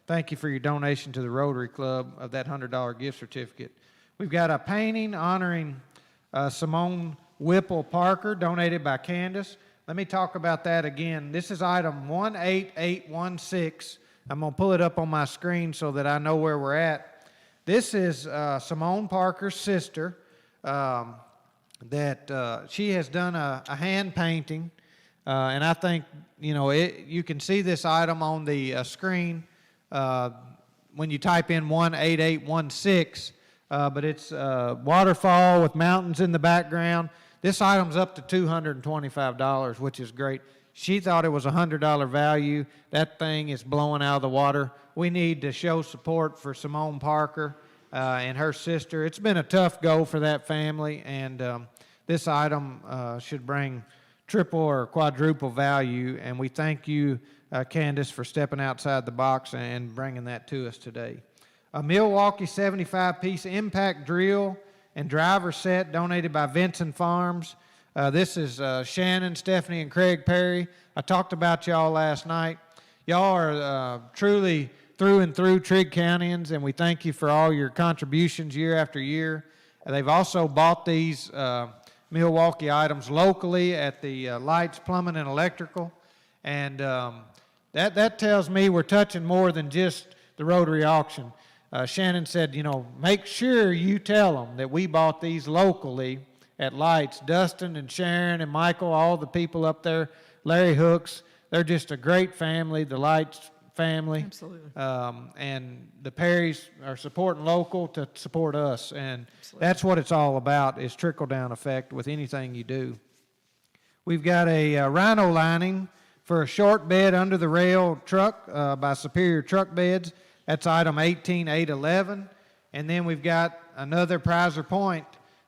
thank you for your donation to the Rotary Club of that $100 gift certificate. We've got a painting honoring Simone Whipple Parker, donated by Candace. Let me talk about that again. This is item 18816. I'm going to pull it up on my screen so that I know where we're at. This is Simone Parker's sister. That she has done a hand painting, and I think, you can see this item on the screen when you type in 18816, but it's waterfall with mountains in the background. This item's up to $225, which is great. She thought it was a $100 value. That thing is blowing out of the water. We need to show support for Simone Parker and her sister. It's been a tough go for that family, and this item should bring triple or quadruple value, and we thank you, Candace, for stepping outside the box and bringing that to us today. A Milwaukee 75-piece impact drill and driver set donated by Vincent Farms. This is Shannon, Stephanie, and Craig Perry. I talked about y'all last night. Y'all are truly through and through Trigg Countyans, and we thank you for all your contributions year after year. They've also bought these Milwaukee items locally at the lights, plumbing, and electrical. And that tells me we're touching more than just the Rotary auction. Shannon said, make sure you tell them that we bought these locally at lights. Dustin and Sharon and Michael, all the people up there, Larry Hooks, they're just a great family, the Lights family. Absolutely. And the Perrys are supporting local to support us. And that's what it's all about, is trickle-down effect with anything you do. We've got a rhino lining for a short bed under the rail truck by Superior Truck Beds. That's item 18811. And then we've got another Prizer Point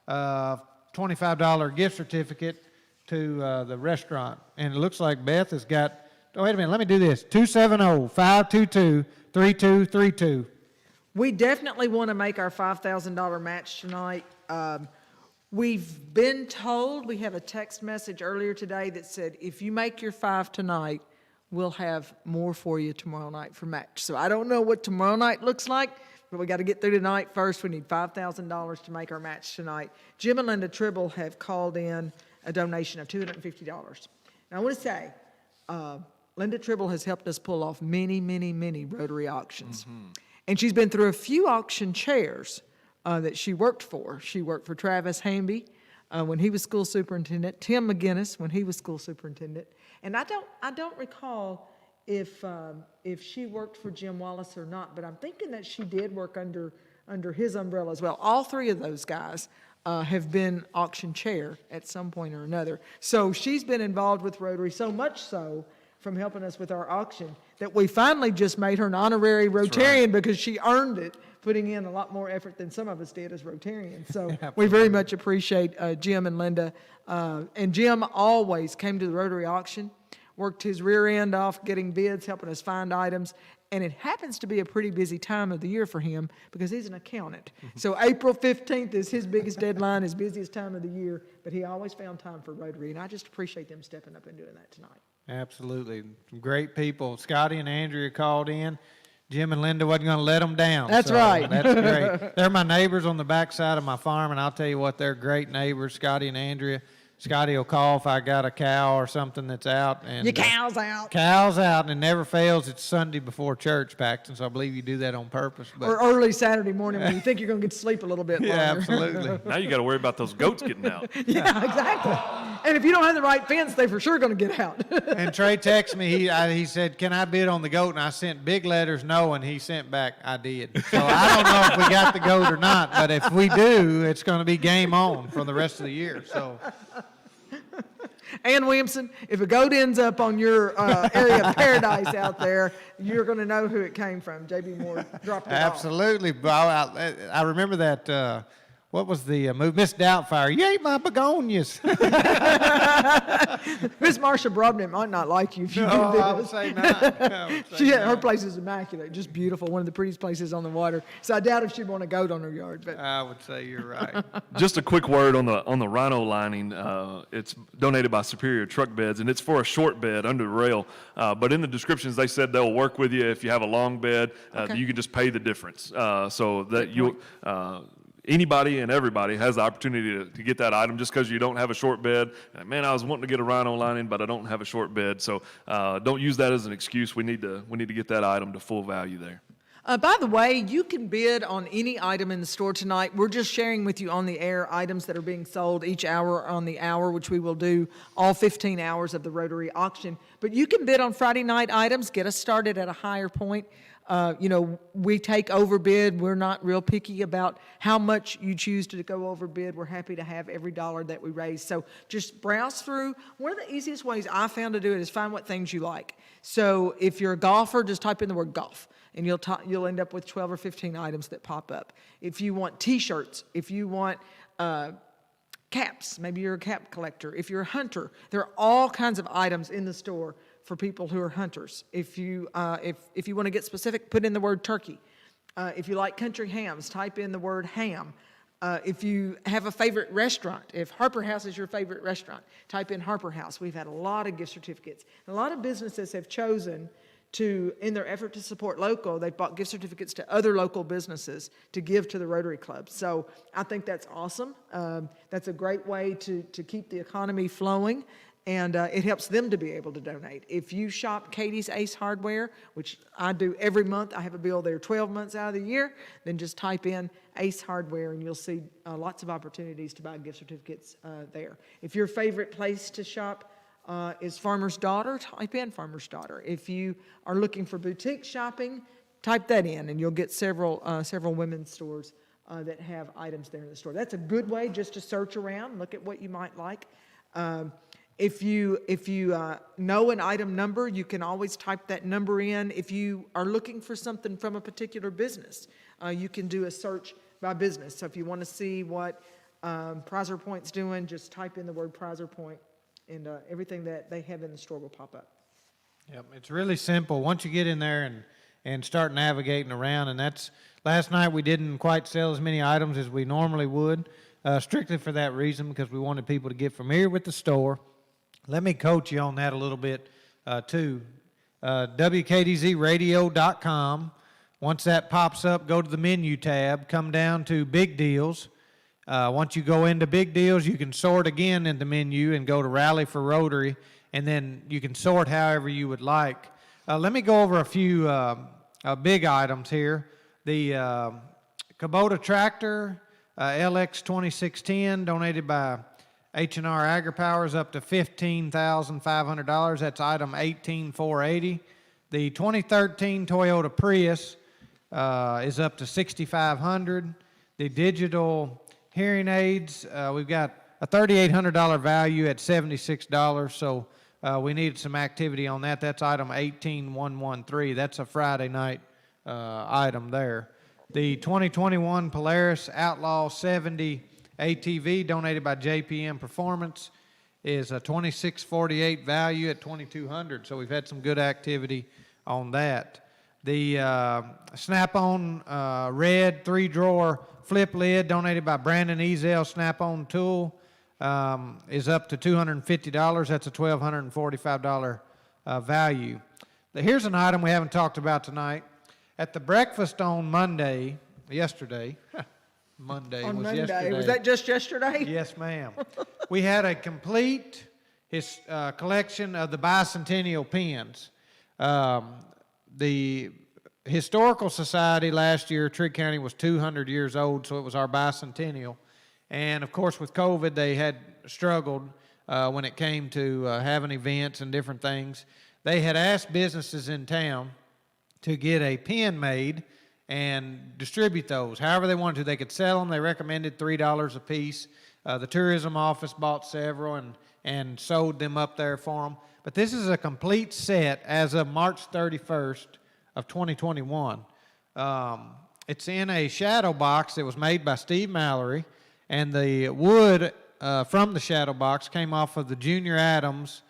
$25 gift certificate to the restaurant. And it looks like Beth has got, oh, wait a minute, let me do this, 270-522-3232. We definitely want to make our $5,000 match tonight. We've been told, we have a text message earlier today that said, if you make your 5 tonight, we'll have more for you tomorrow night for match. So I don't know what tomorrow night looks like, but we got to get through tonight first. We need $5,000 to make our match tonight. Jim and Linda Tribble have called in a donation of $250. Now I want to say, Linda Tribble has helped us pull off many, many, many Rotary auctions. And she's been through a few auction chairs that she worked for. She worked for Travis Hamby when he was school superintendent, Tim McGinnis when he was school superintendent. And I don't recall if she worked for Jim Wallace or not, but I'm thinking that she did work under his umbrella as well. All 3 of those guys have been auction chair at some point or another. So she's been involved with Rotary, so much so from helping us with our auction that we finally just made her an honorary Rotarian because she earned it, putting in a lot more effort than some of us did as Rotarians. So we very much appreciate Jim and Linda. And Jim always came to the Rotary auction, worked his rear end off getting bids, helping us find items. And it happens to be a pretty busy time of the year for him because he's an accountant. So April 15th is his biggest deadline, his busiest time of the year, but he always found time for Rotary. And I just appreciate them stepping up and doing that tonight. Absolutely. Some great people. Scotty and Andrea called in. Jim and Linda wasn't going to let them down. That's right. That's great. They're my neighbors on the backside of my farm, and I'll tell you what, they're great neighbors, Scotty and Andrea. Scotty will call if I got a cow or something that's out. And Your cow's out. Cow's out, and it never fails. It's Sunday before church, Paxton, so I believe you do that on purpose. But Or early Saturday morning when you think you're going to get to sleep a little bit longer. yeah, absolutely. Now you got to worry about those goats getting out. Yeah, exactly. And if you don't have the right fence, they for sure going to get out. And Trey texted me. He said, "Can I bid on the goat?" And I sent big letters no, and he sent back, "I did." So I don't know if we got the goat or not, but if we do, it's going to be game on for the rest of the year. So. Ann Williamson, if a goat ends up on your area of paradise out there, you're going to know who it came from. J.B. Moore dropped it off. Absolutely. I remember that, what was the move? Miss Doubtfire, you ate my begonias. Miss Marsha Brobnett might not like you if you do this. I would say not. Her place is immaculate, just beautiful, one of the prettiest places on the water. So I doubt if she'd want a goat on her yard. But I would say you're right. Just a quick word on the rhino lining. It's donated by Superior Truck Beds, and it's for a short bed under the rail. But in the descriptions, they said they'll work with you if you have a long bed. Okay. You can just pay the difference. So that you. Anybody and everybody has the opportunity to get that item just because you don't have a short bed. Man, I was wanting to get a rhino lining, but I don't have a short bed. So don't use that as an excuse. We need to get that item to full value there. by the way, you can bid on any item in the store tonight. We're just sharing with you on the air items that are being sold each hour on the hour, which we will do all 15 hours of the Rotary auction. But you can bid on Friday night items, get us started at a higher point. We take overbid. We're not real picky about how much you choose to go overbid. We're happy to have every dollar that we raise. So just browse through. One of the easiest ways I found to do it is find what things you like. So if you're a golfer, just type in the word golf, and you'll end up with 12 or 15 items that pop up. If you want T-shirts, if you want caps, maybe you're a cap collector. If you're a hunter, there are all kinds of items in the store for people who are hunters. If you want to get specific, put in the word turkey. If you like country hams, type in the word ham. If you have a favorite restaurant, if Harper House is your favorite restaurant, type in Harper House. We've had a lot of gift certificates. A lot of businesses have chosen in their effort to support local, they've bought gift certificates to other local businesses to give to the Rotary Club. So I think that's awesome. That's a great way to keep the economy flowing, and it helps them to be able to donate. If you shop Katie's Ace Hardware, which I do every month, I have a bill there 12 months out of the year, then just type in Ace Hardware and you'll see lots of opportunities to buy gift certificates there. If your favorite place to shop is Farmer's Daughter, type in Farmer's Daughter. If you are looking for boutique shopping, type that in and you'll get several women's stores that have items there in the store. That's a good way just to search around, look at what you might like. If you know an item number, you can always type that number in. If you are looking for something from a particular business, you can do a search by business. So if you want to see what Prizer Point's doing, just type in the word Prizer Point, and everything that they have in the store will pop up. Yep, it's really simple. Once you get in there and start navigating around, and that's, last night we didn't quite sell as many items as we normally would, strictly for that reason, because we wanted people to get familiar with the store. Let me coach you on that a little bit, too. WKDZradio.com. Once that pops up, go to the menu tab, come down to Big Deals. Once you go into Big Deals, you can sort again in the menu and go to Rally for Rotary, and then you can sort however you would like. Let me go over a few big items here. The Kubota tractor, LX 2610, donated by H&R AgriPower, is up to $15,500. That's item 18480. The 2013 Toyota Prius is up to $6,500. The digital hearing aids, we've got a $3,800 value at $76, so we needed some activity on that. That's item 18113. That's a Friday night item there. The 2021 Polaris Outlaw 70 ATV, donated by JPM Performance, is a $2648 value at $2,200, so we've had some good activity on that. The Snap-on red 3-drawer flip lid, donated by Brandon Ezel Snap-on Tool, is up to $250. That's a $1,245 value. Here's an item we haven't talked about tonight. At the breakfast on Monday, yesterday, Monday On was Monday, yesterday. was that just yesterday? Yes, ma'am. We had a complete collection of the bicentennial pins. The Historical Society last year, Trigg County was 200 years old, so it was our bicentennial. And of course, with COVID, they had struggled when it came to having events and different things. They had asked businesses in town to get a pin made and distribute those. However they wanted to, they could sell them. They recommended $3 a piece. The tourism office bought several and sold them up there for them. But this is a complete set as of March 31st of 2021. It's in a shadow box that was made by Steve Mallory, and the wood from the shadow box came off of the Junior Adams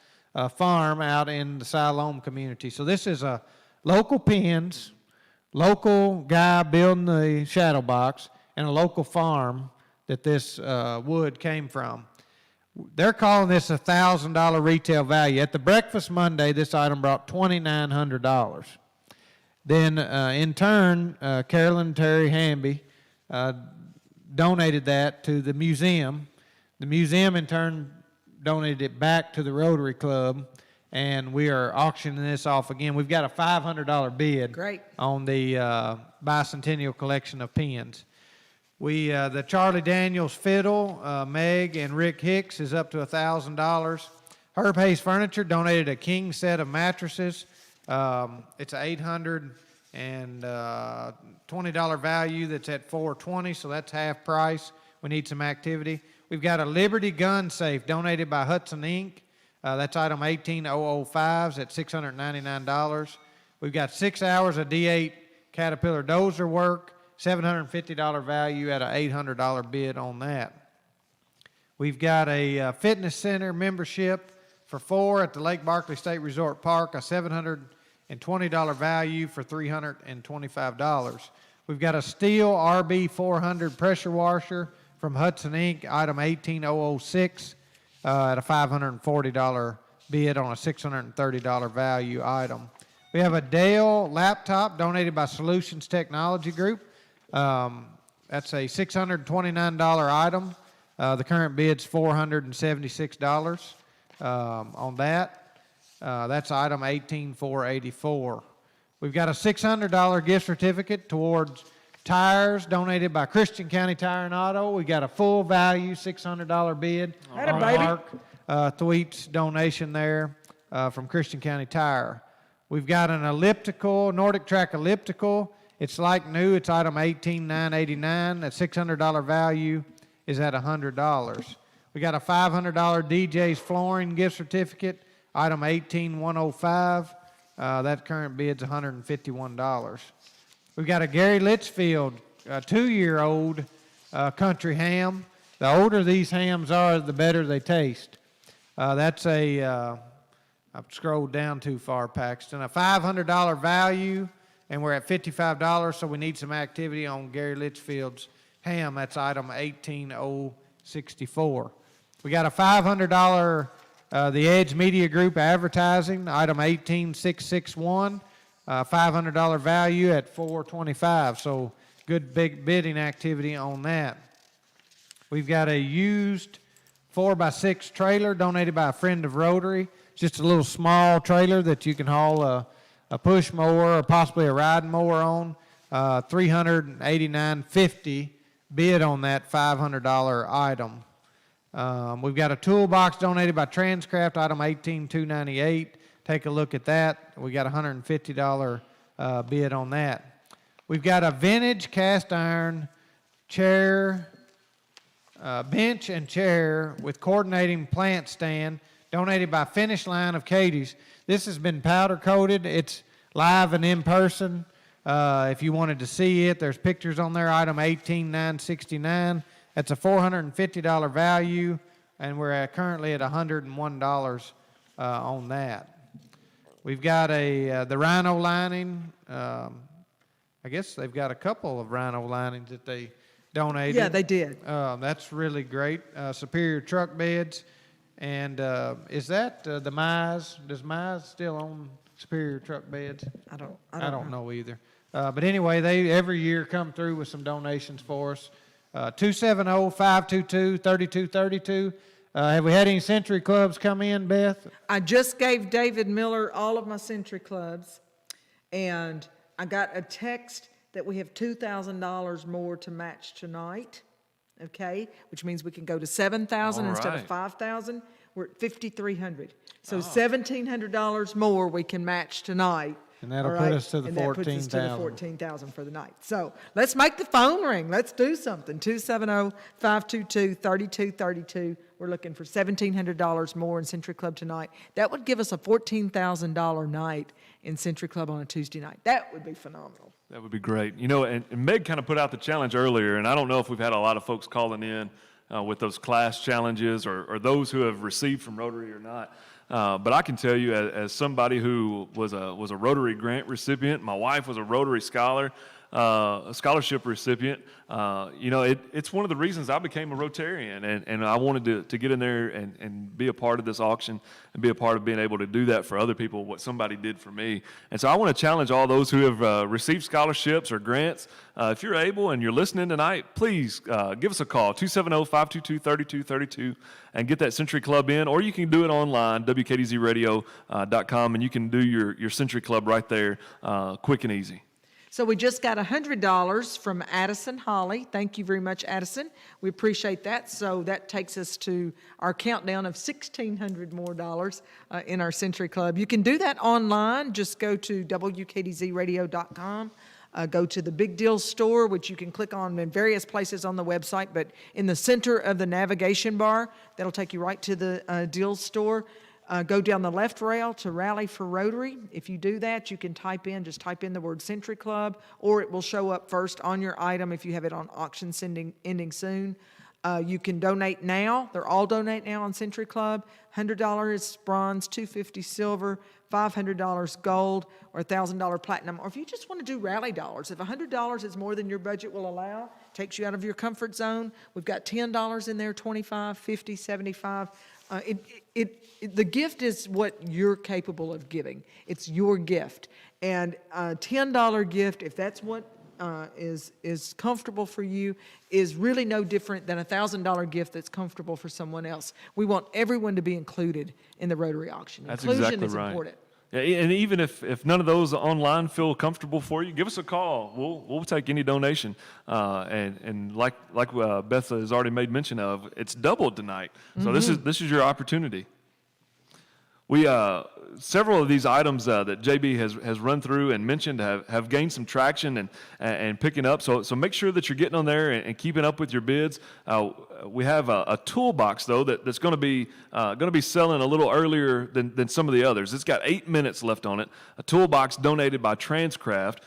farm out in the Siloam community. So this is a local pins, local guy building the shadow box, and a local farm that this wood came from. They're calling this a $1,000 retail value. At the breakfast Monday, this item brought $2,900. Then, in turn, Carolyn Terry Hamby donated that to the museum. The museum, in turn, donated it back to the Rotary Club, and we are auctioning this off again. We've got a $500 bid Great. on the bicentennial collection of pins. The Charlie Daniels fiddle, Meg and Rick Hicks, is up to $1,000. Herb Hayes Furniture donated a king set of mattresses. It's an $820 value that's at $420, so that's half price. We need some activity. We've got a Liberty gun safe donated by Hudson Inc. That's item 18005s at $699. We've got 6 hours of D8 Caterpillar dozer work, $750 value at an $800 bid on that. We've got a fitness center membership for 4 at the Lake Barkley State Resort Park, a $720 value for $325. We've got a steel RB 400 pressure washer from Hudson Inc., item 18006, at a $540 bid on a $630 value item. We have a Dell laptop donated by Solutions Technology Group. That's a $629 item. The current bid's $476 on that. That's item 18484. We've got a $600 gift certificate towards tires donated by Christian County Tire and Auto. We got a full value $600 bid on Mark Thweet's donation there from Christian County Tire. We've got an elliptical, Nordic Track elliptical. It's like new. It's item 18989. That $600 value is at $100. We got a $500 DJ's Flooring gift certificate, item 18105. That current bid's $151. We've got a Gary Litchfield, 2-year-old country ham. The older these hams are, the better they taste. That's a, I've scrolled down too far, Paxton, a $500 value, and we're at $55, so we need some activity on Gary Litchfield's ham. That's item 18064. We got a $500 The Edge Media Group advertising, item 18661, $500 value at $425. So good big bidding activity on that. We've got a used 4x6 trailer donated by a friend of Rotary. Just a little small trailer that you can haul a push mower or possibly a riding mower on. $389.50 bid on that $500 item. We've got a toolbox donated by Transcraft, item 18298. Take a look at that. We got a $150 bid on that. We've got a vintage cast iron chair, bench and chair with coordinating plant stand donated by Finish Line of Cadiz. This has been powder coated. It's live and in person. If you wanted to see it, there's pictures on there, item 18969. That's a $450 value, and we're currently at $101 on that. We've got the rhino lining. I guess they've got a couple of rhino linings that they donated. Yeah, they did. That's really great. Superior truck beds. And is that the Mize? Does Mize still own Superior truck beds? I don't know either. But anyway, they every year come through with some donations for us. 270-522-3232. Have we had any Century Clubs come in, Beth? I just gave David Miller all of my Century Clubs, and I got a text that we have $2,000 more to match tonight, okay? Which means we can go to $7,000 instead of $5,000. We're at $5,300. So $1,700 more we can match tonight. And that'll put us to the 14,000. And that puts us to the 14,000 for the night. So let's make the phone ring. Let's do something. 270-522-3232. We're looking for $1,700 more in Century Club tonight. That would give us a $14,000 night in Century Club on a Tuesday night. That would be phenomenal. That would be great. You know, and Meg kind of put out the challenge earlier, and I don't know if we've had a lot of folks calling in with those class challenges or those who have received from Rotary or not. But I can tell you, as somebody who was a Rotary grant recipient, my wife was a Rotary scholar, a scholarship recipient. You know, it's one of the reasons I became a Rotarian, and I wanted to get in there and be a part of this auction and be a part of being able to do that for other people, what somebody did for me. And so I want to challenge all those who have received scholarships or grants. If you're able and you're listening tonight, please give us a call, 270-522-3232, and get that Century Club in, or you can do it online, wkdzradio.com, and you can do your Century Club right there, quick and easy. So we just got $100 from Addison Holly. Thank you very much, Addison. We appreciate that. So that takes us to our countdown of $1,600 more in our Century Club. You can do that online. Just go to wkdzradio.com. Go to the Big Deal store, which you can click on in various places on the website, but in the center of the navigation bar, that'll take you right to the Deal store. Go down the left rail to Rally for Rotary. If you do that, you can type in the word Century Club, or it will show up first on your item if you have it on auction ending soon. You can donate now. They're all donate now on Century Club. $100 is bronze, $250 silver, $500 gold, or $1,000 platinum. Or if you just want to do rally dollars, if $100 is more than your budget will allow, takes you out of your comfort zone, we've got $10 in there, $25, $50, $75. the gift is what you're capable of giving. It's your gift. And a $10 gift, if that's what is comfortable for you, is really no different than a $1,000 gift that's comfortable for someone else. We want everyone to be included in the Rotary auction. That's Inclusion exactly is right. important. Yeah, and even if none of those online feel comfortable for you, give us a call. We'll take any donation. And like Beth has already made mention of, it's doubled tonight. So this is your opportunity. We several of these items that JB has run through and mentioned have gained some traction and picking up. So make sure that you're getting on there and keeping up with your bids. We have a toolbox though that's going to be selling a little earlier than some of the others. It's got 8 minutes left on it. A toolbox donated by Transcraft.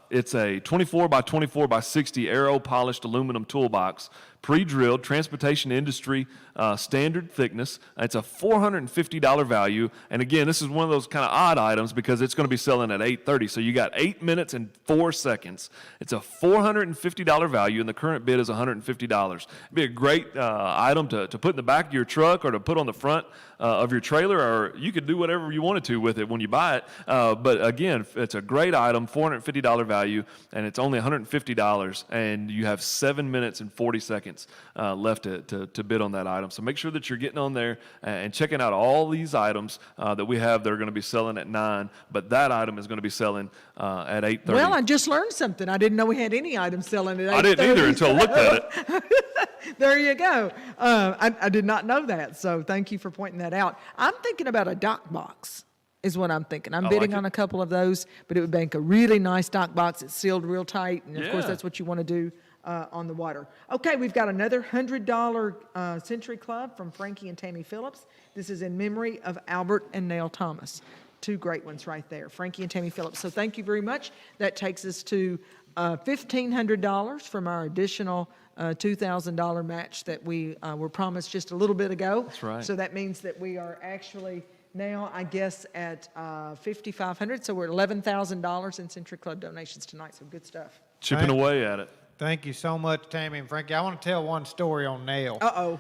It's a 24 by 24 by 60 aero polished aluminum toolbox, pre-drilled, transportation industry standard thickness. It's a $450 value. And again, this is one of those kind of odd items because it's going to be selling at 8:30. So you got 8 minutes and 4 seconds. It's a $450 value, and the current bid is $150. It'd be a great item to put in the back of your truck or to put on the front of your trailer, or you could do whatever you wanted to with it when you buy it. But again, it's a great item, $450 value, and it's only $150, and you have 7 minutes and 40 seconds left to bid on that item. So make sure that you're getting on there and checking out all these items that we have that are going to be selling at 9, but that item is going to be selling at 8:30. Well, I just learned something. I didn't know we had any items selling at 8:30. I didn't either until I looked at it. There you go. I did not know that, so thank you for pointing that out. I'm thinking about a dock box is what I'm thinking. I'm bidding on a couple of those, but it would make a really nice dock box. It's sealed real tight, and of course that's what you want to do on the water. Okay, we've got another $100 Century Club from Frankie and Tammy Phillips. This is in memory of Albert and Nell Thomas. Two great ones right there, Frankie and Tammy Phillips. So thank you very much. That takes us to $1,500 from our additional $2,000 match that we were promised just a little bit ago. That's right. So that means that we are actually now, I guess, at $5,500. So we're at $11,000 in Century Club donations tonight. So good stuff. Chipping away at it. Thank you so much, Tammy and Frankie. I want to tell one story on Nell. Uh-oh.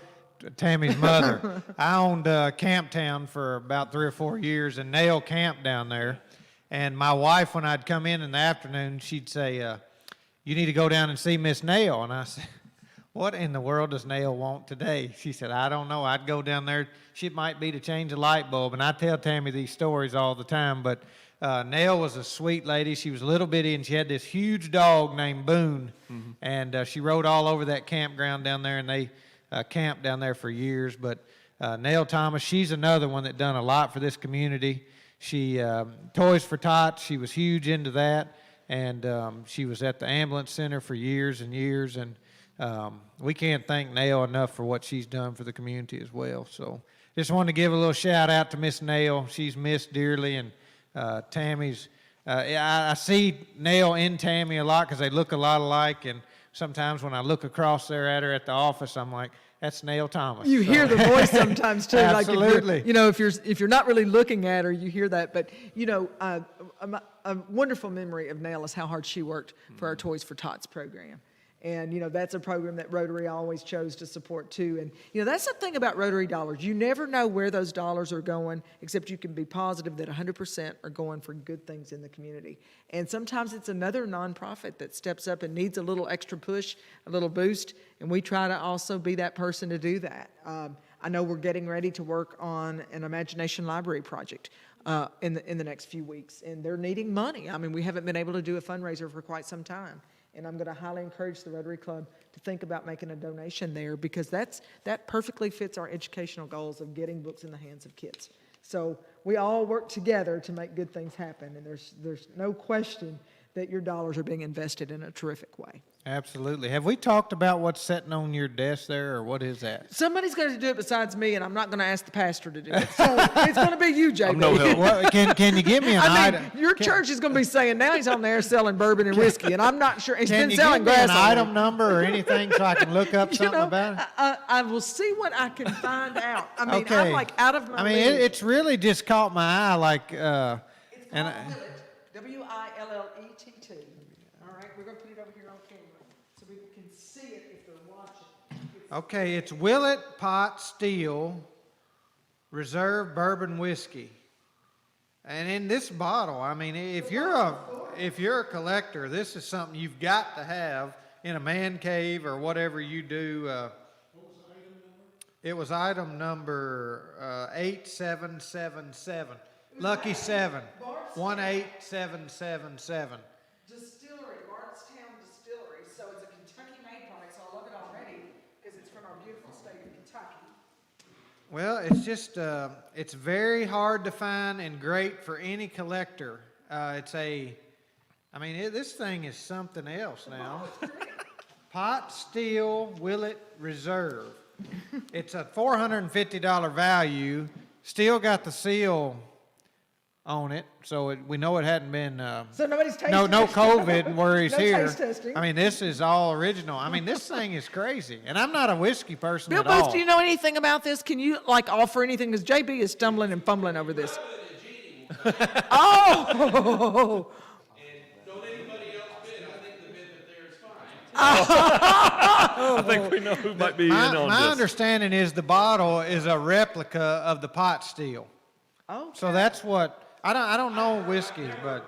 Tammy's mother. I owned Camptown for about 3 or 4 years, and Nell camped down there. And my wife, when I'd come in the afternoon, she'd say, you need to go down and see Miss Nell. And I said, what in the world does Nell want today? She said, I don't know. I'd go down there. She might be to change a light bulb. And I tell Tammy these stories all the time. But Nell was a sweet lady. She was a little bitty, and she had this huge dog named Boone. Mm-hmm. And she rode all over that campground down there, and they camped down there for years. But Nell Thomas, she's another one that done a lot for this community. She, Toys for Tots, she was huge into that. And she was at the ambulance center for years and years. And we can't thank Nell enough for what she's done for the community as well. So just wanted to give a little shout out to Miss Nell. She's missed dearly. And Tammy's, I see Nell in Tammy a lot because they look a lot alike. And sometimes when I look across there at her at the office, I'm like, that's Nell Thomas. You hear the voice sometimes too. Absolutely. Like if you're not really looking at her, you hear that. But a wonderful memory of Nell is how hard she worked for our Toys for Tots program. And, that's a program that Rotary always chose to support, too. And, that's the thing about Rotary dollars. You never know where those dollars are going, except you can be positive that 100% are going for good things in the community. And sometimes it's another nonprofit that steps up and needs a little extra push, a little boost, and we try to also be that person to do that. I know we're getting ready to work on an Imagination Library project in the next few weeks, and they're needing money. I mean, we haven't been able to do a fundraiser for quite some time. And I'm going to highly encourage the Rotary Club to think about making a donation there because that perfectly fits our educational goals of getting books in the hands of kids. So we all work together to make good things happen, and there's no question that your dollars are being invested in a terrific way. Absolutely. Have we talked about what's sitting on your desk there, or what is that? Somebody's going to do it besides me, and I'm not going to ask the pastor to do it. So it's going to be you, JB. I'm no help. Well, can you give me an item? Your church is going to be saying, now he's on there selling bourbon and whiskey, and I'm not sure. He's been selling grass. Can you give me an grass item number or anything so I can look up something about it? I will see what I can find out. I mean, Okay. I'm like out of my league. It's really just caught my eye, like, It's called Willet, W-I-L-L-E-T-T. All right, we're going to put it over here on camera so we can see it if they're watching. okay, it's Willet Pot Steel Reserve Bourbon Whiskey. And in this bottle, I mean, if you're a collector, this is something you've got to have in a man cave or whatever you do. It was item number 8777. Lucky 7. 18777. Distillery, Bardstown Distillery. So it's a Kentucky-made product, so I love it already because it's from our beautiful state of Kentucky. Well, it's just, it's very hard to find and great for any collector. This thing is something else now. Pot Still Willet Reserve. It's a $450 value. Still got the seal on it, so we know it hadn't been. So nobody's tasting no COVID worries no here. Taste testing. I mean, this is all original. I mean, this thing is crazy, and I'm not a whiskey person Bill at all. Booth, do you know anything about this? Can you offer anything? Because JB is stumbling and fumbling over this. Oh. Don't anybody else bid, I think the bid that there is fine. I think we know who might be in on My this. understanding is the bottle is a replica of the pot still. Oh. So that's what I don't know whiskey, but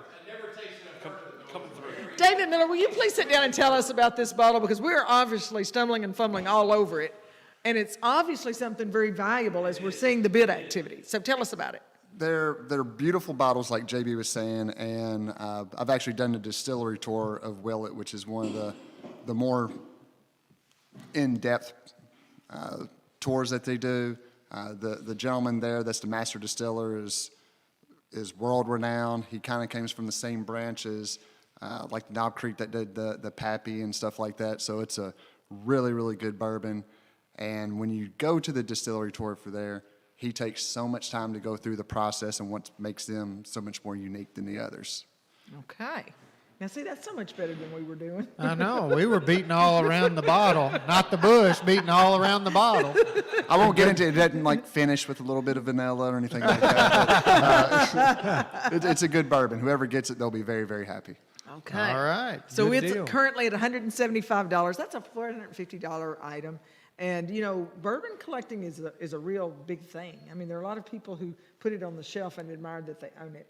David Miller, will you please sit down and tell us about this bottle? Because we're obviously stumbling and fumbling all over it. And it's obviously something very valuable as we're seeing the bid activity. So tell us about it. They're beautiful bottles, like JB was saying, and I've actually done the distillery tour of Willet, which is one of the more in-depth tours that they do. The gentleman there, that's the master distiller, is world-renowned. He kind of comes from the same branch as like Knob Creek that did the Pappy and stuff like that. So it's a really, really good bourbon. And when you go to the distillery tour for there, he takes so much time to go through the process and what makes them so much more unique than the others. Okay. Now, see, that's so much better than we were doing. I know we were beating all around the bottle, not the bush, beating all around the bottle. I won't get into it. It doesn't finish with a little bit of vanilla or anything like that. But, it's a good bourbon. Whoever gets it, they'll be very, very happy. Okay. All right. So Good it's deal. currently at $175. That's a $450 item. And, bourbon collecting is a real big thing. I mean, there are a lot of people who put it on the shelf and admire that they own it.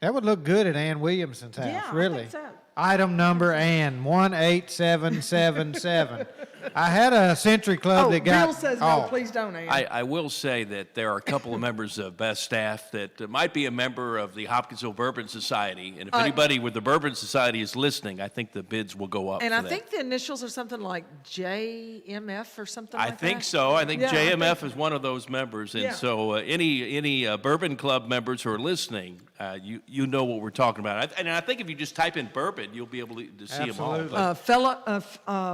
That would look good at Ann Williamson's house, Yeah, I really. think so. Item number Ann, 18777. I had a Century Club that got. Bill says no, please don't, Ann. I will say that there are a couple of members of Best staff that might be a member of the Hopkinsville Bourbon Society, and if anybody with the Bourbon Society is listening, I think the bids will go up. And for I that. think the initials are something like JMF or something like I that. think so. I think Yeah, JMF is one of those members, and Yeah. so any Bourbon Club members who are listening, you know what we're talking about. And I think if you just type in bourbon, you'll be able to see them all. Absolutely.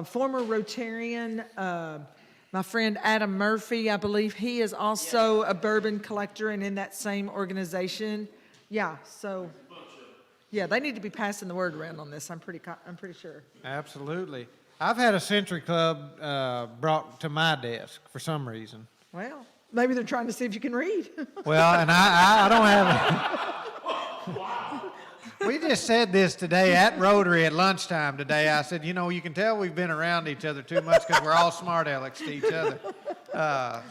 Former Rotarian, my friend Adam Murphy, I believe he is also a bourbon collector and in that same organization. Yeah, so yeah, they need to be passing the word around on this. I'm pretty sure. Absolutely. I've had a Century Club brought to my desk for some reason. Well, maybe they're trying to see if you can read. Well, and I don't have. We just said this today at Rotary at lunchtime today. I said, you can tell we've been around each other too much because we're all smart alecks to each other.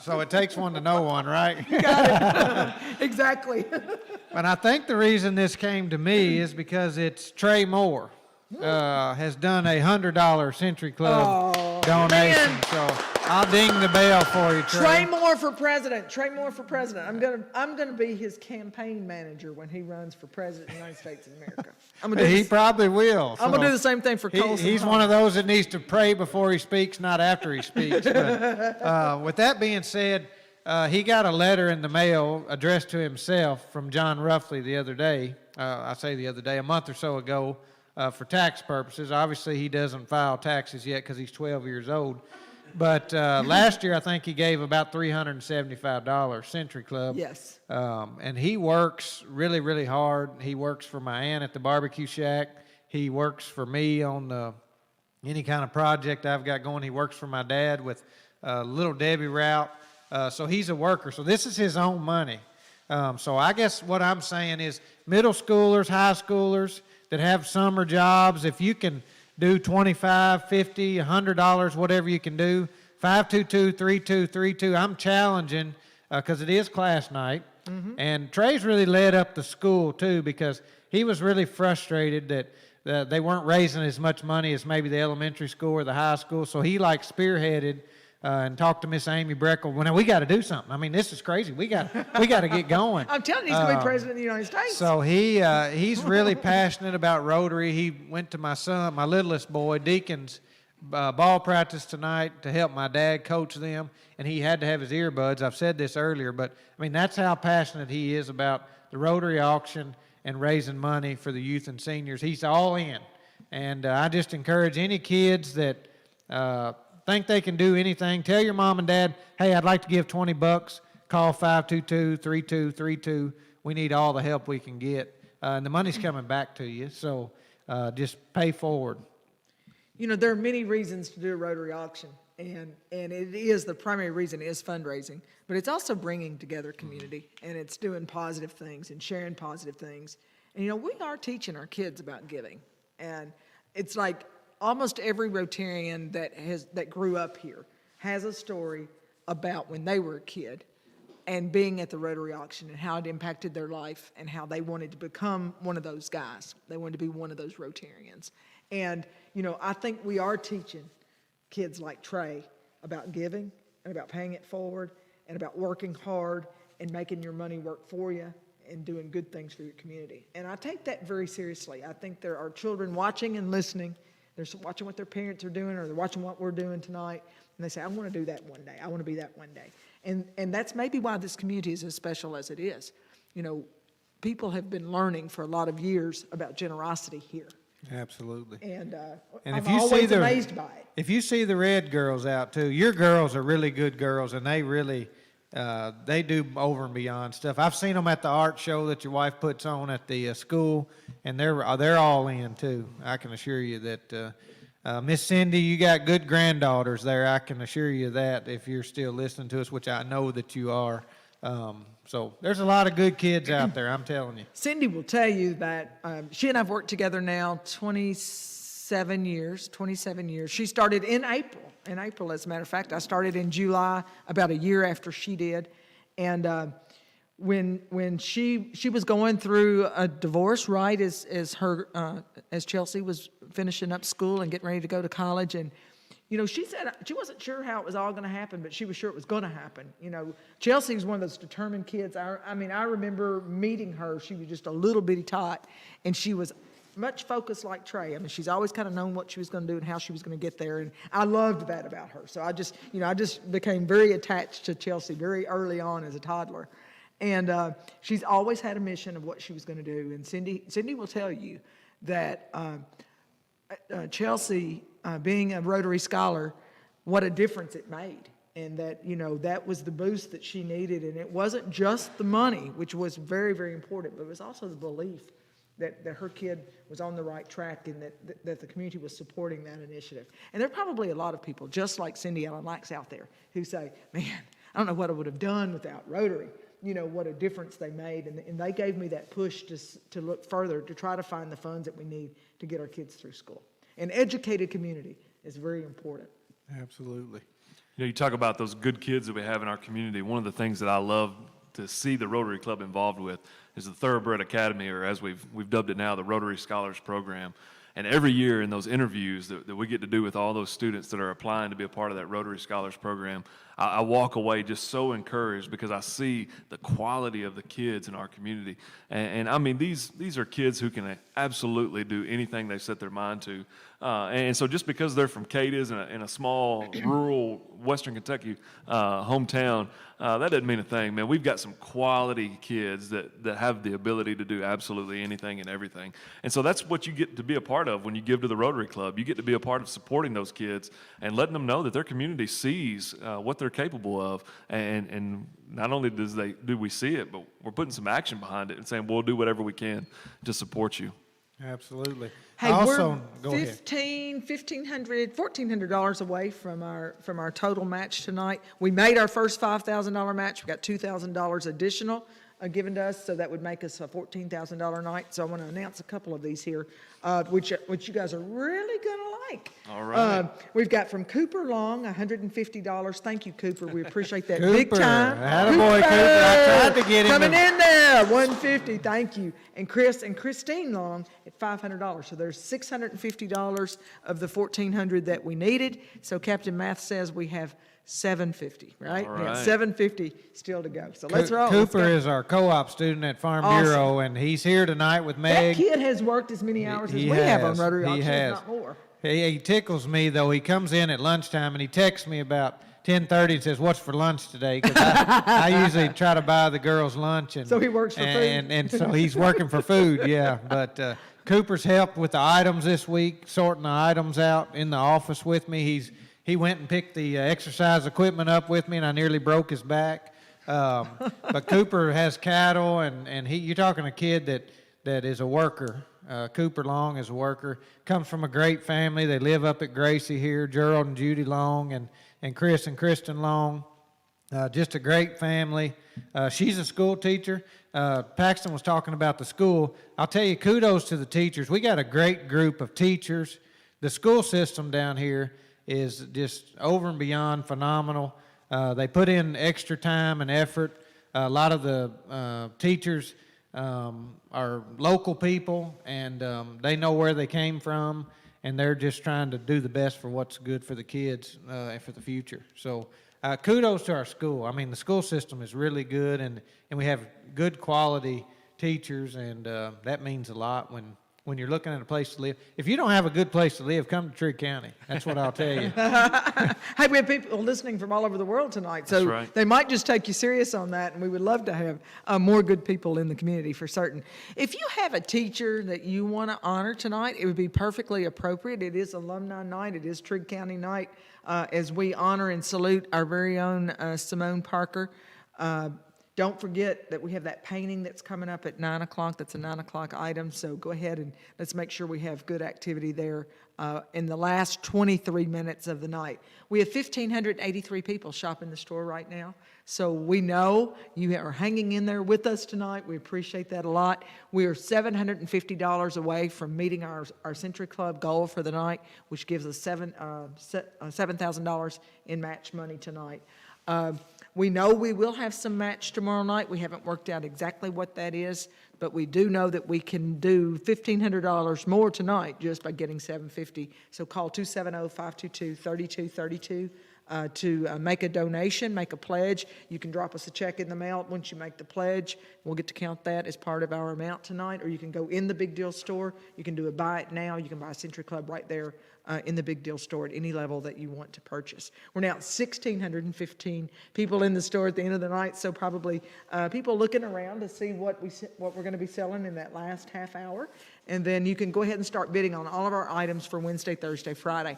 So it takes one to know one, right? Got it. Exactly. And I think the reason this came to me is because it's Trey Moore has done a $100 Century Club donation. man. So I'll ding the bell for you, Trey. Trey Moore for president. Trey Moore for president. I'm gonna be his campaign manager when he runs for president of the United States of America. I'm gonna do He this- probably will. I'm gonna do the same thing for Colson. He's one of those that needs to pray before he speaks, not after he speaks. But, with that being said, he got a letter in the mail addressed to himself from John Ruffley the other day. I say the other day, a month or so ago, for tax purposes. Obviously, he doesn't file taxes yet because he's 12 years old. But last year, I think he gave about $375 Century Club. Yes. And he works really, really hard. He works for my aunt at the barbecue shack. He works for me on any kind of project I've got going. He works for my dad with Little Debbie route. So he's a worker. So this is his own money. So I guess what I'm saying is middle schoolers, high schoolers that have summer jobs, if you can do $25, $50, $100, whatever you can do, 522-3232. I'm challenging because it is class night. And Trey's really led up the school too, because he was really frustrated that they weren't raising as much money as maybe the elementary school or the high school. So he like spearheaded and talked to Miss Amy Breckle. Well, now we got to do something. I mean, this is crazy. We got to get going. I'm telling you, he's going to be president of the United States. So he's really passionate about Rotary. He went to my son, my littlest boy, Deacon's ball practice tonight to help my dad coach them, and he had to have his earbuds. I've said this earlier, but I mean, that's how passionate he is about the Rotary auction and raising money for the youth and seniors. He's all in. And I just encourage any kids that think they can do anything, tell your mom and dad, hey, I'd like to give $20. Call 522-3232. We need all the help we can get. And the money's coming back to you, so just pay forward. You know, there are many reasons to do a Rotary auction, and it is, the primary reason is fundraising, but it's also bringing together community, and it's doing positive things and sharing positive things. And, you know, we are teaching our kids about giving, and it's like almost every Rotarian that grew up here has a story about when they were a kid and being at the Rotary auction and how it impacted their life and how they wanted to become one of those guys. They wanted to be one of those Rotarians. And, you know, I think we are teaching kids like Trey about giving and about paying it forward and about working hard and making your money work for you and doing good things for your community. And I take that very seriously. I think there are children watching and listening. They're watching what their parents are doing, or they're watching what we're doing tonight, and they say, I want to do that one day. I want to be that one day. And that's maybe why this community is as special as it is. You know, people have been learning for a lot of years about generosity here. Absolutely. And if I'm you always see amazed by it. If you see the red girls out too, your girls are really good girls, and they really they do over and beyond stuff. I've seen them at the art show that your wife puts on at the school, and they're all in too. I can assure you that. Miss Cindy, you got good granddaughters there. I can assure you that if you're still listening to us, which I know that you are. So there's a lot of good kids out there, I'm telling you. Cindy will tell you that she and I have worked together now 27 years. She started in April, as a matter of fact. I started in July, about a year after she did. And when she was going through a divorce, right, as Chelsea was finishing up school and getting ready to go to college, and you know, she said she wasn't sure how it was all going to happen, but she was sure it was going to happen. You know, Chelsea was one of those determined kids. I mean, I remember meeting her. She was just a little bitty tot, and she was much focused like Trey. I mean, she's always kind of known what she was going to do and how she was going to get there, and I loved that about her. So I just became very attached to Chelsea very early on as a toddler. And she's always had a mission of what she was going to do. And Cindy will tell you that Chelsea, being a Rotary Scholar, what a difference it made. And that, you know, that was the boost that she needed. And it wasn't just the money, which was very, very important, but it was also the belief that her kid was on the right track and that the community was supporting that initiative. And there are probably a lot of people, just like Cindy Allen Lax out there, who say, man, I don't know what I would have done without Rotary. You know, what a difference they made. And they gave me that push to look further, to try to find the funds that we need to get our kids through school. An educated community is very important. Absolutely. You know, you talk about those good kids that we have in our community. One of the things that I love to see the Rotary Club involved with is the Thoroughbred Academy, or as we've dubbed it now, the Rotary Scholars Program. And every year in those interviews that we get to do with all those students that are applying to be a part of that Rotary Scholars Program, I walk away just so encouraged because I see the quality of the kids in our community. And I mean, these are kids who can absolutely do anything they set their mind to. And so just because they're from Cadiz in a small, rural, Western Kentucky hometown, that doesn't mean a thing, man. We've got some quality kids that have the ability to do absolutely anything and everything. And so that's what you get to be a part of when you give to the Rotary Club. You get to be a part of supporting those kids and letting them know that their community sees what they're capable of. And not only do we see it, but we're putting some action behind it and saying we'll do whatever we can to support you. Absolutely. Hey, also, we're $1,400 away from our total match tonight. We made our first $5,000 match. We got $2,000 additional given to us, so that would make us a $14,000 night. So I want to announce a couple of these here, which you guys are really going to Mike. All right. We've got from Cooper Long, $150. Thank you, Cooper. We appreciate that Cooper. big time. Attaboy, Cooper. I tried to get him Coming to- in there, $150. Thank you. And Chris and Christine Long at $500. So there's $650 of the $1,400 that we needed. So Captain Math says we have $750, right? All We have right. $750 still to go. So let's roll. Let's Cooper go. is our co-op student at Farm Awesome. Bureau, and he's here tonight with That Meg. kid has worked as many hours as He we have on has. Rotary He Auctions, has. not more. He tickles me, though. He comes in at lunchtime, and he texts me about 10:30 and says, "What's for lunch today?" Because I usually try to buy the girls lunch. And, So he works for food? And so he's working for food, yeah. But Cooper's helped with the items this week, sorting the items out in the office with me. He went and picked the exercise equipment up with me, and I nearly broke his back. But Cooper has cattle, and you're talking a kid that is a worker. Cooper Long is a worker, comes from a great family. They live up at Gracie here, Gerald and Judy Long, and Chris and Kristen Long. Just a great family. She's a school teacher. Paxton was talking about the school. I'll tell you, kudos to the teachers. We got a great group of teachers. The school system down here is just over and beyond phenomenal. They put in extra time and effort. A lot of the teachers are local people, and they know where they came from, and they're just trying to do the best for what's good for the kids and for the future. So kudos to our school. I mean, the school system is really good, and we have good quality teachers, and that means a lot when you're looking at a place to live. If you don't have a good place to live, come to Trigg County. That's what I'll tell you. Hey, we have people listening from all over the world tonight, so That's right. they might just take you serious on that, and we would love to have more good people in the community for certain. If you have a teacher that you want to honor tonight, it would be perfectly appropriate. It is alumni night. It is Trigg County night as we honor and salute our very own Simone Parker. Don't forget that we have that painting that's coming up at 9 o'clock. That's a 9 o'clock item, so go ahead and let's make sure we have good activity there in the last 23 minutes of the night. We have 1,583 people shopping the store right now, so we know you are hanging in there with us tonight. We appreciate that a lot. We are $750 away from meeting our Century Club goal for the night, which gives us $7,000 in match money tonight. We know we will have some match tomorrow night. We haven't worked out exactly what that is, but we do know that we can do $1,500 more tonight just by getting $750. So call 270-522-3232 to make a donation, make a pledge. You can drop us a check in the mail once you make the pledge. We'll get to count that as part of our amount tonight, or you can go in the Big Deal store. You can do a buy it now. You can buy a Century Club right there in the Big Deal store at any level that you want to purchase. We're now at 1,615 people in the store at the end of the night, so probably people looking around to see what we're going to be selling in that last half hour. And then you can go ahead and start bidding on all of our items for Wednesday, Thursday, Friday.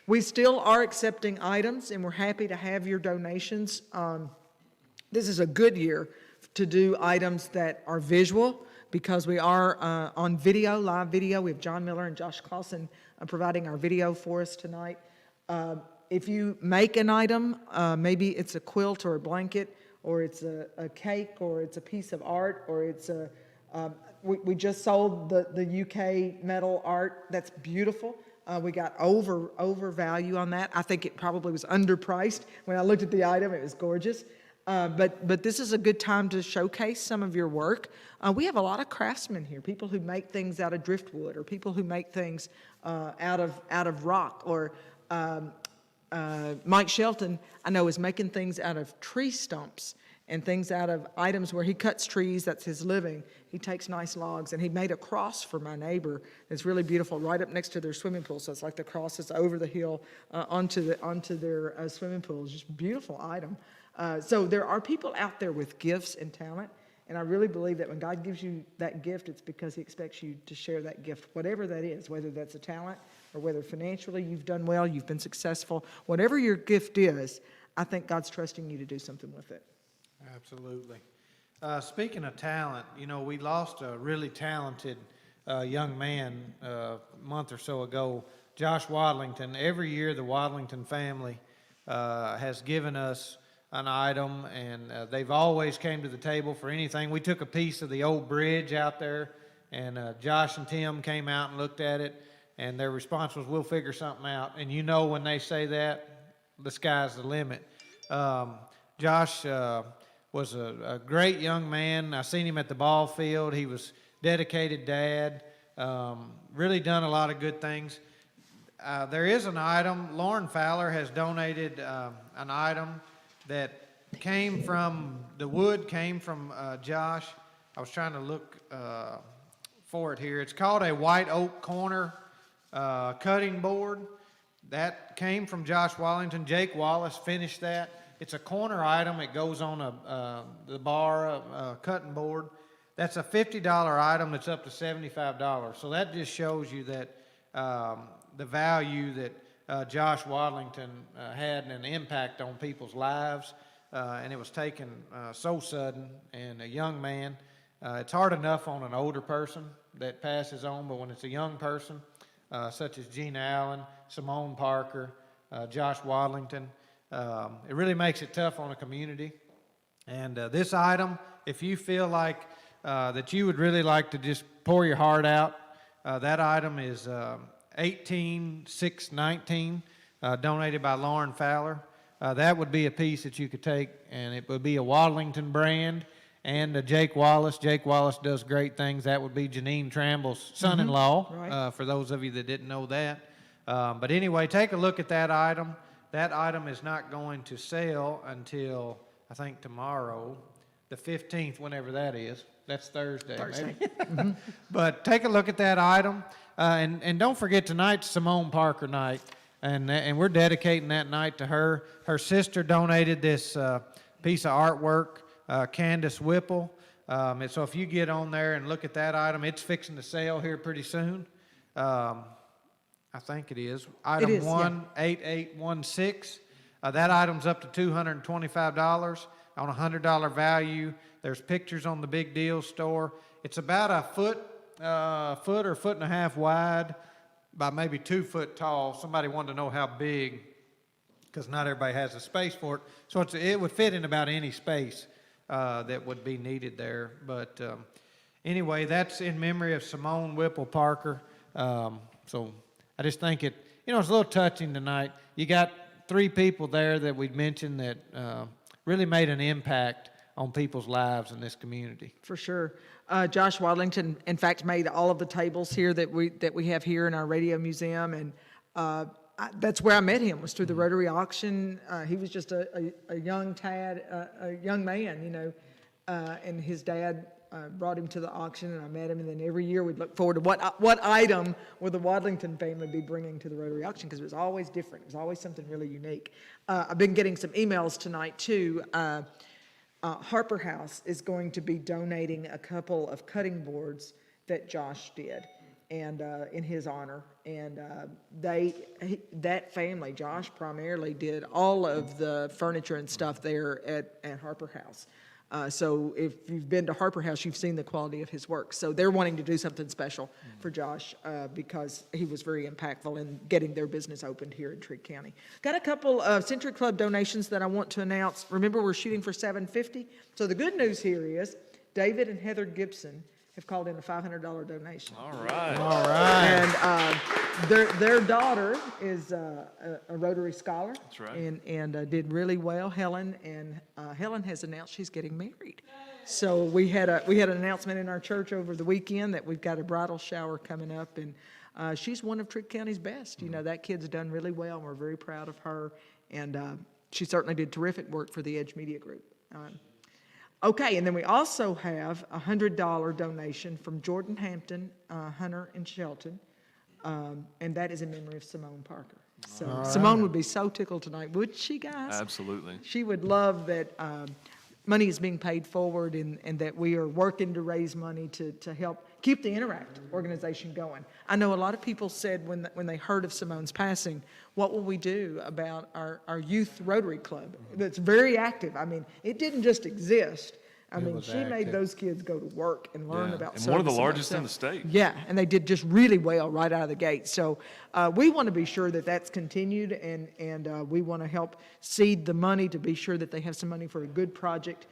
We still are accepting items, and we're happy to have your donations. This is a good year to do items that are visual, because we are on video, live video. We have John Miller and Josh Clausen providing our video for us tonight. If you make an item, maybe it's a quilt or a blanket, or it's a cake, or it's a piece of art, or it's a, we just sold the UK metal art. That's beautiful. We got over value on that. I think it probably was underpriced. When I looked at the item, it was gorgeous. But this is a good time to showcase some of your work. We have a lot of craftsmen here, people who make things out of driftwood, or people who make things out of rock, or Mike Shelton, I know, is making things out of tree stumps and things out of items where he cuts trees. That's his living. He takes nice logs, and he made a cross for my neighbor that's really beautiful right up next to their swimming pool. So it's like the cross is over the hill onto their swimming pool. It's just a beautiful item. So there are people out there with gifts and talent, and I really believe that when God gives you that gift, it's because he expects you to share that gift, whatever that is, whether that's a talent or whether financially you've done well, you've been successful. Whatever your gift is, I think God's trusting you to do something with it. Absolutely. Speaking of talent, you know, we lost a really talented young man a month or so ago, Josh Wadlington. Every year the Wadlington family has given us an item, and they've always came to the table for anything. We took a piece of the old bridge out there, and Josh and Tim came out and looked at it, and their response was, "We'll figure something out." And you know when they say that, the sky's the limit. Josh was a great young man. I seen him at the ball field. He was dedicated dad, really done a lot of good things. There is an item, Lauren Fowler has donated an item that came from, the wood came from Josh. I was trying to look for it here. It's called a white oak corner cutting board. That came from Josh Wallington. Jake Wallace finished that. It's a corner item. It goes on the bar, cutting board. That's a $50 item that's up to $75. So that just shows you that the value that Josh Wadlington had and an impact on people's lives. And it was taken so sudden, and a young man. It's hard enough on an older person that passes on, but when it's a young person, such as Gina Allen, Simone Parker, Josh Wadlington, it really makes it tough on a community. And this item, if you feel like that you would really like to just pour your heart out, that item is 18,619, donated by Lauren Fowler. That would be a piece that you could take, and it would be a Wadlington brand, and Jake Wallace. Jake Wallace does great things. That would be Janine Tramble's son-in-law, Right. For those of you that didn't know that. But anyway, take a look at that item. That item is not going to sell until, I think, tomorrow, the 15th, whenever that is. That's Thursday. Maybe. But take a look at that item. And don't forget, tonight's Simone Parker night. And we're dedicating that night to her. Her sister donated this piece of artwork, Candace Whipple. And so if you get on there and look at that item, it's fixing to sell here pretty soon. I think it is. Item It is, 18816. That item's up to $225 on a $100 value. There's pictures on the Big Deal store. It's about a foot or foot and a half wide by maybe 2 foot tall. Somebody wanted to know how big, because not everybody has the space for it. So it would fit in about any space that would be needed there. But anyway, that's in memory of Simone Whipple Parker. So I just think it's a little touching tonight. You got 3 people there that we'd mentioned that really made an impact on people's lives in this community. For sure. Josh Wadlington, in fact, made all of the tables here that we have here in our radio museum, and that's where I met him, was through the Rotary auction. He was just a young tad, a young man, and his dad brought him to the auction, and I met him, and then every year we'd look forward to what item would the Wadlington family be bringing to the Rotary auction, because it was always different. It was always something really unique. I've been getting some emails tonight, too. Harper House is going to be donating a couple of cutting boards that Josh did, and in his honor. And that family, Josh primarily, did all of the furniture and stuff there at Harper House. So if you've been to Harper House, you've seen the quality of his work. So they're wanting to do something special for Josh because he was very impactful in getting their business opened here in Trigg County. Got a couple of Century Club donations that I want to announce. Remember, we're shooting for $750. So the good news here is David and Heather Gibson have called in a $500 donation. All right. All right. And their daughter is a Rotary scholar. That's right. And did really well. Helen has announced she's getting married. So we had an announcement in our church over the weekend that we've got a bridal shower coming up, and she's one of Trigg County's best. That kid's done really well, and we're very proud of her. And she certainly did terrific work for the Edge Media Group. Okay, and then we also have a $100 donation from Jordan Hampton, Hunter, and Shelton, and that is in memory of Simone Parker. So Simone would be so tickled tonight, wouldn't she, guys? Absolutely. She would love that money is being paid forward and that we are working to raise money to help keep the Interact organization going. I know a lot of people said when they heard of Simone's passing, what will we do about our youth Rotary Club that's very active? I mean, it didn't just exist. I mean, she made those kids go to work and learn about and one of the service and largest that in the stuff. state. Yeah, and they did just really well right out of the gate. So we want to be sure that that's continued, and we want to help seed the money to be sure that they have some money for a good project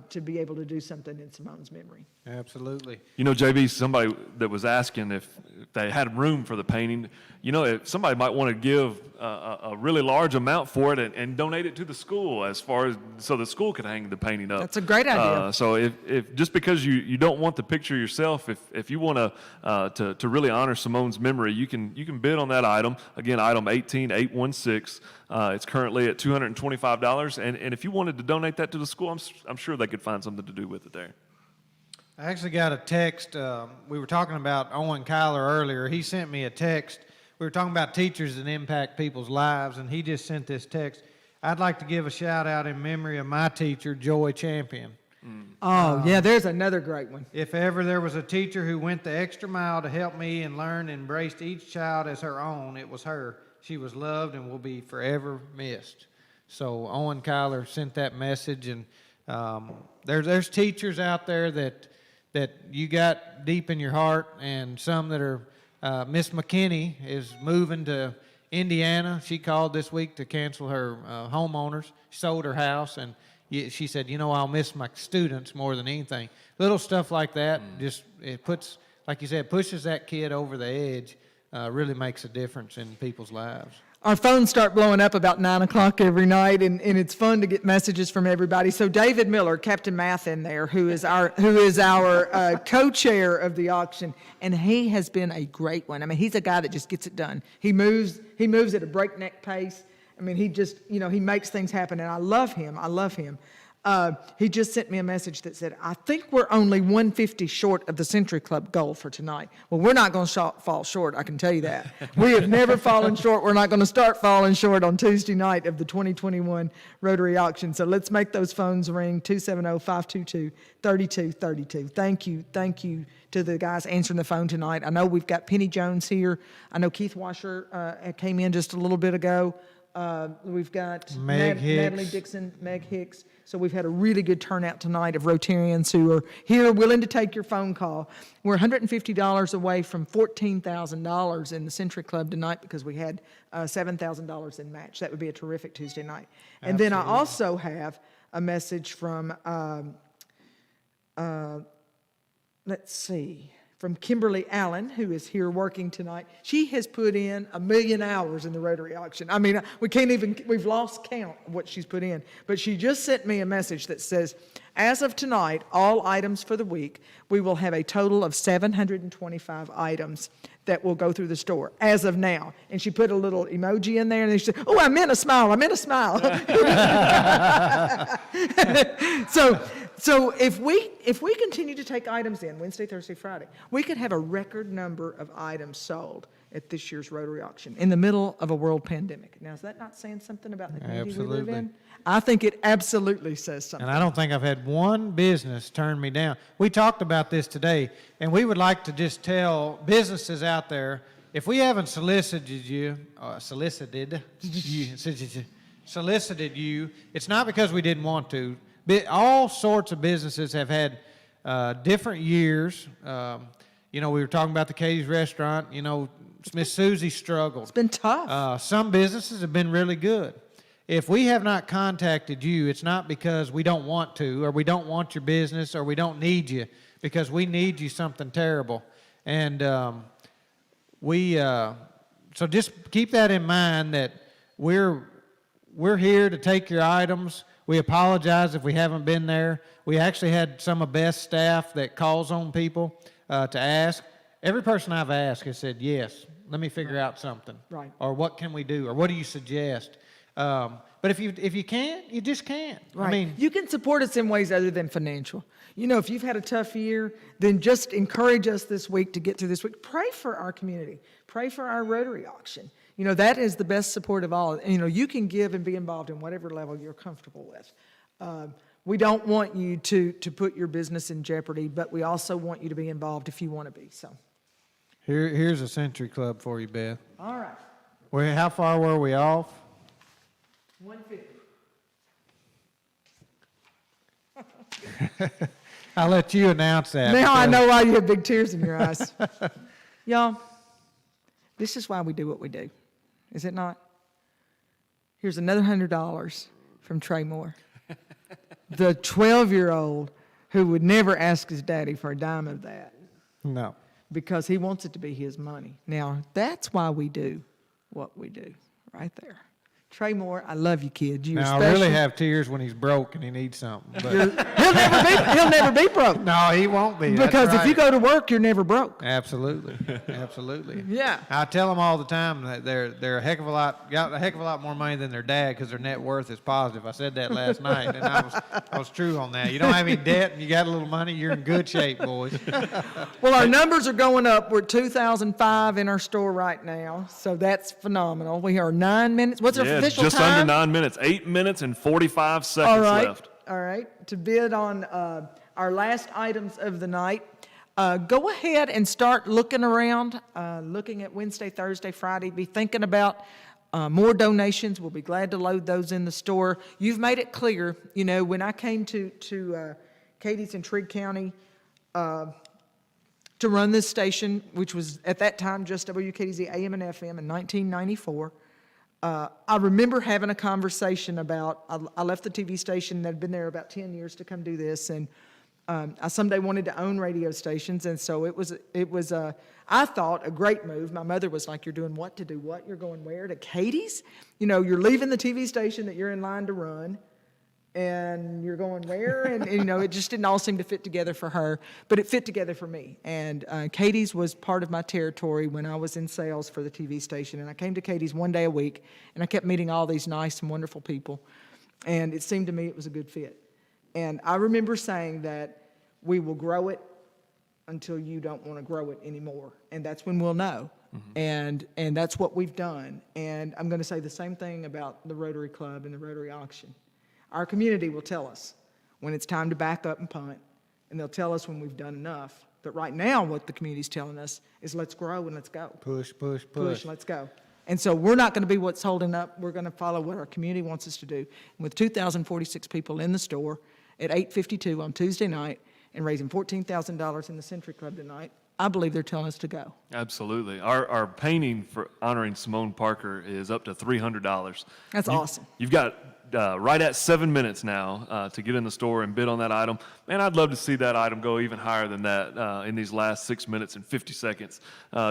to be able to do something in Simone's memory. Absolutely. You know, JB, somebody that was asking if they had room for the painting, you know, if somebody might want to give a really large amount for it and donate it to the school so the school could hang the painting up. That's a great idea. So if just because you don't want the picture yourself, if you want to really honor Simone's memory, you can bid on that item. Again, item 18816. It's currently at $225, and if you wanted to donate that to the school, I'm sure they could find something to do with it there. I actually got a text. We were talking about Owen Kyler earlier. He sent me a text. We were talking about teachers that impact people's lives, and he just sent this text. I'd like to give a shout out in memory of my teacher, Joy Champion. Oh, yeah, there's another great one. If ever there was a teacher who went the extra mile to help me and learn and embraced each child as her own, it was her. She was loved and will be forever missed. So Owen Kyler sent that message, and there's teachers out there that you got deep in your heart, and some that are, Miss McKinney is moving to Indiana. She called this week to cancel her homeowners. She sold her house, and she said, you know, I'll miss my students more than anything. Little stuff like that, just it puts, like you said, pushes that kid over the edge, really makes a difference in people's lives. Our phones start blowing up about 9 o'clock every night, and it's fun to get messages from everybody. So David Miller, Captain Math in there, who is our co-chair of the auction, and he has been a great one. I mean, he's a guy that just gets it done. He moves at a breakneck pace. I mean, he just, he makes things happen, and I love him. He just sent me a message that said, I think we're only 150 short of the Century Club goal for tonight. Well, we're not going to fall short, I can tell you that. We have never fallen short. We're not going to start falling short on Tuesday night of the 2021 Rotary Auction. So let's make those phones ring, 270-522-3232. Thank you to the guys answering the phone tonight. I know we've got Penny Jones here. I know Keith Washer came in just a little bit ago. We've got Natalie Dixon, Meg Hicks. So we've had a really good turnout tonight of Rotarians who are here willing to take your phone call. We're $150 away from $14,000 in the Century Club tonight because we had $7,000 in match. That would be a terrific Tuesday night. And then I also have a message from, from Kimberly Allen, who is here working tonight. She has put in 1 million hours in the Rotary Auction. I mean, we've lost count of what she's put in. But she just sent me a message that says, as of tonight, all items for the week, we will have a total of 725 items that will go through the store as of now. And she put a little emoji in there, and she said, oh, I meant a smile. So if we continue to take items in Wednesday, Thursday, Friday, we could have a record number of items sold at this year's Rotary Auction in the middle of a world pandemic. Now, is that not saying something about the community we live in? I think it absolutely says something. And I don't think I've had one business turn me down. We talked about this today, and we would like to just tell businesses out there, if we haven't solicited you, it's not because we didn't want to. All sorts of businesses have had different years. We were talking about the Cadiz restaurant. Miss Susie struggled. It's been tough. Some businesses have been really good. If we have not contacted you, it's not because we don't want to, or we don't want your business, or we don't need you, because we need you something terrible. And so just keep that in mind, that we're here to take your items. We apologize if we haven't been there. We actually had some of Beth's staff that calls on people to ask. Every person I've asked has said, yes, let me figure out something. Right. Or what can we do? Or what do you suggest? But if you can't, you just can't. Right. I mean, you can support us in ways other than financial. If you've had a tough year, then just encourage us this week to get through this week. Pray for our community. Pray for our Rotary Auction. That is the best support of all. You can give and be involved in whatever level you're comfortable with. We don't want you to put your business in jeopardy, but we also want you to be involved if you want to be. So, here's a Century Club for you, Beth. all right. How far were we off? 150. I'll let you announce that. Now I know why you have big tears in your eyes. Y'all, this is why we do what we do, is it not? Here's another $100 from Trey Moore. the 12-year-old who would never ask his daddy for a dime of that No. because he wants it to be his money. Now, that's why we do what we do, right there. Trey Moore, I love you, kid. You're Now, special. I really have tears when he's broke and he needs something. But He'll never be broke. no, he won't be. That's Because if right. you go to work, you're never broke. Absolutely, absolutely. Yeah. I tell them all the time that they're a heck of a lot more money than their dad because their net worth is positive. I said that last night, and I was true on that. You don't have any debt and you got a little money, you're in good shape, boys. Well, our numbers are going up. We're at 2,005 in our store right now, so that's phenomenal. We are 9 minutes. What's our official just time? under 9 minutes. 8 minutes and 45 All seconds right. left. All right. To bid on our last items of the night, go ahead and start looking around, looking at Wednesday, Thursday, Friday. Be thinking about more donations. We'll be glad to load those in the store. You've made it clear, when I came to Cadiz and Trigg County to run this station, which was at that time just WKDZ AM and FM in 1994. I remember having a conversation about, I left the TV station that had been there about 10 years to come do this, and I someday wanted to own radio stations, and so it was I thought, a great move. My mother was like, you're doing what to do what? You're going where? To Cadiz? You're leaving the TV station that you're in line to run, and you're going where? And it just didn't all seem to fit together for her, but it fit together for me. And Cadiz was part of my territory when I was in sales for the TV station. And I came to Cadiz one day a week, and I kept meeting all these nice and wonderful people. And it seemed to me it was a good fit. And I remember saying that we will grow it until you don't want to grow it anymore. And that's when we'll know. Mm-hmm. And that's what we've done. And I'm going to say the same thing about the Rotary Club and the Rotary Auction. Our community will tell us when it's time to back up and punt, and they'll tell us when we've done enough. But right now, what the community's telling us is let's grow and let's go. Push. Push, let's go. And so we're not going to be what's holding up. We're going to follow what our community wants us to do. And with 2,046 people in the store at 8:52 on Tuesday night and raising $14,000 in the Century Club tonight, I believe they're telling us to go. Absolutely. Our painting for honoring Simone Parker is up to $300. That's awesome. You've got right at 7 minutes now to get in the store and bid on that item. Man, I'd love to see that item go even higher than that in these last 6 minutes and 50 seconds,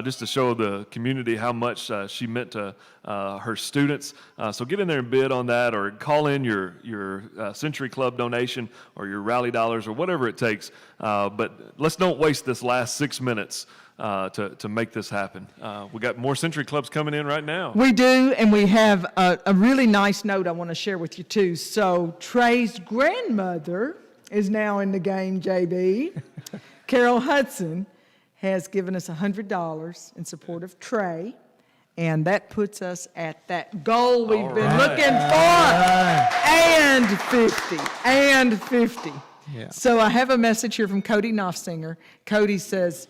just to show the community how much she meant to her students. So get in there and bid on that, or call in your Century Club donation or your rally dollars or whatever it takes. But let's don't waste this last 6 minutes to make this happen. We got more Century Clubs coming in right now. We do, and we have a really nice note I want to share with you, too. So Trey's grandmother is now in the game, JB. Carol Hudson has given us $100 in support of Trey, and that puts us at that goal we've been looking for, and 50. Yeah. So I have a message here from Cody Knopfsinger. Cody says,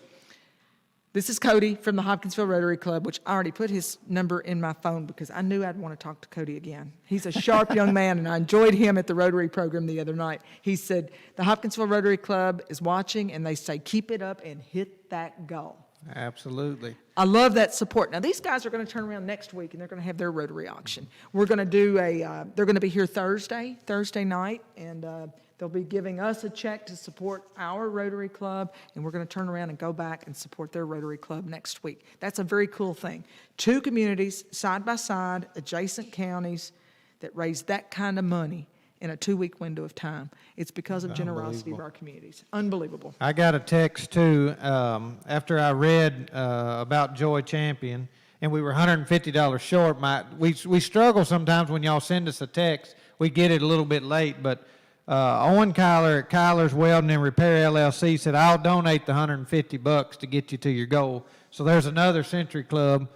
this is Cody from the Hopkinsville Rotary Club, which I already put his number in my phone because I knew I'd want to talk to Cody again. He's a sharp young man, and I enjoyed him at the Rotary program the other night. He said, the Hopkinsville Rotary Club is watching, and they say, keep it up and hit that goal. Absolutely. I love that support. Now, these guys are going to turn around next week, and they're going to have their Rotary auction. We're going to do they're going to be here Thursday night, and they'll be giving us a check to support our Rotary Club, and we're going to turn around and go back and support their Rotary Club next week. That's a very cool thing. 2 communities, side by side, adjacent counties, that raise that kind of money in a 2-week window of time. It's because of generosity of our communities. Unbelievable. I got a text, too, after I read about Joy Champion, and we were $150 short. We struggle sometimes when y'all send us a text. We get it a little bit late, but Owen Kyler at Kyler's Welding and Repair LLC said, I'll donate the $150 to get you to your goal. So there's another Century Club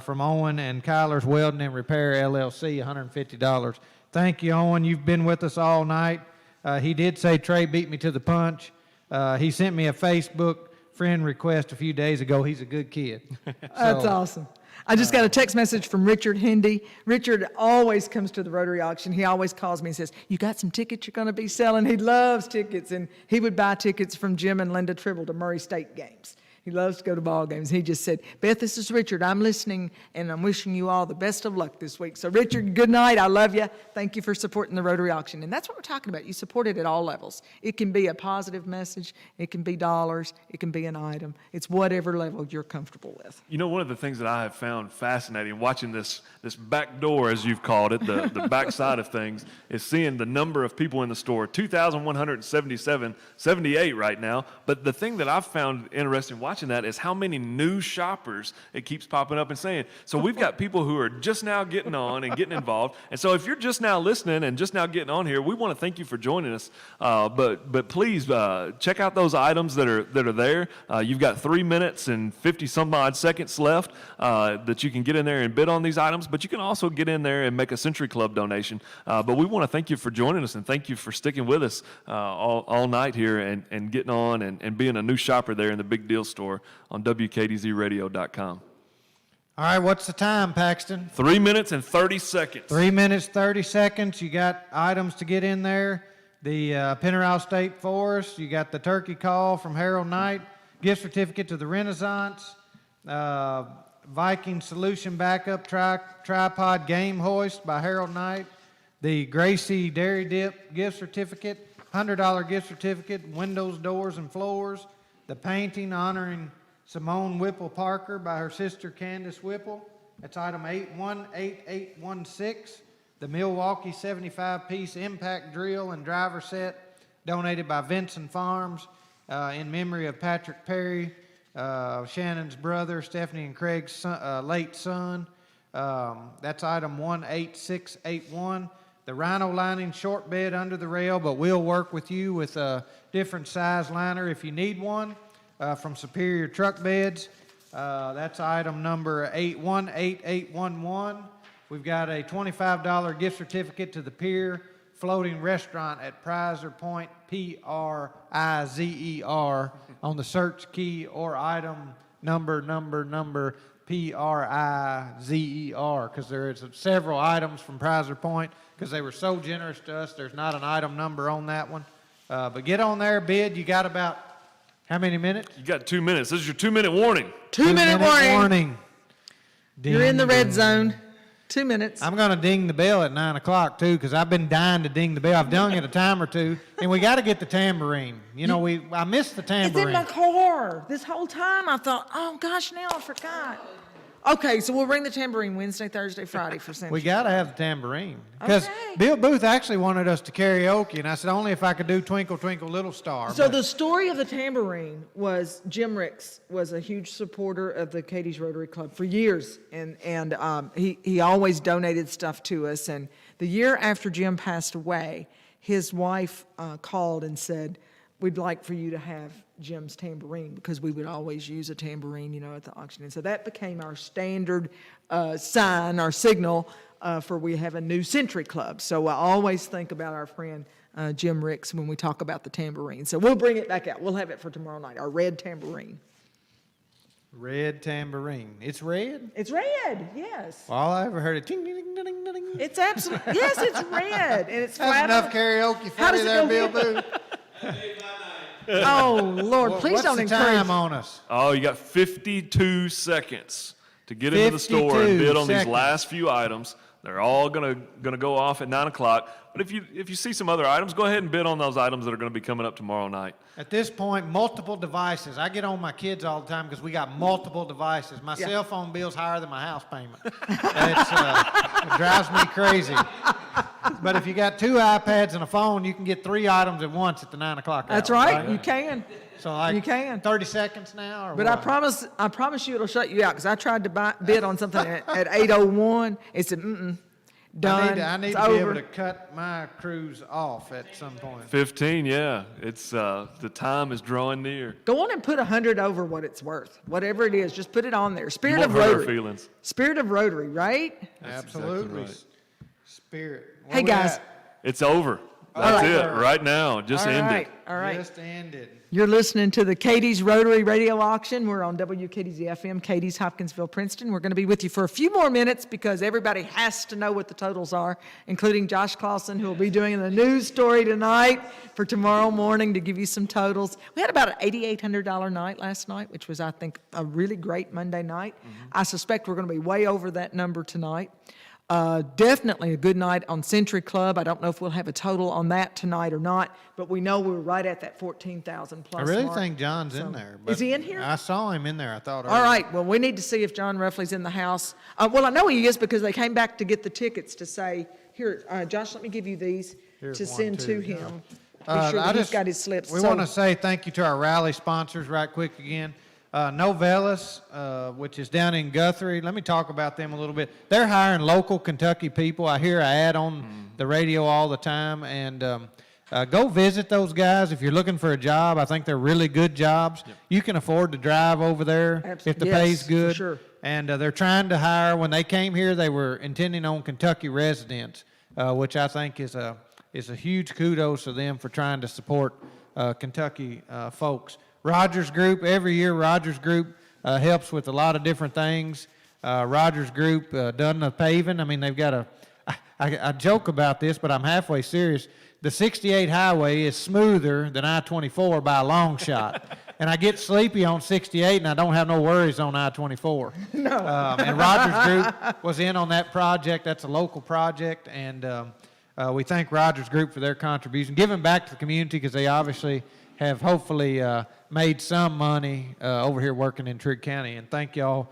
from Owen and Kyler's Welding and Repair LLC, $150. Thank you, Owen. You've been with us all night. He did say Trey beat me to the punch. He sent me a Facebook friend request a few days ago. He's a good kid. That's awesome. I just got a text message from Richard Hendy. Richard always comes to the Rotary auction. He always calls me and says, you got some tickets you're going to be selling? He loves tickets, and he would buy tickets from Jim and Linda Tribble to Murray State games. He loves to go to ball games. He just said, Beth, this is Richard. I'm listening, and I'm wishing you all the best of luck this week. So, Richard, good night. I love you. Thank you for supporting the Rotary auction. And that's what we're talking about. You support it at all levels. It can be a positive message. It can be dollars. It can be an item. It's whatever level you're comfortable with. You know, one of the things that I have found fascinating watching this back door, as you've called it, the back side of things, is seeing the number of people in the store, 2,178 right now. But the thing that I've found interesting watching that is how many new shoppers it keeps popping up and saying. So we've got people who are just now getting on and getting involved. And so if you're just now listening and just now getting on here, we want to thank you for joining us. But please check out those items that are there. You've got 3 minutes and 50 some odd seconds left that you can get in there and bid on these items. But you can also get in there and make a Century Club donation. But we want to thank you for joining us and thank you for sticking with us all night here and getting on and being a new shopper there in the Big Deal store on WKDZradio.com. All right, what's the time, Paxton? 3 minutes and 30 seconds. 3 minutes, 30 seconds. You got items to get in there. The Penneral State Forest. You got the turkey call from Harold Knight. Gift certificate to the Renaissance. Viking Solution Backup Tripod Game Hoist by Harold Knight. The Gracie Dairy Dip gift certificate. $100 gift certificate. Windows, doors, and floors. The painting honoring Simone Whipple Parker by her sister Candace Whipple. That's item 818816. The Milwaukee 75-piece impact drill and driver set donated by Vincent Farms in memory of Patrick Perry, Shannon's brother, Stephanie and Craig's late son. That's item 18681. The Rhino lining short bed under the rail, but we'll work with you with a different size liner if you need one from Superior Truck Beds. That's item number 818811. We've got a $25 gift certificate to the Pier Floating Restaurant at Prizer Point, Prizer, on the search key or item number Prizer, because there is several items from Prizer Point because they were so generous to us. There's not an item number on that one. But get on there, bid. You got about how many minutes? You got 2 minutes. This is your 2 minute warning. 2 minute warning. Ding, You're in the red ding. zone. 2 minutes. I'm going to ding the bell at 9 o'clock, too, because I've been dying to ding the bell. I've done it a time or two, and we got to get the tambourine. You know, I missed the It's tambourine. in my car. This whole time I thought, oh, gosh, now I forgot. Okay, so we'll bring the tambourine Wednesday, Thursday, Friday for Century. We got to have the tambourine. Because Okay. Bill Booth actually wanted us to karaoke, and I said only if I could do Twinkle, Twinkle, Little Star. So but the story of the tambourine was Jim Ricks was a huge supporter of the Cadiz Rotary Club for years, and he always donated stuff to us. And the year after Jim passed away, his wife called and said, we'd like for you to have Jim's tambourine, because we would always use a tambourine, you know, at the auction. And so that became our standard sign, our signal for we have a new Century Club. So I always think about our friend Jim Ricks when we talk about the tambourine. So we'll bring it back out. We'll have it for tomorrow night, our red tambourine. red tambourine. It's red? It's red, yes. Well, all I ever heard is ting, ding, ding, ding, ding, ding. It's absolutely, yes, it's red, and it's That's flat. enough karaoke How for does you it there, go Bill again? Booth. Oh, Lord, please What's don't the encourage. time on us? Oh, you got 52 seconds to get into the store and 52 bid on these seconds. last few items. They're all gonna go off at 9 o'clock. But if you see some other items, go ahead and bid on those items that are going to be coming up tomorrow night. At this point, multiple devices. I get on my kids all the time because we got multiple devices. My cell phone bill's higher than my house payment. It drives me crazy. But if you got 2 iPads and a phone, you can get 3 items at once at the 9 o'clock hour. That's right, you can. So like You can. 30 seconds now? Or But what? I promise you it'll shut you out, because I tried to bid on something at 8:01. It said, done. I need It's to be over. able to cut my cruise off at some point. 15, yeah. It's the time is drawing near. Go on and put 100 over what it's worth. Whatever it is, just put it on there. Spirit You of won't hurt our Rotary. feelings. Spirit of Rotary, right? Absolutely. right. Spirit. Where Hey, we guys. at? It's over. That's it, right now, just ended. All right. Just ended. You're listening to the Cadiz Rotary Radio Auction. We're on WKDZ FM, Cadiz, Hopkinsville, Princeton. We're going to be with you for a few more minutes because everybody has to know what the totals are, including Josh Clausen, who will be doing the news story tonight for tomorrow morning to give you some totals. We had about an $8,800 night last night, which was, I think, a really great Monday night. I suspect we're going to be way over that number tonight. Definitely a good night on Century Club. I don't know if we'll have a total on that tonight or not, but we know we're right at that 14,000 plus I really mark. think John's in there. Is he in here? I saw him in there. I thought. All right, well, we need to see if John Ruffley's in the house. Well, I know he is because they came back to get the tickets to say, here, Josh, let me give you these Here's to one, send too, to yeah. him. Be sure that he's got his slips. We So- want to say thank you to our rally sponsors right quick again. Novellis, which is down in Guthrie. Let me talk about them a little bit. They're hiring local Kentucky people. I hear an ad on the radio all the time. And go visit those guys if you're looking for a job. I think they're really good jobs. Yep. You can afford to drive over there if the pay's good. For sure. And they're trying to hire. When they came here, they were intending on Kentucky residents, which I think is a huge kudos to them for trying to support Kentucky folks. Rogers Group, every year Rogers Group helps with a lot of different things. Rogers Group done the paving. I mean, they've got I joke about this, but I'm halfway serious. The 68 highway is smoother than I-24 by a long shot. And I get sleepy on 68 and I don't have no worries on I-24. No. And Rogers Group was in on that project. That's a local project. And we thank Rogers Group for their contribution. Giving back to the community because they obviously have hopefully made some money over here working in Trigg County. And thank y'all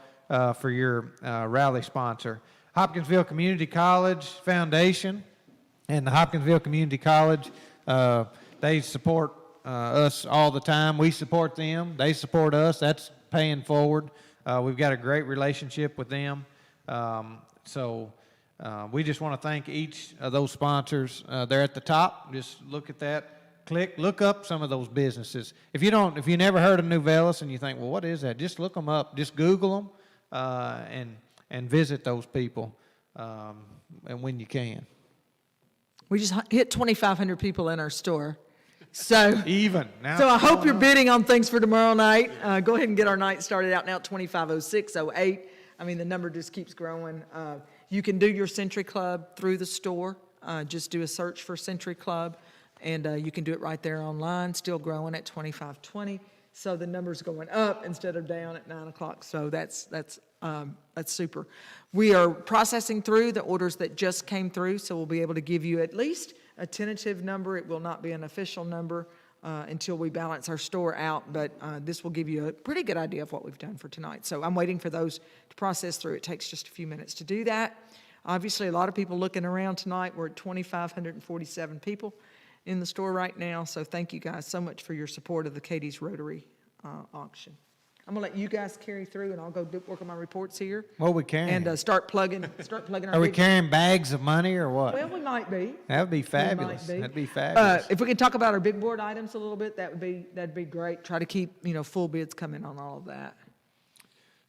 for your rally sponsor. Hopkinsville Community College Foundation and the Hopkinsville Community College, they support us all the time. We support them. They support us. That's paying forward. We've got a great relationship with them. So we just want to thank each of those sponsors. They're at the top. Just look at that. Look up some of those businesses. If you never heard of Novellis and you think, well, what is that? Just look them up. Just Google them and visit those people and when you can. We just hit 2,500 people in our store. So even now. So I hope you're bidding on things for tomorrow night. Go ahead and get our night started out now at 250608. I mean, the number just keeps growing. You can do your Century Club through the store. Just do a search for Century Club. And you can do it right there online, still growing at 2520. So the number's going up instead of down at 9 o'clock. So that's super. We are processing through the orders that just came through, so we'll be able to give you at least a tentative number. It will not be an official number until we balance our store out, but this will give you a pretty good idea of what we've done for tonight. So I'm waiting for those to process through. It takes just a few minutes to do that. Obviously, a lot of people looking around tonight. We're at 2,547 people in the store right now, so thank you guys so much for your support of the Cadiz Rotary auction. I'm gonna let you guys carry through, and I'll go work on my reports here. What are we carrying? And start plugging our. Are we carrying bags of money or what? Well, we might be. That would be fabulous. We might be. That'd be fabulous. If we could talk about our big board items a little bit, that'd be great. Try to keep full bids coming on all of that.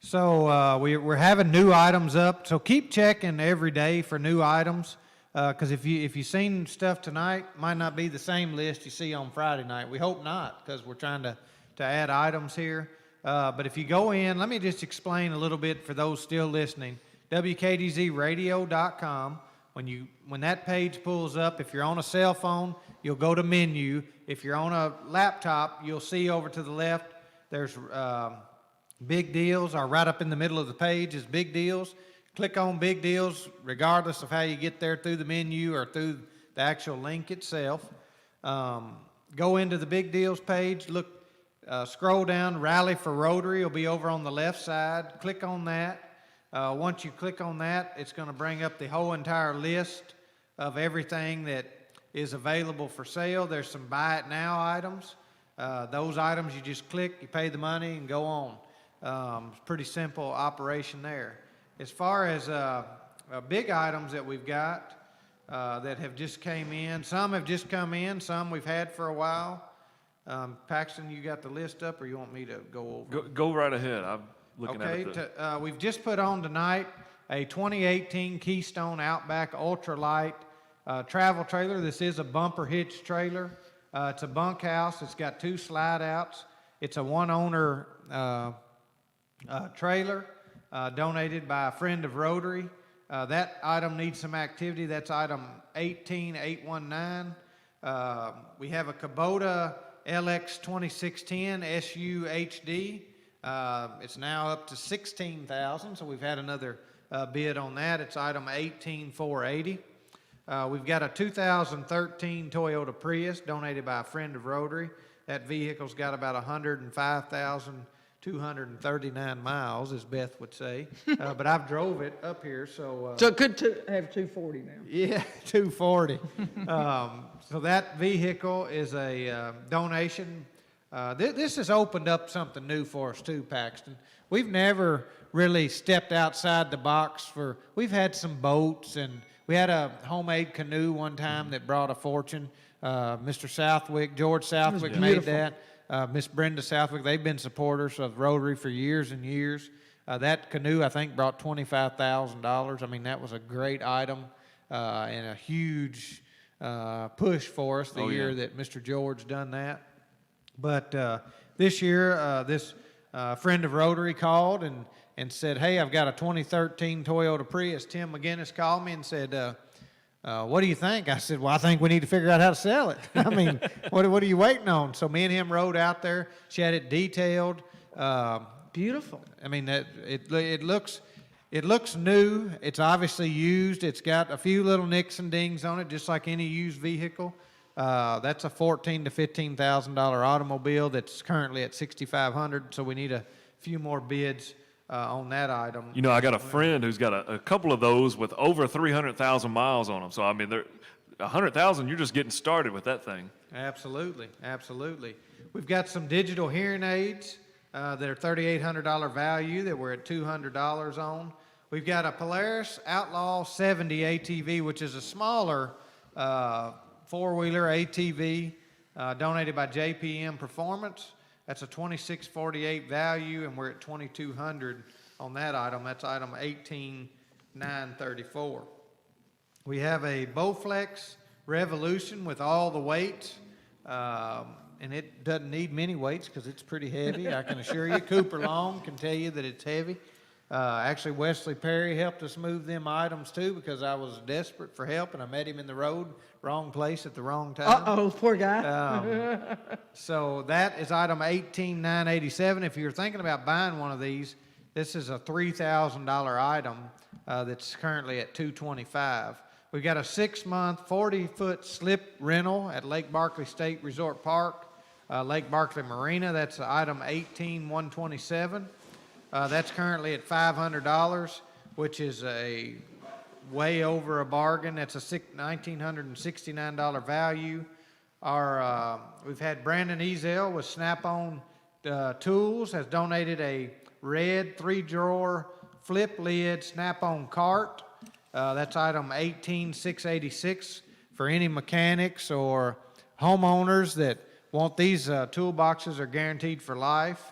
So we're having new items up. So keep checking every day for new items. Because if you've seen stuff tonight, might not be the same list you see on Friday night. We hope not, because we're trying to add items here. But if you go in, let me just explain a little bit for those still listening. WKDZradio.com. When that page pulls up, if you're on a cell phone, you'll go to menu. If you're on a laptop, you'll see over to the left, there's big deals, or right up in the middle of the page is big deals. Click on Big Deals, regardless of how you get there, through the menu or through the actual link itself. Go into the Big Deals page, scroll down, Rally for Rotary will be over on the left side. Click on that. Once you click on that, it's going to bring up the whole entire list of everything that is available for sale. There's some buy it now items. Those items you just click, you pay the money, and go on. It's a pretty simple operation there. As far as big items that we've got that have just came in, some have just come in, some we've had for a while. Paxton, you got the list up, or you want me to go over? Go right ahead. I'm looking at it. Okay, we've just put on tonight a 2018 Keystone Outback Ultralight travel trailer. This is a bumper hitch trailer. It's a bunkhouse. It's got 2 slide outs. It's a one-owner trailer donated by a friend of Rotary. That item needs some activity. That's item 18819. We have a Kubota LX 2610 SU-HD. It's now up to $16,000, so we've had another bid on that. It's item 18480. We've got a 2013 Toyota Prius donated by a friend of Rotary. That vehicle's got about 105,239 miles, as Beth would say. But I've drove it up here, so... So it could have 240 now. Yeah, 240. So that vehicle is a donation. This has opened up something new for us too, Paxton. We've never really stepped outside the box we've had some boats, and we had a homemade canoe one time that brought a fortune. Mr. Southwick, George Southwick made that. Miss Brenda Southwick, they've been supporters of Rotary for years and years. That canoe, I think, brought $25,000. I mean, that was a great item and a huge push for us the year that Mr. George done that. But this year, this friend of Rotary called and said, hey, I've got a 2013 Toyota Prius. Tim McGinnis called me and said, what do you think? I said, well, I think we need to figure out how to sell it. I mean, what are you waiting on? So me and him rode out there. She had it detailed. Beautiful. I mean, it looks new. It's obviously used. It's got a few little nicks and dings on it, just like any used vehicle. That's a $14,000 to $15,000 automobile that's currently at $6,500. So we need a few more bids on that item. You know, I got a friend who's got a couple of those with over 300,000 miles on them. So, I mean, 100,000, you're just getting started with that thing. Absolutely, absolutely. We've got some digital hearing aids that are $3,800 value that we're at $200 on. We've got a Polaris Outlaw 70 ATV, which is a smaller four-wheeler ATV donated by JPM Performance. That's a $2,648 value, and we're at $2,200 on that item. That's item 18934. We have a Bowflex Revolution with all the weights, and it doesn't need many weights because it's pretty heavy, I can assure you. Cooper Long can tell you that it's heavy. Actually, Wesley Perry helped us move them items too because I was desperate for help, and I met him in the road, wrong place at the wrong time. Uh-oh, poor guy. So that is item 18987. If you're thinking about buying one of these, this is a $3,000 item that's currently at $225. We've got a 6-month, 40-foot slip rental at Lake Barkley State Resort Park, Lake Barkley Marina. That's item 18127. That's currently at $500, which is a way over a bargain. That's a $1,969 value. We've had Brandon Ezel with Snap-on Tools has donated a red 3-drawer flip lid Snap-on cart. That's item 18686 for any mechanics or homeowners that want these toolboxes are guaranteed for life.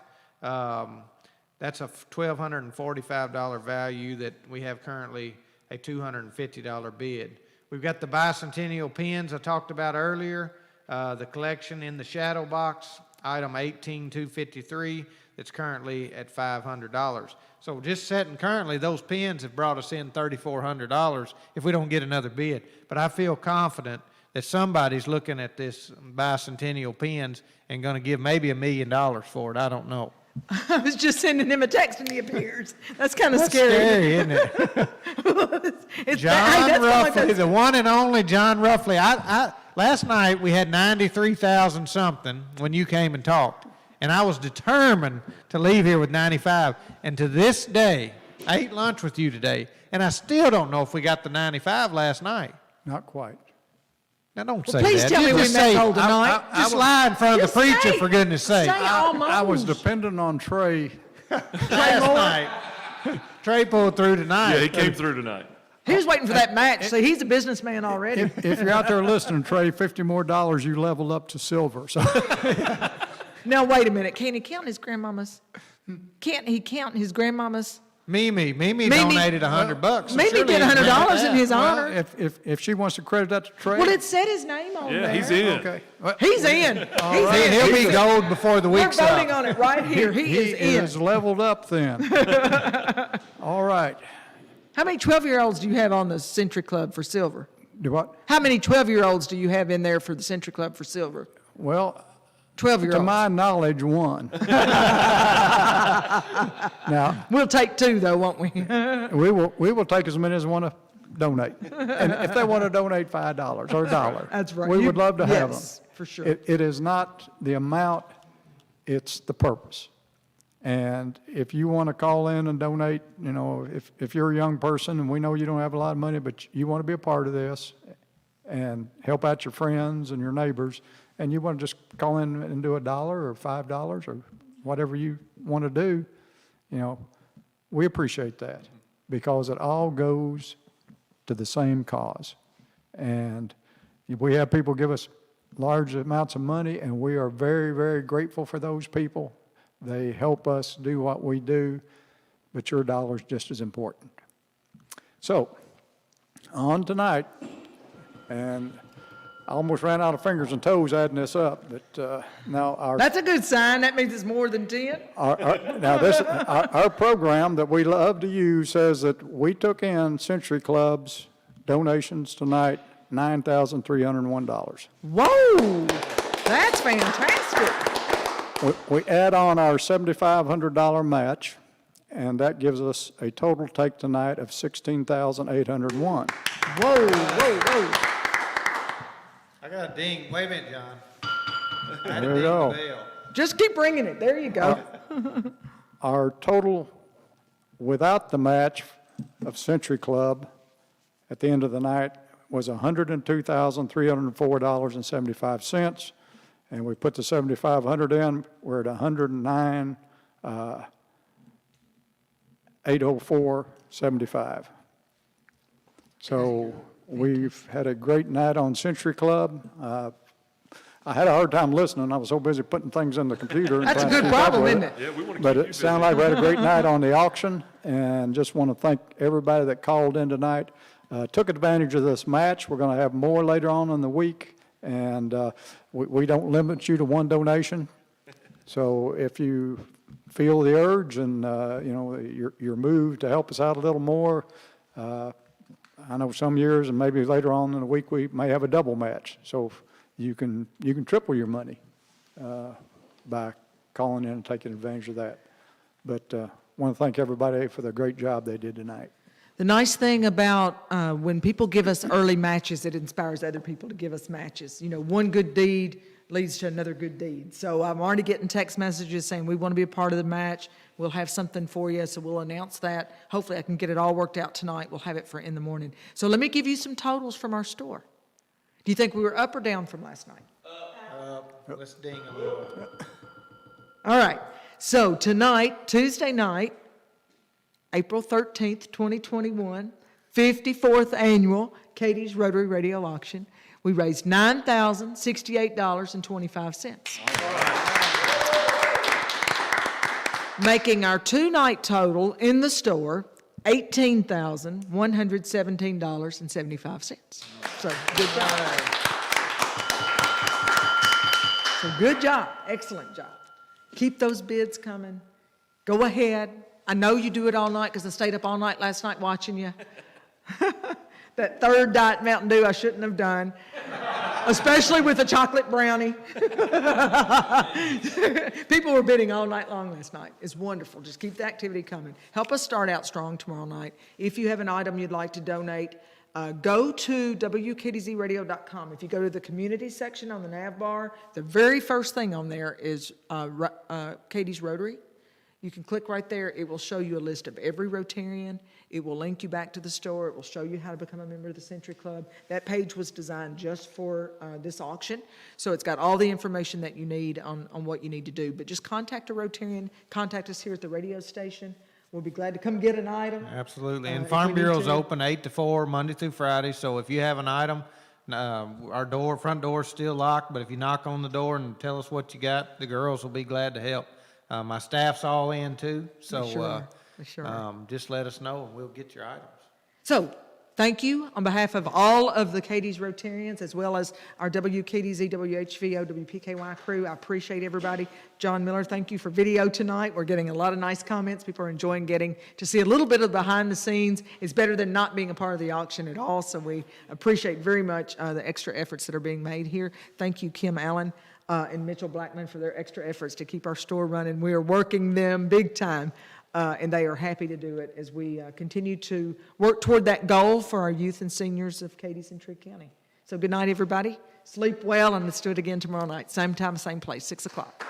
That's a $1,245 value that we have currently a $250 bid. We've got the bicentennial pins I talked about earlier, the collection in the shadow box, item 18253, that's currently at $500. So just setting currently, those pins have brought us in $3,400 if we don't get another bid. But I feel confident that somebody's looking at this bicentennial pins and going to give maybe $1 million for it. I don't know. I was just sending him a text and he appears. That's kind of That's scary. isn't it? It's John that's Ruffley, the one and only John Ruffley. Last night we had 93,000 something when you came and talked, and I was determined to leave here with 95. And to this day, I ate lunch with you today, and I still don't know if we got the 95 last night. Not quite. Now don't say please that. tell me Just we met say- Cole tonight. Just lie in front of the Just preacher, say- for goodness sake. Say almost. I was dependent on Trey. Last night. Trey pulled through tonight. Yeah, he came through tonight. He was waiting for that match. See, he's a businessman already. If you're out there listening, Trey, $50 more, you leveled up to silver. So Now, wait a minute. Can he count his grandmama's? Can't he count his grandmama's Mimi donated $100. Mimi Surely did he's $100 glad in his that. honor. If she wants to credit that to Trey. Well, it said his name on there. Yeah, he's in. Okay. He's in. He's in. He'll be gold before the We're week's up. voting on it right here. He is in. leveled up then. All right. How many 12-year-olds do you have on the Century Club for silver? Do what? How many 12-year-olds do you have in there for the Century Club for silver? Well, 12-year-olds. to my knowledge, one. Now, We'll take 2, though, won't we? we will take as many as want to donate. And if they want to donate $5 or $1, That's right. we You- would love to have them. yes, for sure. It is not the amount, it's the purpose. And if you want to call in and donate, you know, if you're a young person and we know you don't have a lot of money, but you want to be a part of this and help out your friends and your neighbors, and you want to just call in and do $1 or $5 or whatever you want to do, you know, we appreciate that because it all goes to the same cause. And we have people give us large amounts of money, and we are very, very grateful for those people. They help us do what we do, but your dollar is just as important. So, on tonight, and I almost ran out of fingers and toes adding this up, but now our... That's a good sign. That means it's more than 10. Our program that we love to use says that we took in Century Club's donations tonight, $9,301. Whoa! That's fantastic. We add on our $7,500 match, and that gives us a total take tonight of $16,801. Whoa, whoa. I got a ding. Wait a minute, John. There you go. Just keep ringing it. There you go. Our total without the match of Century Club at the end of the night was $102,304.75. And we put the 7,500 in, we're at 109,804.75. So we've had a great night on Century Club. I had a hard time listening. I was so busy putting things in the computer. That's a good problem, isn't it? Yeah, we want to But keep it you sounded like we had a great night on the auction, and just want to thank everybody that called in tonight. Took advantage of this match. We're going to have more later on in the week, and we don't limit you to one donation. So if you feel the urge and you know you're moved to help us out a little more, I know some years and maybe later on in the week we may have a double match. So you can triple your money by calling in and taking advantage of that. But want to thank everybody for the great job they did tonight. The nice thing about when people give us early matches, it inspires other people to give us matches. You know, one good deed leads to another good deed. So I'm already getting text messages saying we want to be a part of the match. We'll have something for you, so we'll announce that. Hopefully I can get it all worked out tonight. We'll have it for in the morning. So let me give you some totals from our store. Do you think we were up or down from last night? Let's ding a little. All right. So tonight, Tuesday night, April 13th, 2021, 54th annual Cadiz Rotary Radio Auction. We raised $9,068.25. Making our two-night total in the store $18,117.75. So good job. So good job. Excellent job. Keep those bids coming. Go ahead. I know you do it all night because I stayed up all night last night watching you. That third Diet Mountain Dew I shouldn't have done, especially with a chocolate brownie. People were bidding all night long last night. It's wonderful. Just keep the activity coming. Help us start out strong tomorrow night. If you have an item you'd like to donate, go to WKDZradio.com. If you go to the community section on the nav bar, the very first thing on there is Cadiz Rotary. You can click right there. It will show you a list of every Rotarian. It will link you back to the store. It will show you how to become a member of the Century Club. That page was designed just for this auction. So it's got all the information that you need on what you need to do. But just contact a Rotarian. Contact us here at the radio station. We'll be glad to come get an item. Absolutely. And if Farm we need Bureau's to. open 8 to 4, Monday through Friday. So if you have an item, our front door is still locked, but if you knock on the door and tell us what you got, the girls will be glad to help. My staff's all in too, so Sure. We sure are. Just let us know and we'll get your items. So, thank you on behalf of all of the Cadiz Rotarians, as well as our WKDZ, WHVO, WPKY crew. I appreciate everybody. John Miller, thank you for video tonight. We're getting a lot of nice comments. People are enjoying getting to see a little bit of behind the scenes. It's better than not being a part of the auction at all, so we appreciate very much the extra efforts that are being made here. Thank you, Kim Allen and Mitchell Blackman, for their extra efforts to keep our store running. We are working them big time. And they are happy to do it as we continue to work toward that goal for our youth and seniors of Cadiz and Trigg County. So good night, everybody. Sleep well, and let's do it again tomorrow night. Same time, same place, 6 o'clock.